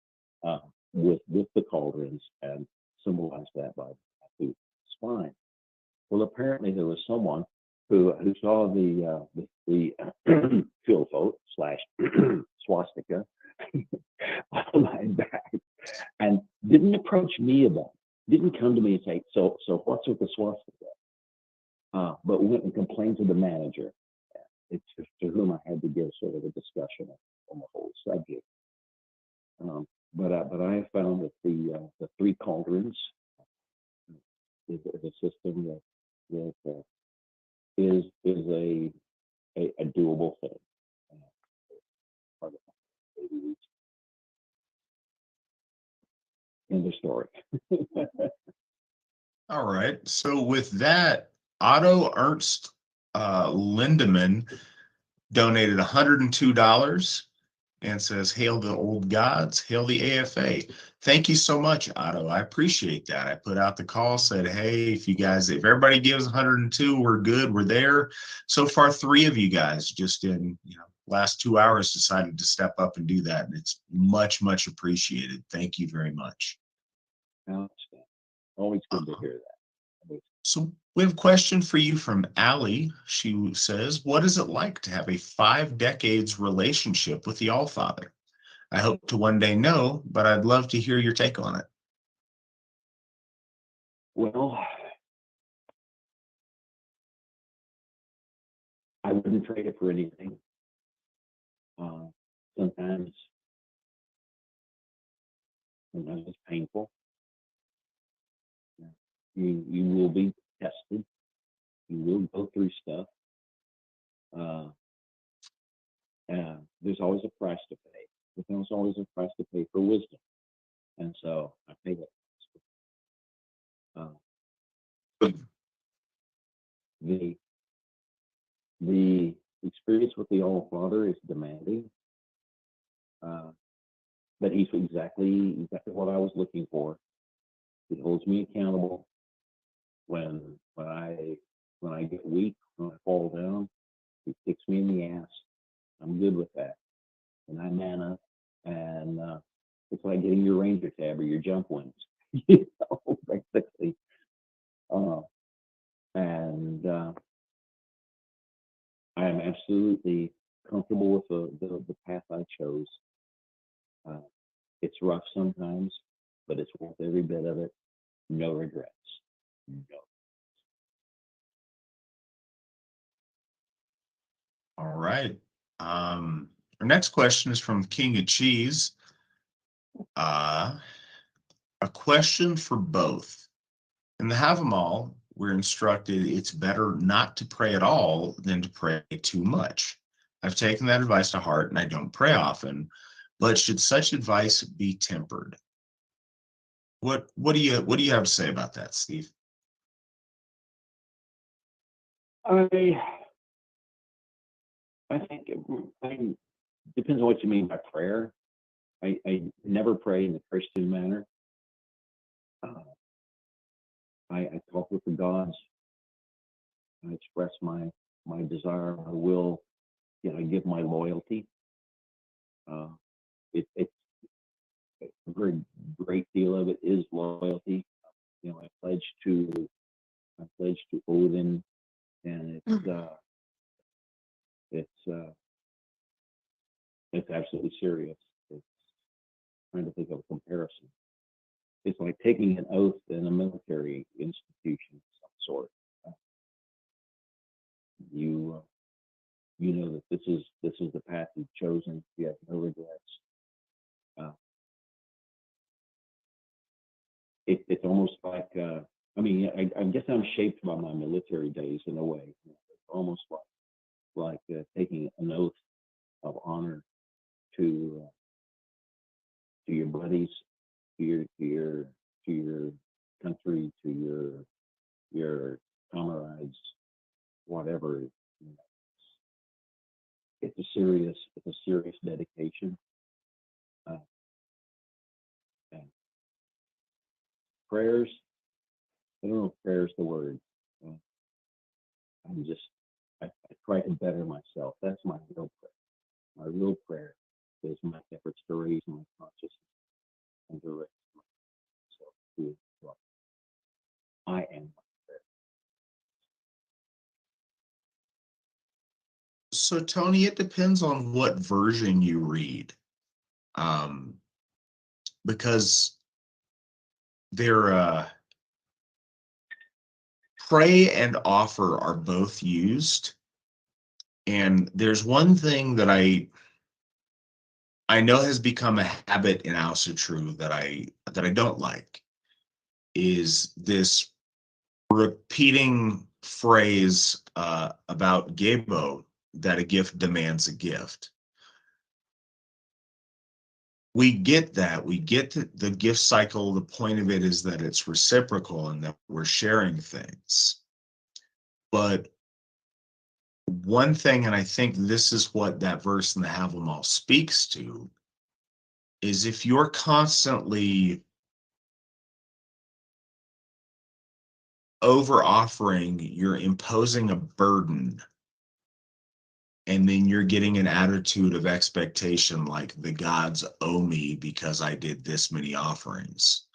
with the cauldrons, and symbolized that by the spine. Well, apparently there was someone who saw the field vote / swastika on my back, and didn't approach me about it. Didn't come to me and say, so what's with the swastika? But went and complained to the manager, to whom I had to give sort of a discussion on the whole subject. But I have found that the 3 cauldrons is a system that is a doable thing. Part of my daily routine. End of story. All right. So with that, Otto Ernst Lindemann donated $102 and says, "Hail the old gods, hail the AFA." Thank you so much, Otto. I appreciate that. I put out the call, said, hey, if everybody gives 102, we're good, we're there. So far, 3 of you guys just in last 2 hours decided to step up and do that. And it's much, much appreciated. Thank you very much. Always good to hear that. So we have a question for you from Allie. She says, what is it like to have a 5 decades relationship with the Allfather? I hope to one day know, but I'd love to hear your take on it. Well, I wouldn't trade it for anything. Sometimes it's painful. You will be tested. You will go through stuff. There's always a price to pay. But there's always a price to pay for wisdom. And so I pay that. The experience with the All Father is demanding. but he's exactly what I was looking for. He holds me accountable when I get weak, when I fall down. He kicks me in the ass. I'm good with that, and I man up. And it's like getting your Ranger tab or your jump wings, basically. And I am absolutely comfortable with the path I chose. It's rough sometimes, but it's worth every bit of it. No regrets. No. All right. Our next question is from King of Cheese. A question for both. In the Have 'em All, we're instructed it's better not to pray at all than to pray too much. I've taken that advice to heart and I don't pray often, but should such advice be tempered? What do you have to say about that, Steve? I think depends on what you mean by prayer. I never pray in the Christian manner. I talk with the gods. I express my desire, my will. I give my loyalty. It's a very great deal of it is loyalty. I pledge to Odin, and it's absolutely serious. It's trying to think of a comparison. It's like taking an oath in a military institution of some sort. You know that this is the path you've chosen. You have no regrets. It's almost like I guess I'm shaped by my military days in a way. It's almost like taking an oath of honor to your buddies, to your country, to your comrades, whatever. It's a serious dedication. And prayers, I don't know if prayer's the word. I try to better myself. That's my real prayer. My real prayer is my efforts to raise my consciousness and to raise myself to what I am my prayer. So Tony, it depends on what version you read. Because they're pray and offer are both used. And there's one thing that I know has become a habit in Asatru that I don't like, is this repeating phrase about Gebo, that a gift demands a gift. We get that. We get the gift cycle. The point of it is that it's reciprocal and that we're sharing things. But one thing, and I think this is what that verse in the Have 'em All speaks to, is if you're constantly over offering, you're imposing a burden, and then you're getting an attitude of expectation like the gods owe me because I did this many offerings.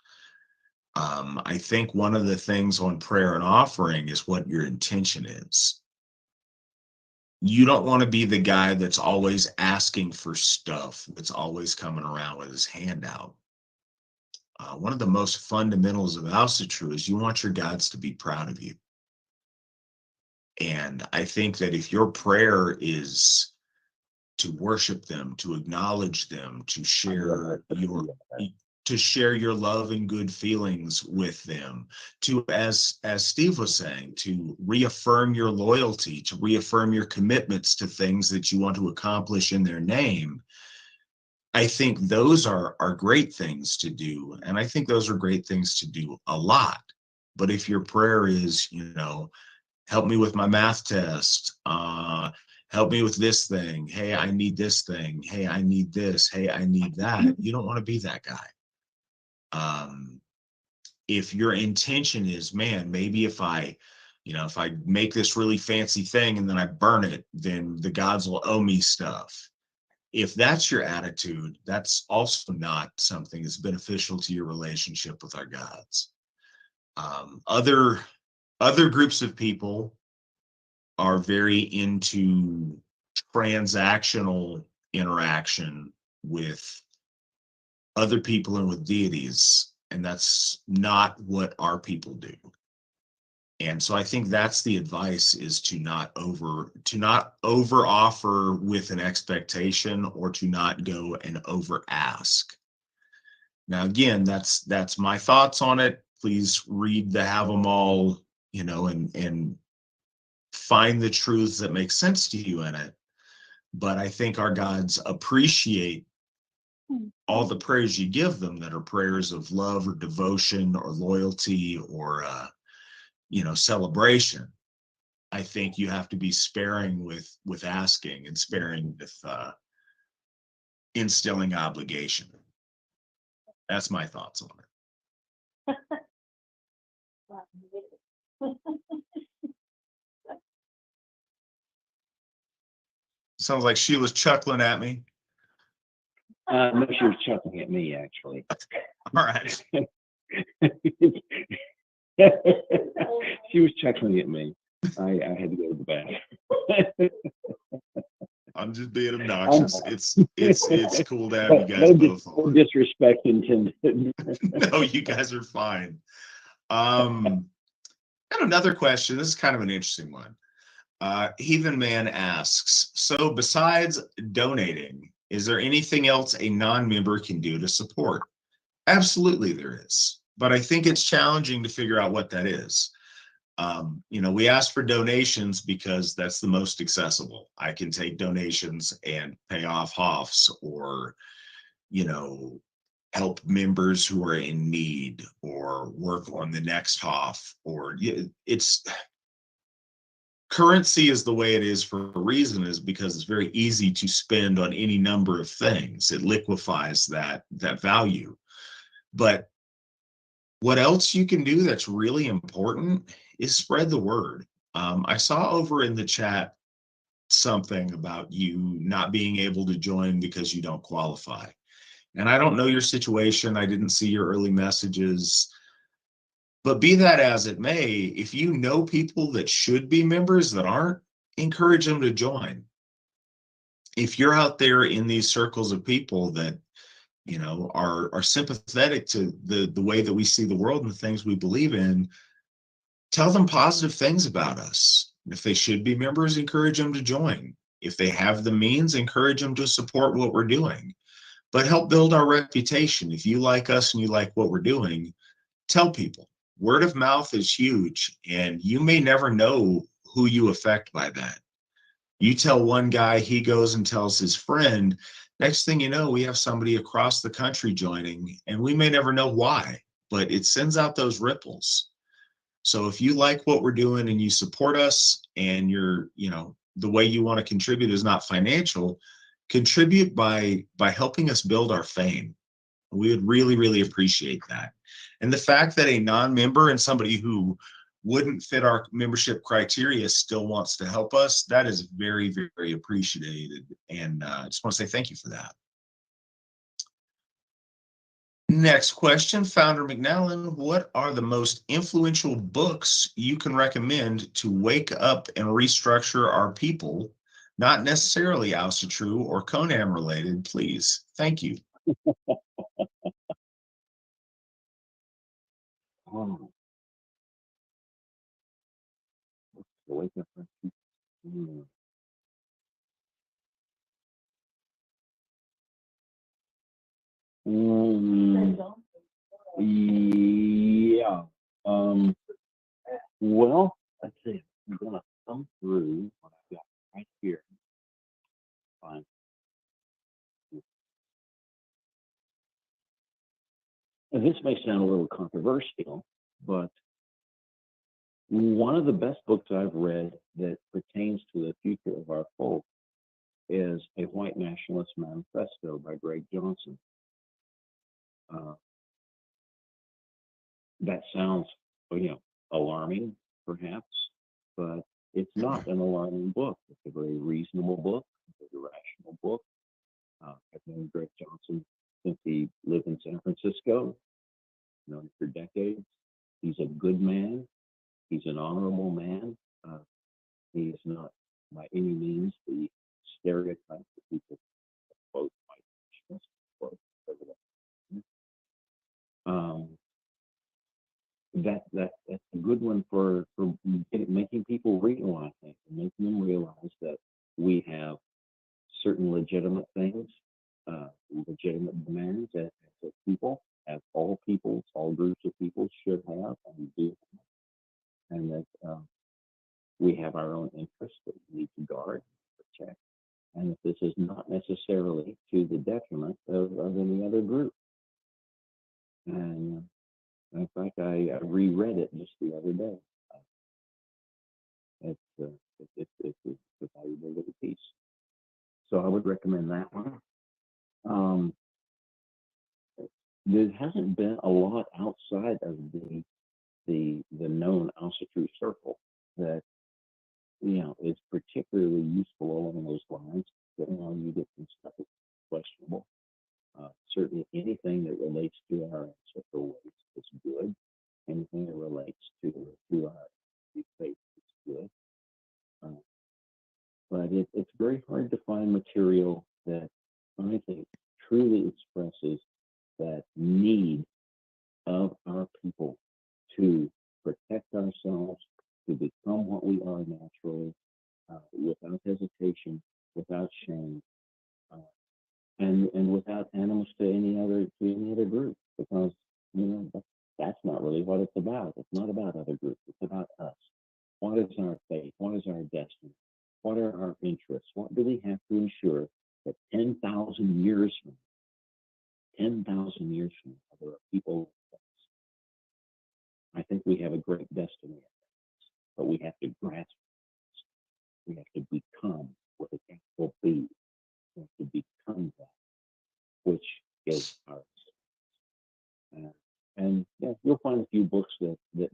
I think one of the things on prayer and offering is what your intention is. You don't want to be the guy that's always asking for stuff, that's always coming around with his hand out. One of the most fundamentals of Asatru is you want your gods to be proud of you. And I think that if your prayer is to worship them, to acknowledge them, to share your love and good feelings with them, to, as Steve was saying, to reaffirm your loyalty, to reaffirm your commitments to things that you want to accomplish in their name, I think those are great things to do. And I think those are great things to do a lot. But if your prayer is, help me with my math test, help me with this thing. Hey, I need this thing. Hey, I need this. Hey, I need that. You don't want to be that guy. If your intention is, man, maybe if I make this really fancy thing and then I burn it, then the gods will owe me stuff. If that's your attitude, that's also not something that's beneficial to your relationship with our gods. Other groups of people are very into transactional interaction with other people and with deities, and that's not what our people do. And so I think that's the advice, is to not over offer with an expectation, or to not go and over ask. Now, again, that's my thoughts on it. Please read the Have 'em all, and find the truths that make sense to you in it. But I think our gods appreciate all the prayers you give them that are prayers of love or devotion or loyalty or celebration. I think you have to be sparing with asking, and sparing with instilling obligation. That's my thoughts on it. Sounds like Sheila's chuckling at me. No, she was chuckling at me, actually. All right. She was chuckling at me. I had to go to the bathroom. I'm just being obnoxious. It's cool to have you guys both No on. disrespect intended. No, you guys are fine. And another question. This is kind of an interesting one. Heathen Man asks, so besides donating, is there anything else a non-member can do to support? Absolutely there is, but I think it's challenging to figure out what that is. We ask for donations because that's the most accessible. I can take donations and pay off HOFs, or, help members who are in need, or work on the next HOF, or it's currency is the way it is for a reason, is because it's very easy to spend on any number of things. It liquefies that value. But what else you can do that's really important is spread the word. I saw over in the chat something about you not being able to join because you don't qualify. And I don't know your situation. I didn't see your early messages. But be that as it may, if you know people that should be members that aren't, encourage them to join. If you're out there in these circles of people that are sympathetic to the way that we see the world and the things we believe in, tell them positive things about us. If they should be members, encourage them to join. If they have the means, encourage them to support what we're doing. But help build our reputation. If you like us and you like what we're doing, tell people. Word of mouth is huge, and you may never know who you affect by that. You tell one guy, he goes and tells his friend. Next thing you know, we have somebody across the country joining, and we may never know why, but it sends out those ripples. So if you like what we're doing and you support us, and the way you want to contribute is not financial, contribute by helping us build our fame. We would really, really appreciate that. And the fact that a non-member and somebody who wouldn't fit our membership criteria still wants to help us, that is very, very appreciated. And I just want to say thank you for that. Next question, Founder McNallen, what are the most influential books you can recommend to wake up and restructure our people? Not necessarily Asatru or Conan related, please. Thank you. Yeah. Well, let's see. I'm gonna thumb through what I've got right here. Fine. And this may sound a little controversial, but One of the best books I've read that pertains to the future of our folk is A White Nationalist Manifesto by Greg Johnson. That sounds, alarming, perhaps, but it's not an alarming book. It's a very reasonable book. It's a rational book. I've known Greg Johnson since he lived in San Francisco, known him for decades. He's a good man. He's an honorable man. He is not by any means the stereotype that people quote white nationalists, that's a good one for making people realize things and making them realize that we have certain legitimate things, legitimate demands as a people, as all peoples, all groups of people should have and do have, and that we have our own interests that we need to guard, protect, and that this is not necessarily to the detriment of any other group. And in fact, I reread it just the other day. It's a valuable little piece. So I would recommend that one. There hasn't been a lot outside of the known Asatru circle that is particularly useful along those lines. You get some stuff that's questionable. Certainly anything that relates to our ancestral ways is good. Anything that relates to our faith is good. But it's very hard to find material that I think truly expresses that need of our people to protect ourselves, to become what we are naturally, without hesitation, without shame, and without animus to any other group, because that's not really what it's about. It's not about other groups. It's about us. What is our faith? What is our destiny? What are our interests? What do we have to ensure that 10,000 years from now, there are people like us? I think we have a great destiny, but we have to grasp it. We have to become what it will be. We have to become that, which is our and you'll find a few books that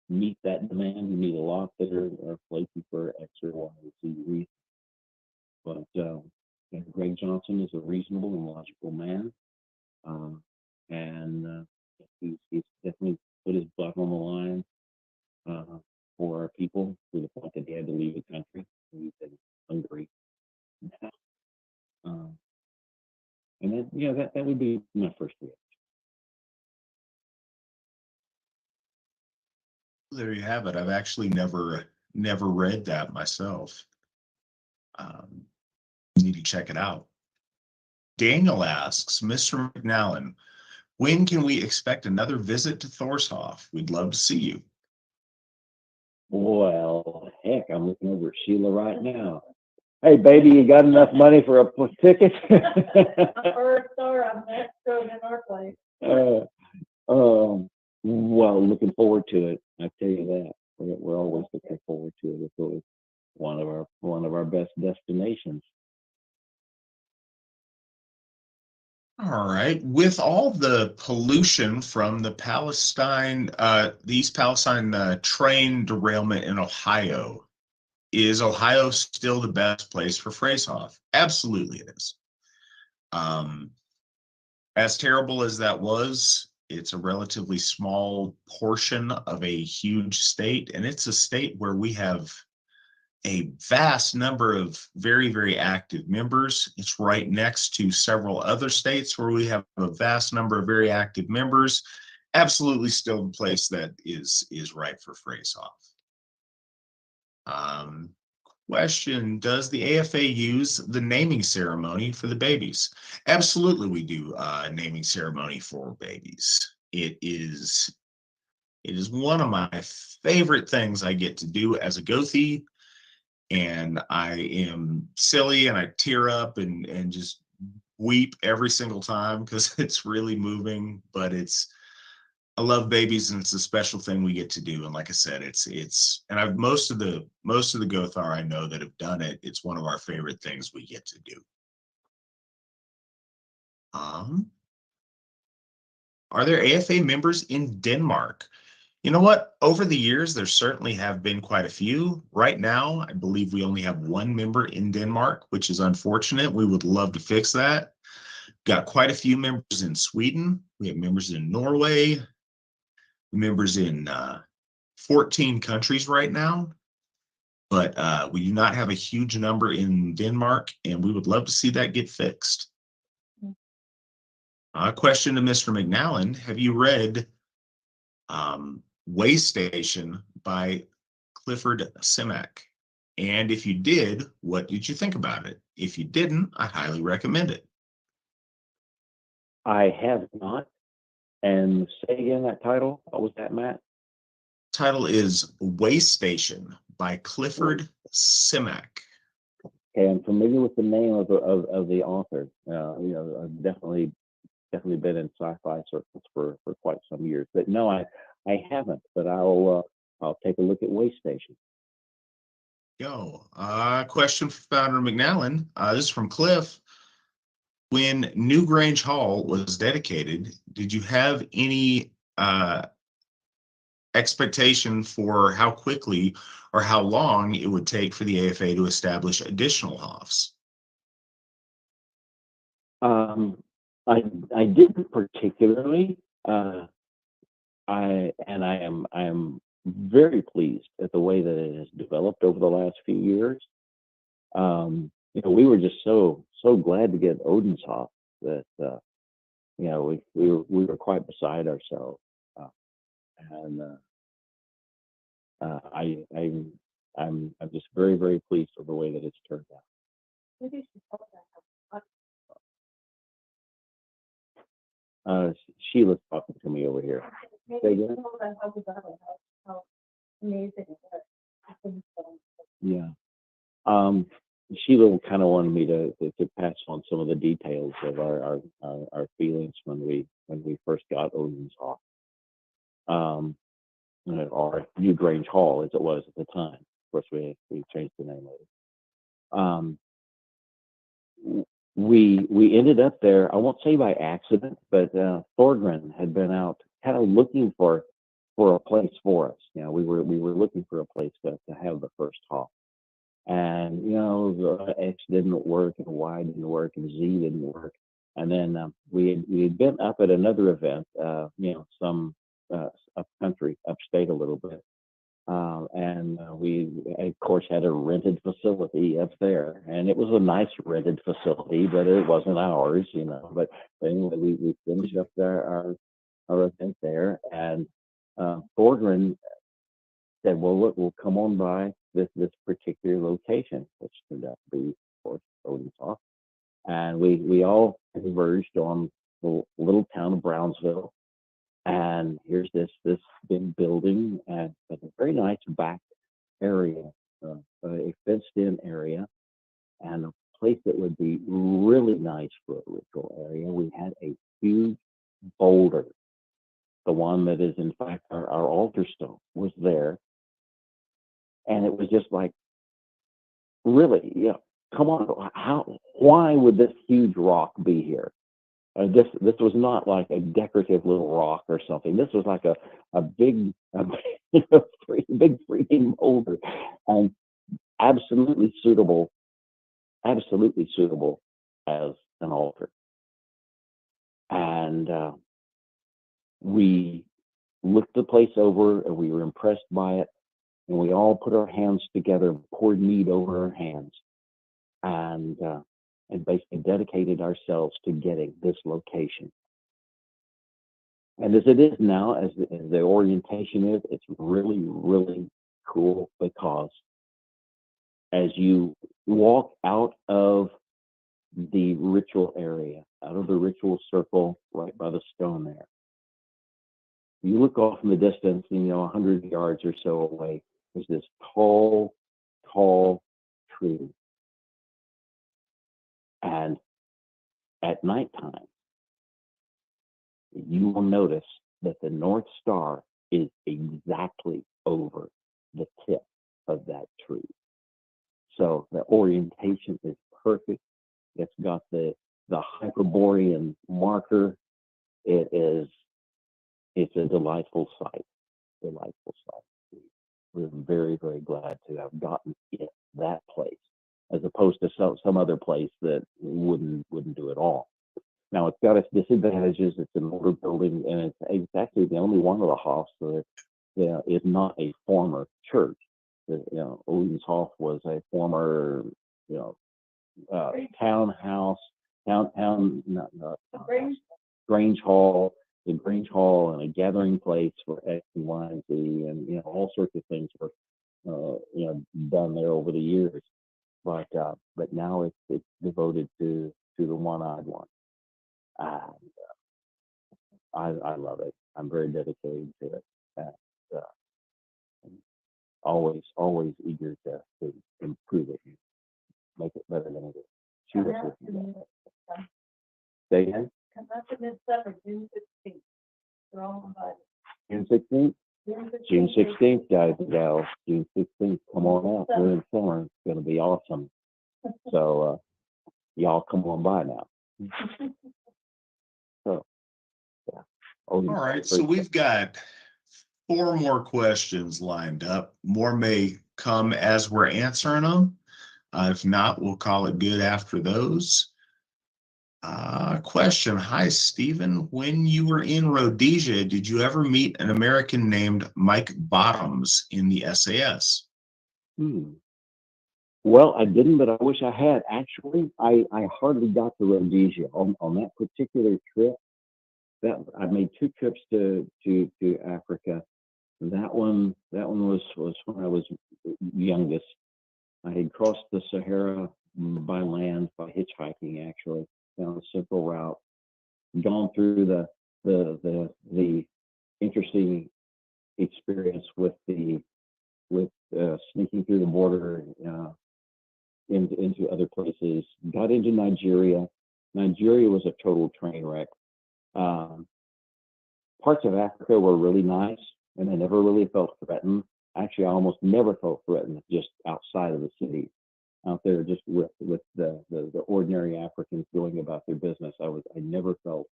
meet that demand. You meet a lot that are flaky for X or Y or Z reason. But Greg Johnson is a reasonable and logical man, and he's definitely put his butt on the line for our people to the point that he had to leave the country. He's in Hungary now. And that would be my first reaction. There you have it. I've actually never read that myself. Need to check it out. Daniel asks, Mr. McNallen, when can we expect another visit to Thorshoff? We'd love to see you. Well, heck, I'm looking over at Sheila right now. Hey, baby, you got enough money for a ticket? Or store on that road in our place. Well, looking forward to it. I tell you that. We're always looking forward to it. It's always one of our best destinations. All right. With all the pollution from the East Palestine train derailment in Ohio, is Ohio still the best place for Phrasehoff? Absolutely it is. As terrible as that was, it's a relatively small portion of a huge state, and it's a state where we have a vast number of very, very active members. It's right next to several other states where we have a vast number of very active members. Absolutely still the place that is right for Phrasehoff. Question, does the AFA use the naming ceremony for the babies? Absolutely, we do naming ceremony for babies. It is one of my favorite things I get to do as a Gothi, and I am silly and I tear up and just weep every single time because it's really moving, but it's I love babies, and it's a special thing we get to do. And like I said, and I've most of the Gothar I know that have done it. It's one of our favorite things we get to do. Are there AFA members in Denmark? You know what? Over the years, there certainly have been quite a few. Right now, I believe we only have one member in Denmark, which is unfortunate. We would love to fix that. Got quite a few members in Sweden. We have members in Norway, members in 14 countries right now. But we do not have a huge number in Denmark, and we would love to see that get fixed. Question to Mr. McNallen. Have you read Way Station by Clifford Simak? And if you did, what did you think about it? If you didn't, I highly recommend it. I have not. And say again that title. What was that, Matt? Title is Way Station by Clifford Simak. Okay, I'm familiar with the name of the author. I've definitely been in sci-fi circles for quite some years. But no, I haven't. But I'll take a look at Way Station. Go. Question for Founder McNallen. This is from Cliff. When New Grange Hall was dedicated, did you have any expectation for how quickly or how long it would take for the AFA to establish additional HOFs? I didn't particularly. I am very pleased at the way that it has developed over the last few years. We were just so glad to get Odenshoff that we were quite beside ourselves, and I'm just very, very pleased with the way that it's turned out. Maybe you should tell that. Sheila's talking to me over here. Maybe Say you again? should tell them how we got it, how amazing it was. I think so. Yeah. Sheila kind of wanted me to pass on some of the details of our feelings when we first got Odenshoff, or New Grange Hall as it was at the time. Of course, we changed the name later. We ended up there. I won't say by accident, but Thorgren had been out kind of looking for a place for us. We were looking for a place to have the first Hoff. And the X didn't work, and Y didn't work, and Z didn't work. And then we had been up at another event, some up country, upstate a little bit, and we of course had a rented facility up there, and it was a nice rented facility, but it wasn't ours, But anyway, we finished up our event there, and Thorgren said, "Well, look, we'll come on by this particular location," which turned out to be, of course, Odenshoff. And we all converged on the little town of Brownsville. And here's this big building and a very nice back area, a fenced-in area, and a place that would be really nice for a ritual area. We had a huge boulder, the one that is in fact our altar stone, was there. And it was just like, really, come on, why would this huge rock be here? This was not like a decorative little rock or something. This was like a big big freaking boulder, and absolutely suitable as an altar. And we looked the place over, and we were impressed by it. And we all put our hands together, poured mead over our hands, and basically dedicated ourselves to getting this location. And as it is now, as the orientation is, it's really, really cool, because as you walk out of the ritual area, out of the ritual circle, right by the stone there, you look off in the distance, 100 yards or so away, there's this tall tree. And at nighttime, you will notice that the North Star is exactly over the tip of that tree. So the orientation is perfect. It's got the Hyperborean marker. It's a delightful sight. Delightful sight. We're very, very glad to have gotten it that place, as opposed to some other place that wouldn't do it all. Now it's got its disadvantages. It's an older building, and it's actually the only one of the Hofs that is not a former church. Odenshof was a former, townhouse, Grange Hall, the Grange Hall, and a gathering place for X and Y and Z, and all sorts of things were done there over the years. But now it's devoted to the one-eyed one. I love it. I'm very dedicated to it. And always eager to improve it, and make it better than it is. Shoot us with that. Say again? Come up in this summer, June 16th. We're all invited. June 16th? June 16th, guys and gals. June 16th. Come on out. We're in summer. It's going to be awesome. So, y'all come on by now. So, yeah. All right, so we've got 4 more questions lined up. More may come as we're answering them. If not, we'll call it good after those. Question. Hi, Stephen. When you were in Rhodesia, did you ever meet an American named Mike Bottoms in the SAS? Well, I didn't, but I wish I had. Actually, I hardly got to Rhodesia on that particular trip. That I made 2 trips to Africa. That one was when I was youngest. I had crossed the Sahara by land, by hitchhiking, actually, down the Central Route, gone through the interesting experience with sneaking through the border into other places. Got into Nigeria. Nigeria was a total train wreck. Parts of Africa were really nice, and I never really felt threatened. Actually, I almost never felt threatened just outside of the city. Out there, just with the ordinary Africans going about their business, I never felt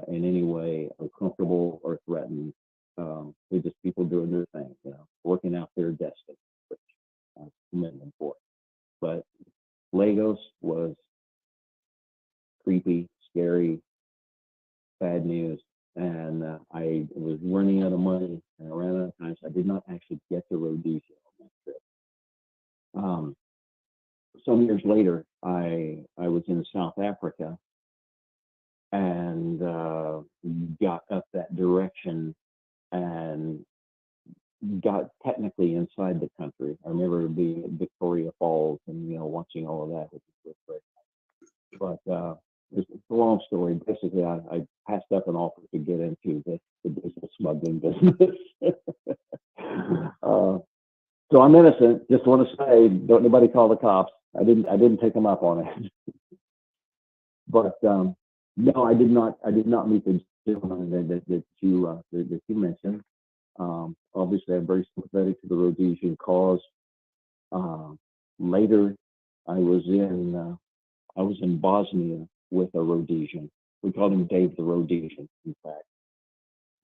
in any way uncomfortable or threatened. They're just people doing their thing, working out their destiny, which I commend them for. But Lagos was creepy, scary, bad news, and I was running out of money and I ran out of time, so I did not actually get to Rhodesia on that trip. Some years later, I was in South Africa and got up that direction and got technically inside the country. I remember being at Victoria Falls and watching all of that, which was great. But it's a long story. Basically, I passed up an offer to get into the digital smuggling business. So I'm innocent. Just want to say, don't anybody call the cops. I didn't take them up on it. But no, I did not meet the gentleman that you mentioned. Obviously, I'm very sympathetic to the Rhodesian cause. Later, I was in Bosnia with a Rhodesian. We called him Dave the Rhodesian, in fact.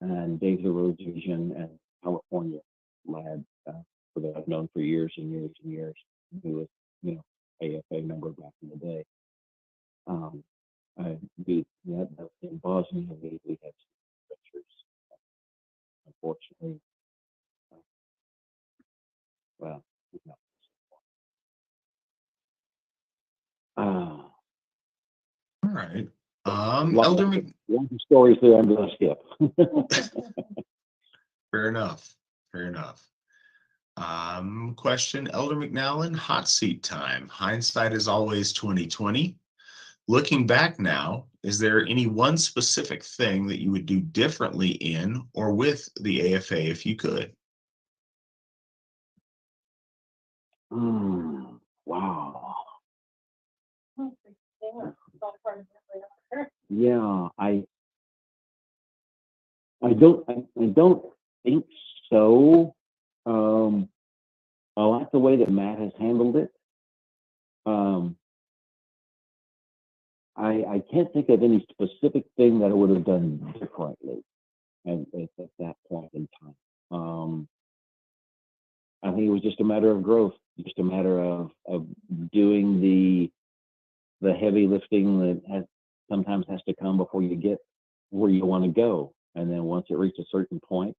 And Dave the Rhodesian and California lad that I've known for years and years and years. He was, AFA member back in the day. In Bosnia, we had some pictures. Unfortunately, well, no. All right. Lots of stories there I'm going to skip. Fair enough. Question, Elder McNallen, hot seat time. Hindsight is always 2020. Looking back now, is there any one specific thing that you would do differently in or with the AFA if you could? Wow. Yeah, I don't think so. I like the way that Matt has handled it. I can't think of any specific thing that I would have done differently at that point in time. I think it was just a matter of growth, just a matter of doing the heavy lifting that sometimes has to come before you get where you want to go. And then once it reaches a certain point,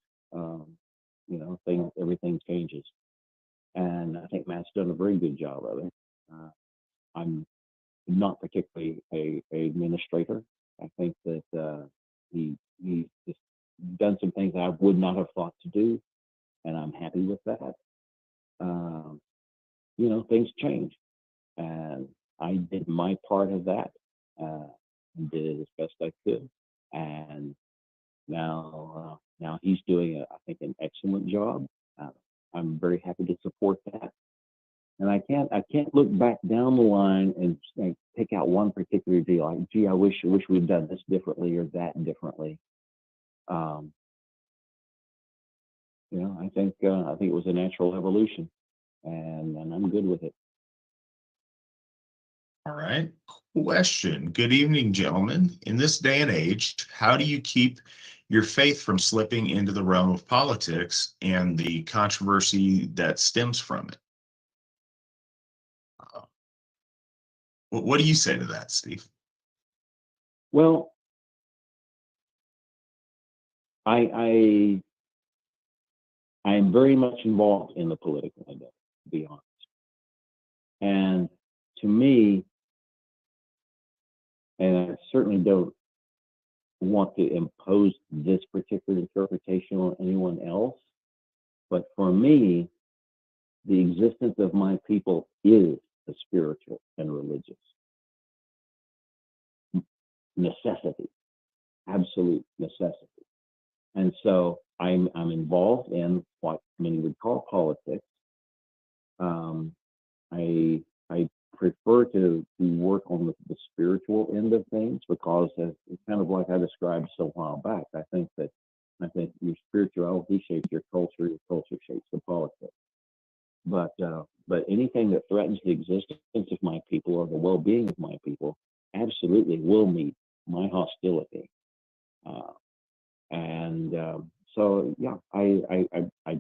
everything changes. And I think Matt's done a very good job of it. I'm not particularly a administrator. I think that he's just done some things I would not have thought to do, and I'm happy with that. Things change, and I did my part of that, and did it as best I could. And now he's doing, I think, an excellent job. I'm very happy to support that. And I can't look back down the line and pick out one particular deal. Like, gee, I wish we'd done this differently or that differently. I think it was a natural evolution, and I'm good with it. All right. Question. Good evening, gentlemen. In this day and age, how do you keep your faith from slipping into the realm of politics and the controversy that stems from it? What do you say to that, Steve? Well, I am very much involved in the political endeavor, to be honest. And to me, and I certainly don't want to impose this particular interpretation on anyone else, but for me, the existence of my people is a spiritual and religious necessity, absolute necessity. And so I'm involved in what many would call politics. I prefer to work on the spiritual end of things, because it's kind of like I described a while back. I think your spirituality shapes your culture shapes the politics. But anything that threatens the existence of my people or the well-being of my people absolutely will meet my hostility. So yeah, I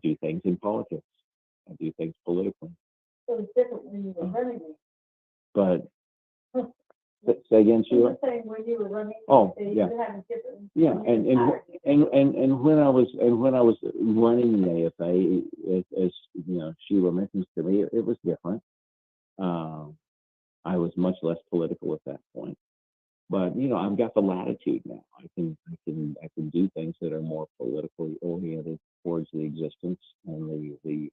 do things in politics. I do things politically. So it's different when you were running. But say again, Sheila. I'm just saying when you were running. Oh, you yeah. had a different. Yeah, and when I was running the AFA, as Sheila mentions to me, it was different. I was much less political at that point. But I've got the latitude now. I can do things that are more politically oriented towards the existence and the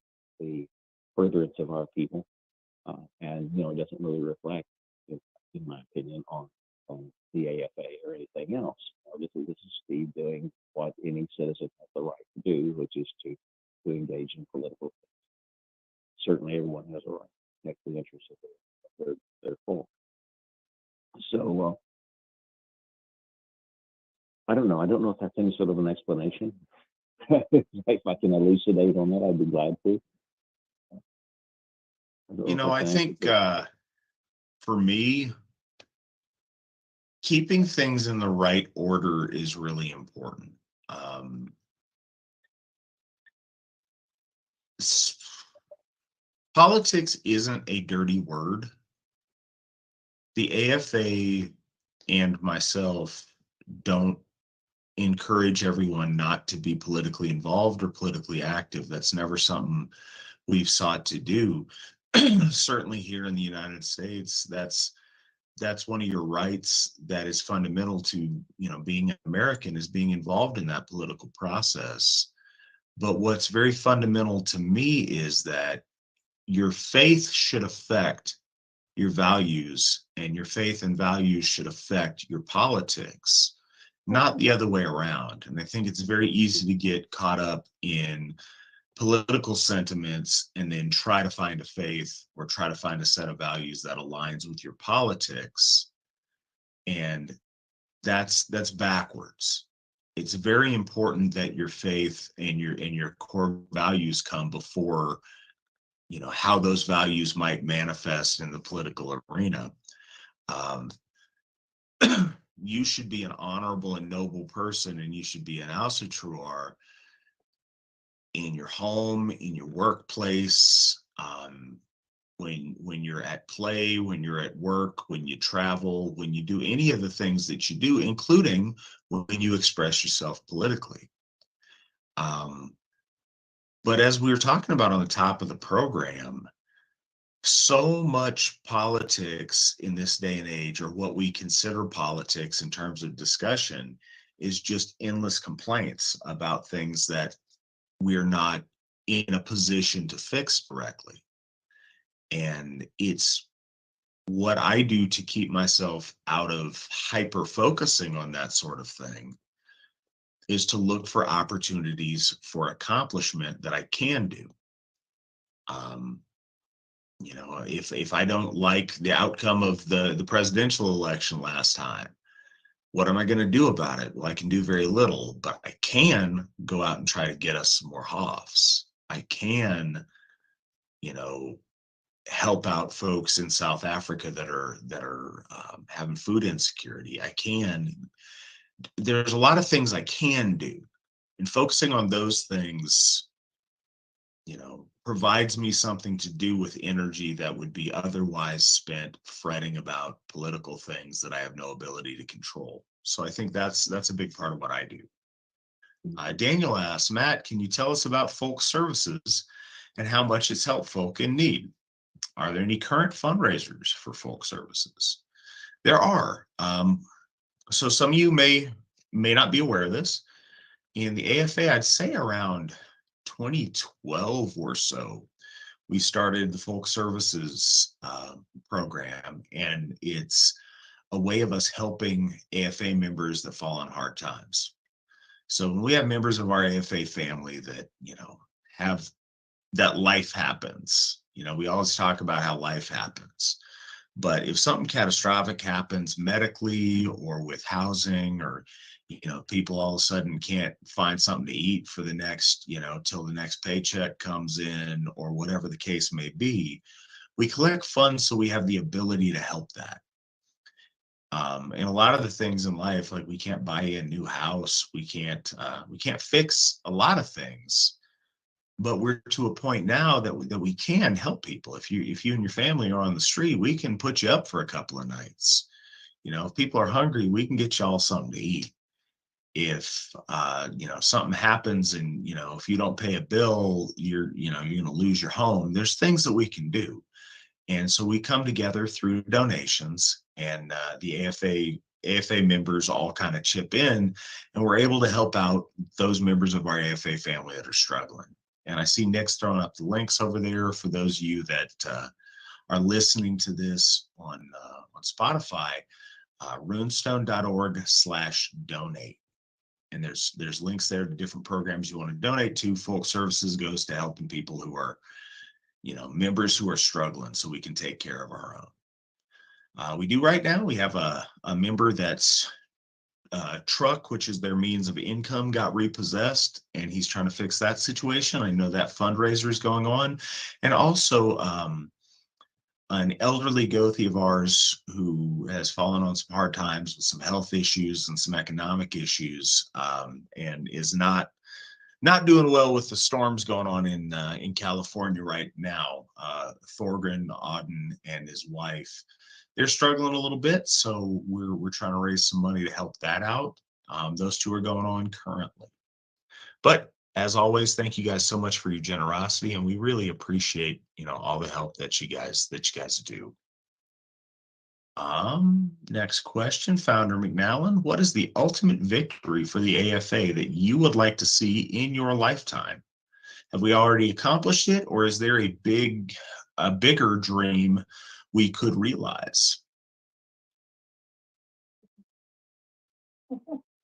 furtherance of our people, and it doesn't really reflect, in my opinion, on the AFA or anything else. This is Steve doing what any citizen has the right to do, which is to engage in political things. Certainly, everyone has a right to protect the interests of their folk. So. I don't know. I don't know if that's any sort of an explanation. If I can elucidate on that, I'd be glad to. I think for me, keeping things in the right order is really important. Politics isn't a dirty word. The AFA and myself don't encourage everyone not to be politically involved or politically active. That's never something we've sought to do. Certainly here in the United States, that's one of your rights that is fundamental to being an American, is being involved in that political process. But what's very fundamental to me is that your faith should affect your values, and your faith and values should affect your politics, not the other way around. And I think it's very easy to get caught up in political sentiments and then try to find a faith or try to find a set of values that aligns with your politics. And that's backwards. it's very important that your faith and your core values come before, how those values might manifest in the political arena. Um, you should be an honorable and noble person, and you should be an Asatru in your home, in your workplace, when you're at play, when you're at work, when you travel, when you do any of the things that you do, including when you express yourself politically. But as we were talking about on the top of the program, so much politics in this day and age, or what we consider politics in terms of discussion, is just endless complaints about things that we're not in a position to fix correctly. And it's what I do to keep myself out of hyper focusing on that sort of thing, is to look for opportunities for accomplishment that I can do. If I don't like the outcome of the presidential election last time, what am I going to do about it? Well, I can do very little, but I can go out and try to get us some more Hoffs. I can, help out folks in South Africa that are having food insecurity. There's a lot of things I can do, and focusing on those things, provides me something to do with energy that would be otherwise spent fretting about political things that I have no ability to control. So I think that's a big part of what I do. Daniel asks, Matt, can you tell us about folk services and how much it's helped folk in need? Are there any current fundraisers for folk services? There are. So some of you may not be aware of this. In the AFA, I'd say around 2012 or so, we started the folk services program, and it's a way of us helping AFA members that fall on hard times. So when we have members of our AFA family that, have that life happens, we always talk about how life happens. But if something catastrophic happens medically or with housing, or, people all of a sudden can't find something to eat for the next, till the next paycheck comes in, or whatever the case may be, we collect funds so we have the ability to help that. And a lot of the things in life, like we can't buy a new house, we can't fix a lot of things, but we're to a point now that we can help people. If you and your family are on the street, we can put you up for a couple of nights. If people are hungry, we can get y'all something to eat. If something happens and if you don't pay a bill, you're going to lose your home. There's things that we can do. And so we come together through donations, and the AFA members all kind of chip in, and we're able to help out those members of our AFA family that are struggling. And I see Nick's throwing up the links over there for those of you that are listening to this on Spotify, runestone.org/donate. And there's links there to different programs you want to donate to. Folk services goes to helping people who are, members who are struggling, so we can take care of our own. We do right now, we have a member that's truck, which is their means of income, got repossessed, and he's trying to fix that situation. I know that fundraiser is going on. And also an elderly goathy of ours who has fallen on some hard times with some health issues and some economic issues, and is not doing well with the storms going on in California right now. Thorgren Auden and his wife, they're struggling a little bit, so we're trying to raise some money to help that out. Those two are going on currently. But as always, thank you guys so much for your generosity, and we really appreciate all the help that you guys do. Next question, Founder McNallen. What is the ultimate victory for the AFA that you would like to see in your lifetime? Have we already accomplished it, or is there a bigger dream we could realize?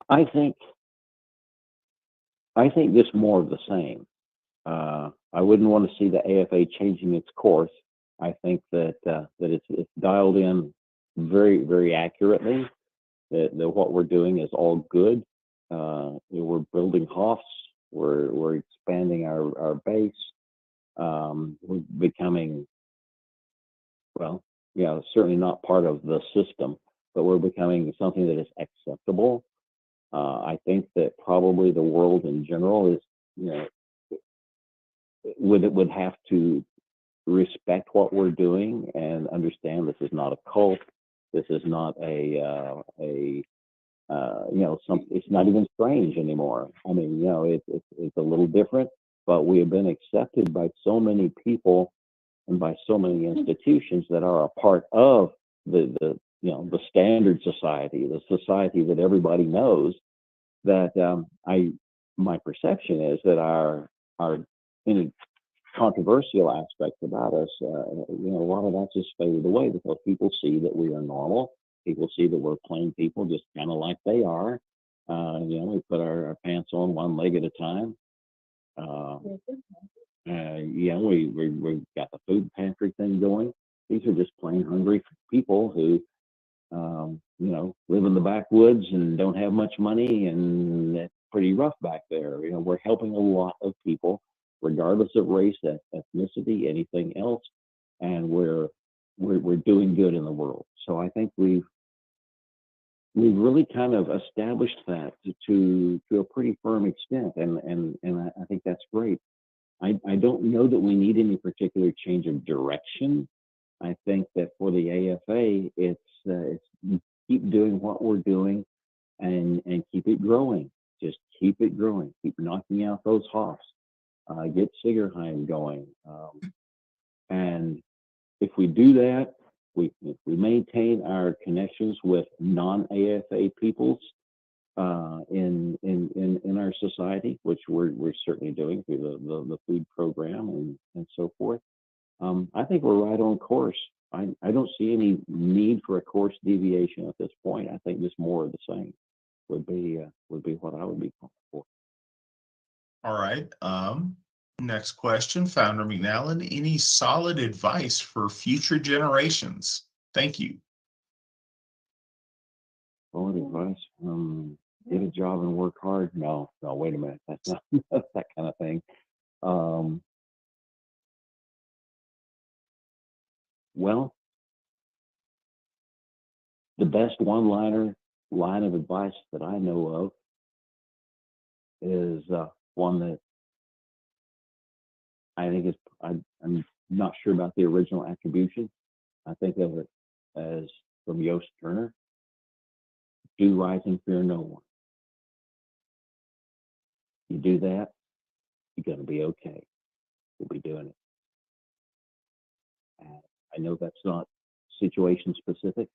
I think just more of the same. I wouldn't want to see the AFA changing its course. I think that it's dialed in very, very accurately. That what we're doing is all good. We're building Hoffs. We're expanding our base. We're becoming, well, yeah, certainly not part of the system, but we're becoming something that is acceptable. I think that probably the world in general is, you know, would have to respect what we're doing and understand this is not a cult. This is not it's not even strange anymore. I mean, you know, it's a little different, but we have been accepted by so many people and by so many institutions that are a part of the standard society, the society that everybody knows. That my perception is that our any controversial aspects about us, a lot of that just faded away because people see that we are normal. People see that we're plain people, just kind of like they are. We put our pants on one leg at a time. We've got the food pantry thing going. These are just plain hungry people who, live in the backwoods and don't have much money, and it's pretty rough back there. We're helping a lot of people, regardless of race, ethnicity, anything else, and we're doing good in the world. So I think we've really kind of established that to a pretty firm extent, and I think that's great. I don't know that we need any particular change of direction. I think that for the AFA, it's keep doing what we're doing and keep it growing. Just keep it growing. Keep knocking out those Hoffs. Get Sigerheim going. And if we do that, if we maintain our connections with non-AFA peoples in our society, which we're certainly doing through the food program and so forth, I think we're right on course. I don't see any need for a course deviation at this point. I think just more of the same would be what I would be calling for. All right. Next question, Founder McNallen. Any solid advice for future generations? Thank you. Solid advice. Get a job and work hard. No, wait a minute. That's not that kind of thing. Well, the best line of advice that I know of is one that I think is, I'm not sure about the original attribution. I think of it as from Yost Turner: do right and fear no one. You do that, you're going to be okay. You'll be doing it. And I know that's not situation specific,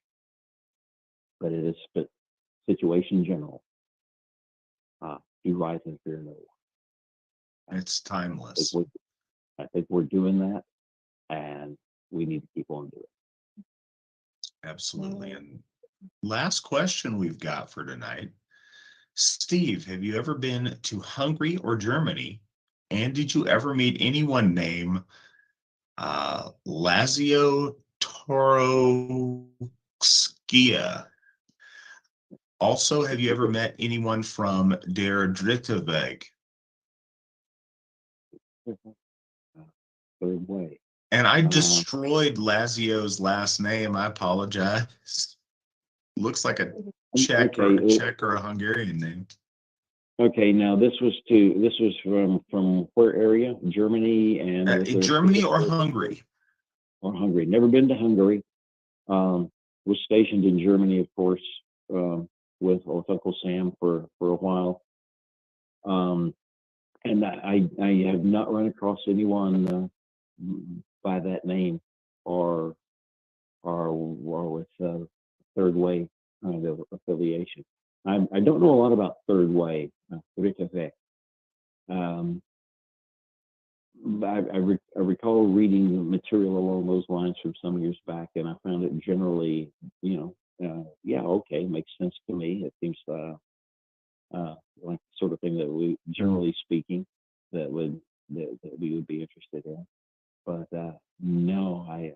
but it is situation general. Do right and fear no one. It's timeless. I think we're doing that, and we need to keep on doing it. Absolutely. And last question we've got for tonight. Steve, have you ever been to Hungary or Germany? And did you ever meet anyone named Lazio Toroskia? Also, have you ever met anyone from Der Dritte Weg? Third way. And I destroyed Lazio's last name. I apologize. Looks like a Czech or a Hungarian name. Okay, now this was from where area? Germany and Germany or Hungary? Or Hungary. Never been to Hungary. Was stationed in Germany, of course, with Uncle Sam for a while. And I have not run across anyone by that name or with Third Way kind of affiliation. I don't know a lot about Third Way. I recall reading material along those lines from some years back, and I found it generally, okay, makes sense to me. It seems like the sort of thing that we, generally speaking, that we would be interested in. But no, I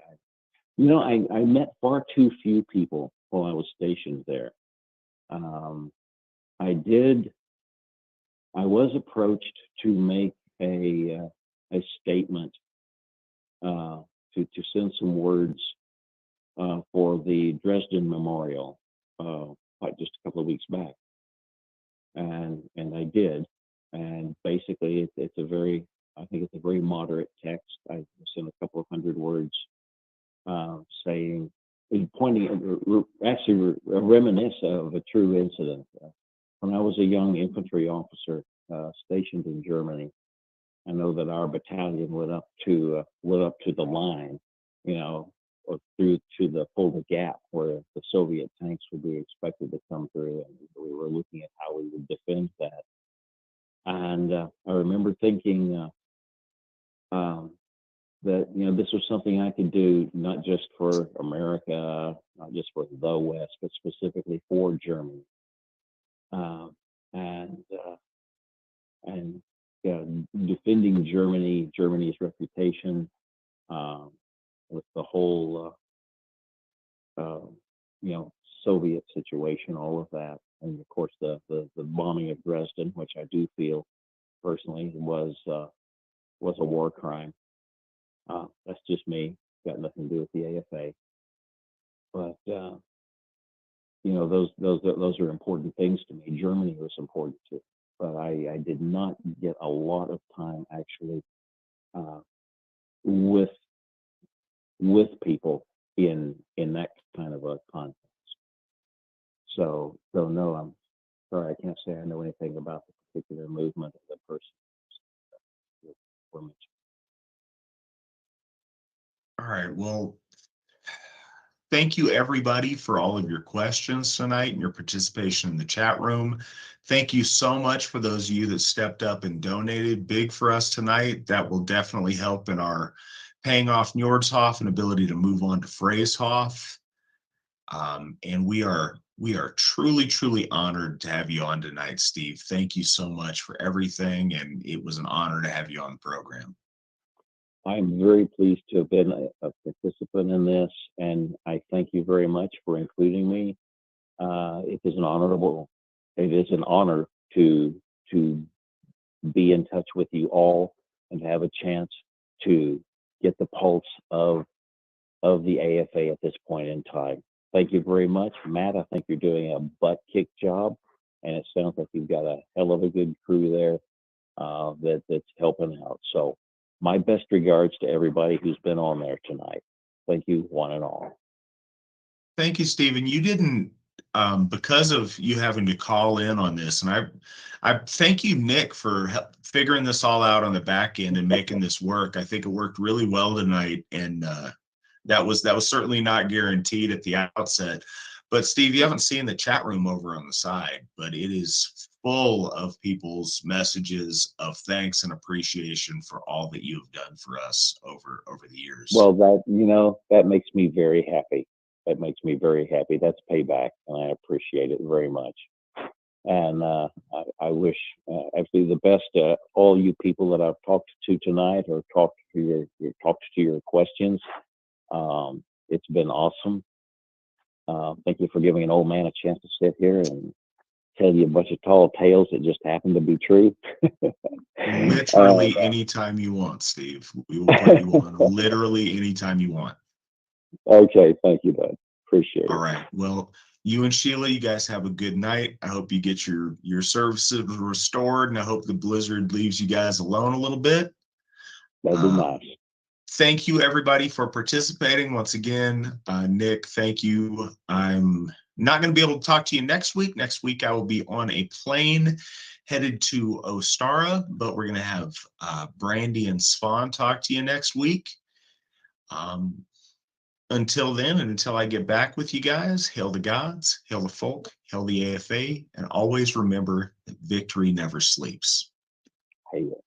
met far too few people while I was stationed there. I did I was approached to make a statement, to send some words for the Dresden Memorial, like just a couple of weeks back, and I did, and basically it's a very, I think it's a very moderate text. I sent a couple of hundred words, saying, pointing, actually reminisce of a true incident. When I was a young infantry officer stationed in Germany, I know that our battalion went up to the line, you know, or through to the Fulda Gap where the Soviet tanks would be expected to come through, and we were looking at how we would defend that. And I remember thinking that, you know, this was something I could do not just for America, not just for the West, but specifically for Germany. And defending Germany's reputation, with the whole, you know, Soviet situation, all of that, and of course the bombing of Dresden, which I do feel personally was a war crime. That's just me, got nothing to do with the AFA. But you know, those are important things to me. Germany was important too, but I did not get a lot of time actually with people in that kind of a context. So no, I'm sorry, I can't say I know anything about the particular movement of the person that we're mentioning. All right. Well, thank you everybody for all of your questions tonight and your participation in the chat room. Thank you so much for those of you that stepped up and donated big for us tonight. That will definitely help in our paying off Nordhoff and ability to move on to Phrasehoff. And we are truly honored to have you on tonight, Steve. Thank you so much for everything, and it was an honor to have you on the program. I'm very pleased to have been a participant in this, and I thank you very much for including me. It is an honor to be in touch with you all and to have a chance to get the pulse of the AFA at this point in time. Thank you very much, Matt. I think you're doing a butt kick job, and it sounds like you've got a hell of a good crew there that's helping out. So my best regards to everybody who's been on there tonight. Thank you, one and all. Thank you, Stephen. You didn't, because of you having to call in on this, and I thank you, Nick, for figuring this all out on the back end and making this work. I think it worked really well tonight, and that was certainly not guaranteed at the outset. But Steve, you haven't seen the chat room over on the side, but it is full of people's messages of thanks and appreciation for all that you have done for us over the years. Well, that makes me very happy. That makes me very happy. That's payback, and I appreciate it very much. And I wish actually the best to all you people that I've talked to tonight, or talked to your questions. It's been awesome. Thank you for giving an old man a chance to sit here and tell you a bunch of tall tales that just happen to be true. Literally anytime you want, Steve. We will put you on literally anytime you want. Okay, thank you, bud. Appreciate it. All right. Well, you and Sheila, you guys have a good night. I hope you get your services restored, and I hope the blizzard leaves you guys alone a little bit. That'd be nice. Thank you, everybody, for participating. Once again, Nick, thank you. I'm not going to be able to talk to you next week. Next week, I will be on a plane headed to Ostara, but we're going to have Brandy and Svan talk to you next week. Until then, and until I get back with you guys, hail the gods, hail the folk, hail the AFA, and always remember that victory never sleeps. Hail.